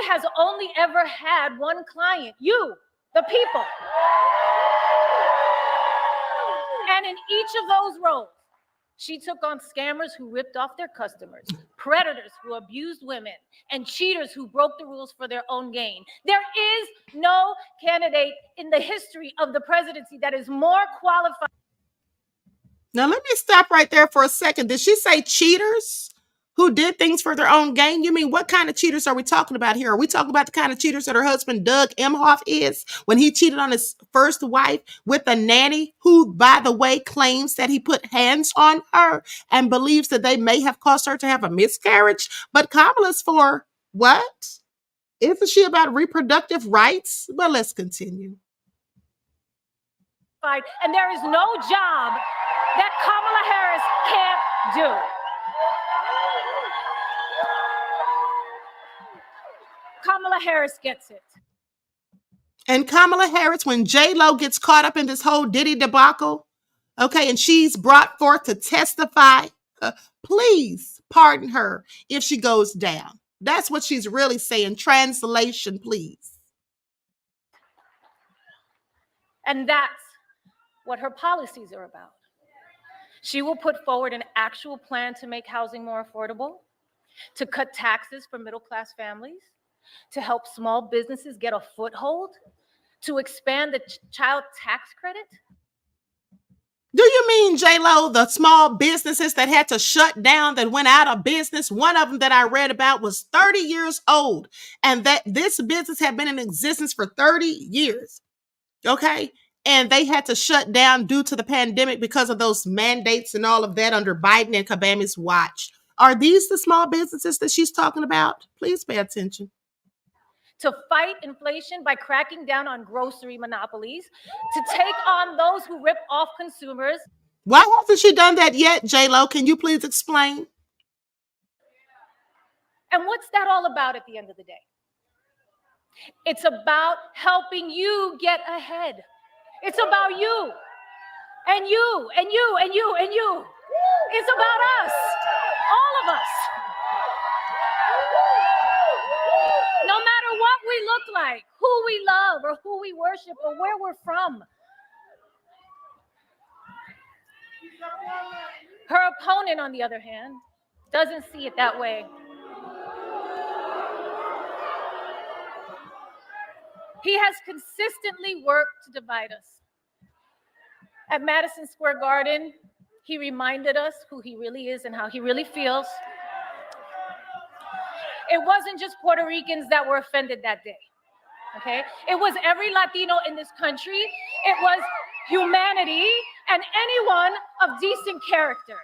has only ever had one client, you, the people. And in each of those roles, she took on scammers who ripped off their customers, predators who abused women, and cheaters who broke the rules for their own gain. There is no candidate in the history of the presidency that is more qualified. Now, let me stop right there for a second. Did she say cheaters who did things for their own gain? You mean, what kind of cheaters are we talking about here? Are we talking about the kind of cheaters that her husband, Doug Emhoff, is when he cheated on his first wife with a nanny who, by the way, claims that he put hands on her and believes that they may have caused her to have a miscarriage? But Kamala's for what? Isn't she about reproductive rights? Well, let's continue. And there is no job that Kamala Harris can't do. Kamala Harris gets it. And Kamala Harris, when J-Lo gets caught up in this whole Diddy debacle, okay, and she's brought forth to testify, please pardon her if she goes down. That's what she's really saying. Translation, please. And that's what her policies are about. She will put forward an actual plan to make housing more affordable, to cut taxes for middle-class families, to help small businesses get a foothold, to expand the child tax credit. Do you mean, J-Lo, the small businesses that had to shut down, that went out of business? One of them that I read about was 30 years old, and that this business had been in existence for 30 years. Okay? And they had to shut down due to the pandemic because of those mandates and all of that under Biden and Kabami's watch. Are these the small businesses that she's talking about? Please pay attention. To fight inflation by cracking down on grocery monopolies, to take on those who rip off consumers. Why hasn't she done that yet, J-Lo? Can you please explain? And what's that all about at the end of the day? It's about helping you get ahead. It's about you and you and you and you and you. It's about us, all of us. No matter what we look like, who we love or who we worship or where we're from. Her opponent, on the other hand, doesn't see it that way. He has consistently worked to divide us. At Madison Square Garden, he reminded us who he really is and how he really feels. It wasn't just Puerto Ricans that were offended that day, okay? It was every Latino in this country. It was humanity and anyone of decent character.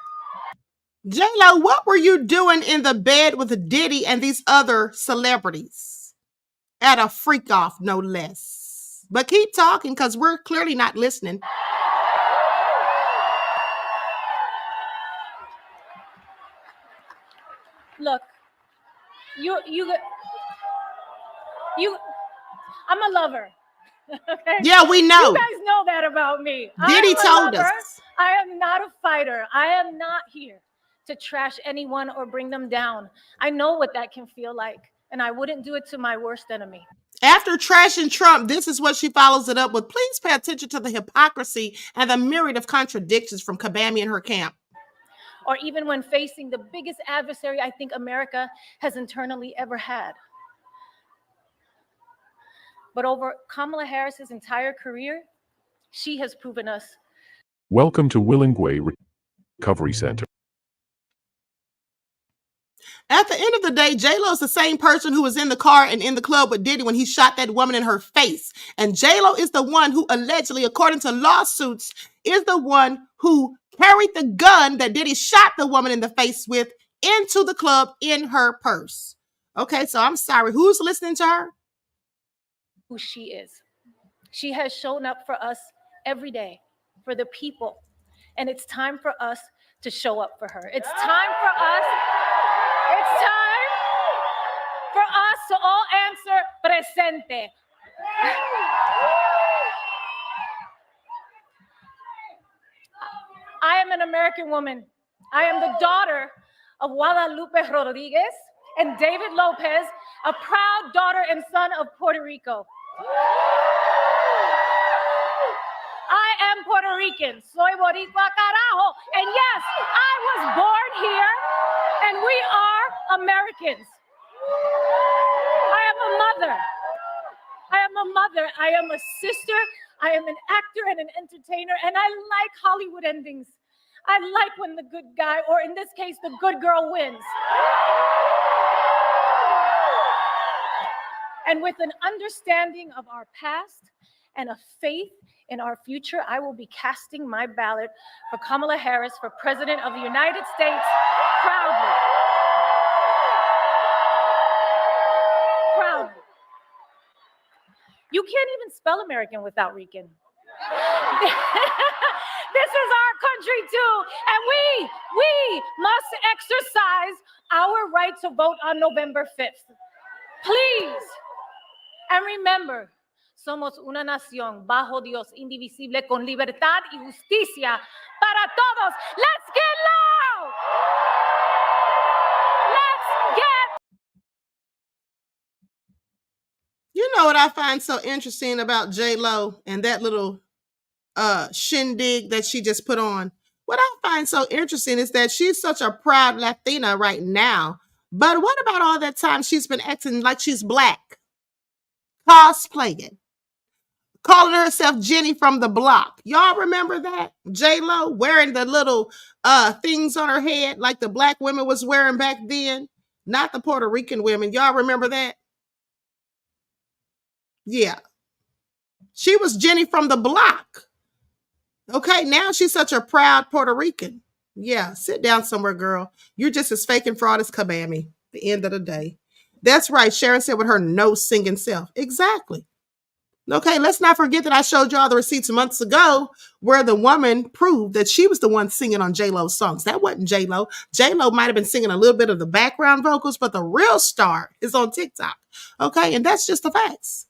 J-Lo, what were you doing in the bed with Diddy and these other celebrities? At a freak off, no less. But keep talking, because we're clearly not listening. Look, I'm a lover. Okay? Yeah, we know. You guys know that about me. Diddy told us. us. I am not a fighter. I am not here to trash anyone or bring them down. I know what that can feel like, and I wouldn't do it to my worst enemy. After trashing Trump, this is what she follows it up with. Please pay attention to the hypocrisy and the myriad of contradictions from Kabami and her camp. Or even when facing the biggest adversary I think America has internally ever had. But over Kamala Harris's entire career, she has proven us. Welcome to Willingway Recovery Center. At the end of the day, J-Lo is the same person who was in the car and in the club with Diddy when he shot that woman in her face. And J-Lo is the one who allegedly, according to lawsuits, is the one who carried the gun that Diddy shot the woman in the face with into the club in her purse. Okay, so I'm sorry. Who's listening to her? Who she is. She has shown up for us every day, for the people. And it's time for us to show up for her. It's time for us. It's time for us to all answer presente. I am an American woman. I am the daughter of Guadalupe Rodriguez and David Lopez, a proud daughter and son of Puerto Rico. I am Puerto Rican. Soy Boricua carajo. And yes, I was born here, and we are Americans. I am a mother. I am a mother. I am a sister. I am an actor and an entertainer, and I like Hollywood endings. I like when the good guy, or in this case, the good girl wins. And with an understanding of our past and a faith in our future, I will be casting my ballot for Kamala Harris for President of the United States proudly. Proudly. You can't even spell American without Rican. This is our country too, and we must exercise our right to vote on November 5th. Please. And remember, somos una nación bajo Dios, indivisible, con libertad y justicia para todos. Let's get loud! You know what I find so interesting about J-Lo and that little shindig that she just put on? What I find so interesting is that she's such a proud Latina right now. But what about all that time she's been acting like she's black, cosplaying, calling herself Jenny from the block? Y'all remember that? J-Lo wearing the little things on her head like the black women was wearing back then, not the Puerto Rican women. Y'all remember that? Yeah. She was Jenny from the block. Okay, now she's such a proud Puerto Rican. Yeah, sit down somewhere, girl. You're just as fake and fraud as Kabami. The end of the day. That's right. Sharon said with her no singing self. Exactly. Okay, let's not forget that I showed y'all the receipts months ago where the woman proved that she was the one singing on J-Lo's songs. That wasn't J-Lo. J-Lo might have been singing a little bit of the background vocals, but the real star is on TikTok. Okay, and that's just the facts.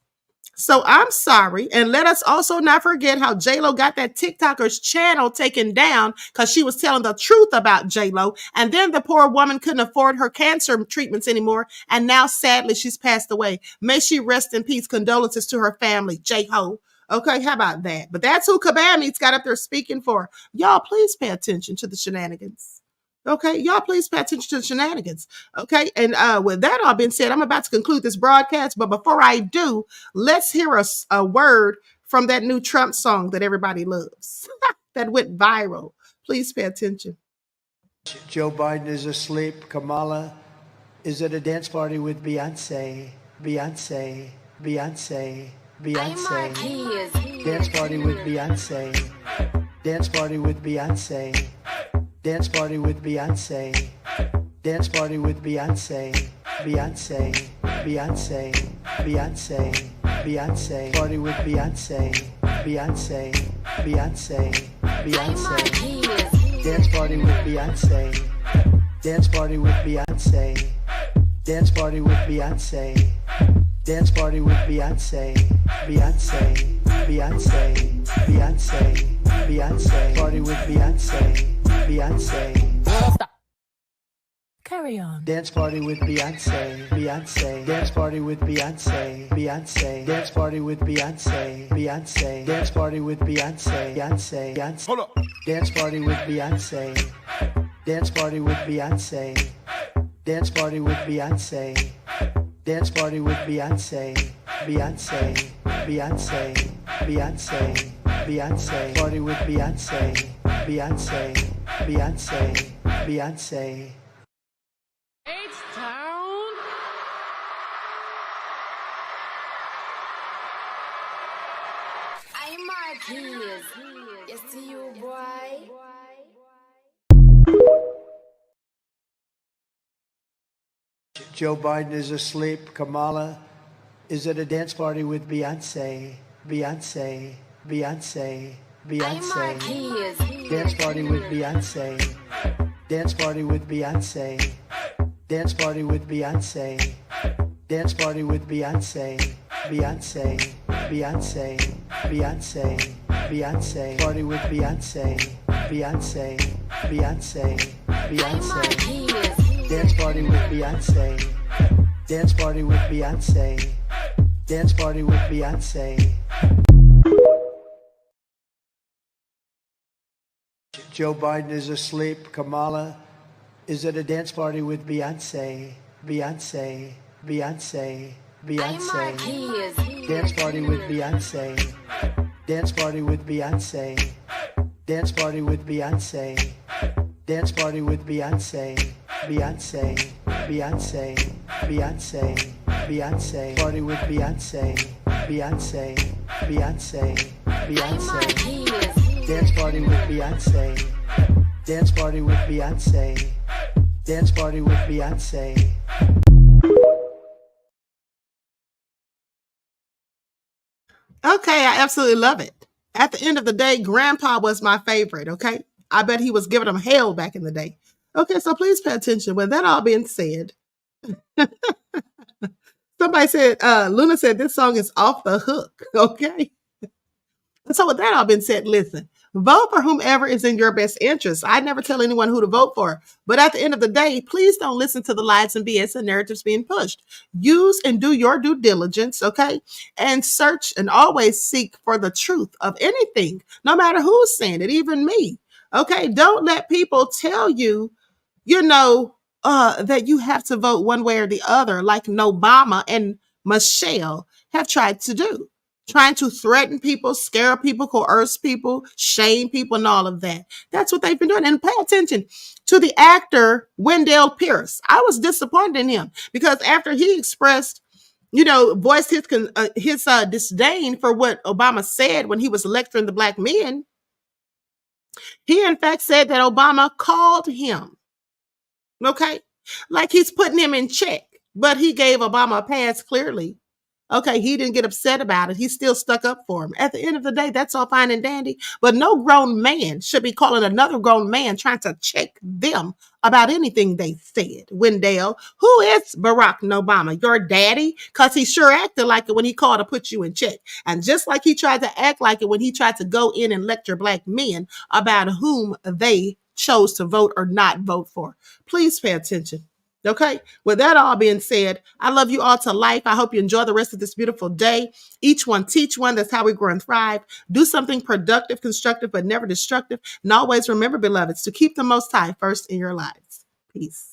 So I'm sorry. And let us also not forget how J-Lo got that TikToker's channel taken down because she was telling the truth about J-Lo. And then the poor woman couldn't afford her cancer treatments anymore. And now, sadly, she's passed away. May she rest in peace. Condolences to her family, J-Ho. Okay, how about that? But that's who Kabami's got up there speaking for. Y'all, please pay attention to the shenanigans. Okay, y'all please pay attention to the shenanigans. Okay, and with that all being said, I'm about to conclude this broadcast. But before I do, let's hear a word from that new Trump song that everybody loves that went viral. Please pay attention. Joe Biden is asleep. Kamala is at a dance party with Beyonce. Beyonce. Beyonce. Beyonce. Dance party with Beyonce. Dance party with Beyonce. Dance party with Beyonce. Dance party with Beyonce. Beyonce. Beyonce. Beyonce. Beyonce. Party with Beyonce. Beyonce. Beyonce. Beyonce. Dance party with Beyonce. Dance party with Beyonce. Dance party with Beyonce. Dance party with Beyonce. Beyonce. Beyonce. Beyonce. Beyonce. Party with Beyonce. Beyonce. Stop. Carry on. Dance party with Beyonce. Beyonce. Dance party with Beyonce. Beyonce. Dance party with Beyonce. Beyonce. Dance party with Beyonce. Beyonce. Beyonce. Hold up. Dance party with Beyonce. Dance party with Beyonce. Dance party with Beyonce. Dance party with Beyonce. Beyonce. Beyonce. Beyonce. Beyonce. Party with Beyonce. Beyonce. Beyonce. Beyonce. H-Town. I'm Marquez. Yes to you, boy. Joe Biden is asleep. Kamala is at a dance party with Beyonce. Beyonce. Beyonce. Beyonce. Dance party with Beyonce. Dance party with Beyonce. Dance party with Beyonce. Dance party with Beyonce. Beyonce. Beyonce. Beyonce. Beyonce. Party with Beyonce. Beyonce. Beyonce. Beyonce. Dance party with Beyonce. Dance party with Beyonce. Dance party with Beyonce. Joe Biden is asleep. Kamala is at a dance party with Beyonce. Beyonce. Beyonce. Beyonce. Dance party with Beyonce. Dance party with Beyonce. Dance party with Beyonce. Dance party with Beyonce. Beyonce. Beyonce. Beyonce. Beyonce. Party with Beyonce. Beyonce. Beyonce. Beyonce. Dance party with Beyonce. Dance party with Beyonce. Dance party with Beyonce. Okay, I absolutely love it. At the end of the day, Grandpa was my favorite, okay? I bet he was giving them hell back in the day. Okay, so please pay attention. With that all being said, somebody said, Luna said this song is off the hook, okay? So with that all being said, listen, Vote for whomever is in your best interest. I never tell anyone who to vote for. But at the end of the day, please don't listen to the lies and BS and narratives being pushed. Use and do your due diligence, okay? And search and always seek for the truth of anything, no matter who's saying it, even me. Okay? Don't let people tell you, that you have to vote one way or the other, like Obama and Michelle have tried to do. Trying to threaten people, scare people, coerce people, shame people, and all of that. That's what they've been doing. And pay attention to the actor Wendell Pierce. I was disappointed in him because after he expressed, voiced his disdain for what Obama said when he was lecturing the black men, he in fact said that Obama called him. Okay? Like he's putting him in check, but he gave Obama a pass clearly. Okay, he didn't get upset about it. He still stuck up for him. At the end of the day, that's all fine and dandy. But no grown man should be calling another grown man trying to check them about anything they said. Wendell, who is Barack Obama? Your daddy? Because he sure acted like it when he called to put you in check. And just like he tried to act like it when he tried to go in and lecture black men about whom they chose to vote or not vote for. Please pay attention. Okay, with that all being said, I love you all to life. I hope you enjoy the rest of this beautiful day. Each one teach one. That's how we grow and thrive. Do something productive, constructive, but never destructive. And always remember, beloveds, to keep the Most High first in your lives. Peace.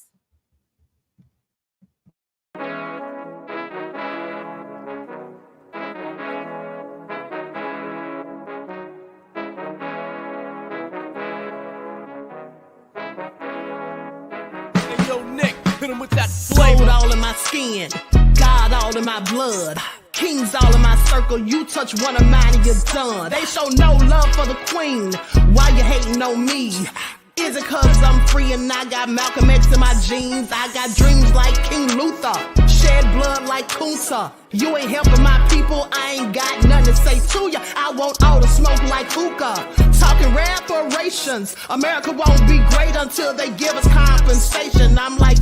Hit him with that flavor. All in my skin, God all in my blood. Kings all in my circle, you touch one of mine and you're done. They show no love for the queen, why you hating on me? Is it cause I'm free and I got Malcolm X in my jeans? I got dreams like King Luther, shed blood like Kunta. You ain't helping my people, I ain't got nothing to say to ya. I want all the smoke like hookah. Talking reparations, America won't be great until they give us compensation. I'm like,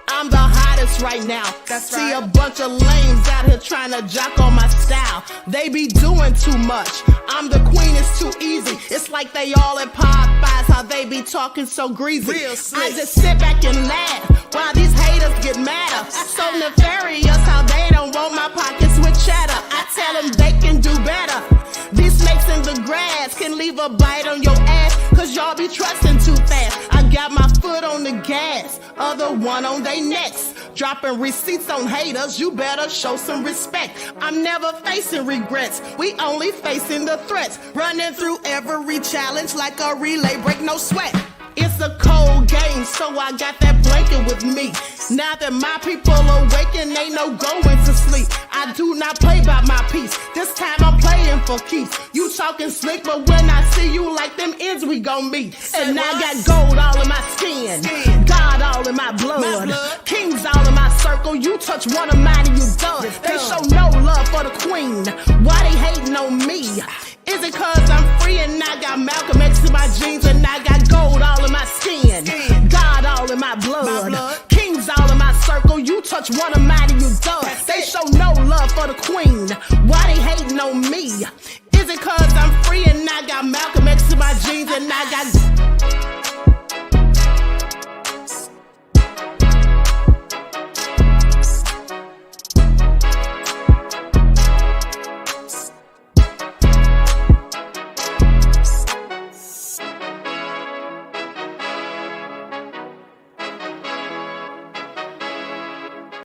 I'm the hottest right now. That's See right. A bunch of lames out here trying to jock on my style. They be doing too much. I'm the queen, it's too easy. It's like they all at Popeyes, how they be talking so greasy. I just sit back and laugh while these haters get madder. So nefarious how they don't want my pockets with cheddar. I tell them they can do better. These snakes in the grass can leave a bite on your ass, cause y'all be trusting too fast. I got my foot on the gas, other one on they necks. Dropping receipts on haters, you better show some respect. I'm never facing regrets, we only facing the threats. Running through every challenge like a relay, break no sweat. It's a cold game, so I got that blanket with me. Now that my people awaken, ain't no going to sleep. I do not play by my piece, this time I'm playing for keeps. You talking slick, but when I see you like them ends, we gon' meet. And I got gold all in my skin, God all in my blood. Kings all in my circle, you touch one of mine and you done. They show no love for the queen, why they hating on me? Is it cause I'm free and I got Malcolm X in my jeans and I got gold all in my skin, God all in my blood. Kings all in my circle, you touch one of mine and you done. They show no love for the queen, why they hating on me? Is it cause I'm free and I got Malcolm X in my jeans and I got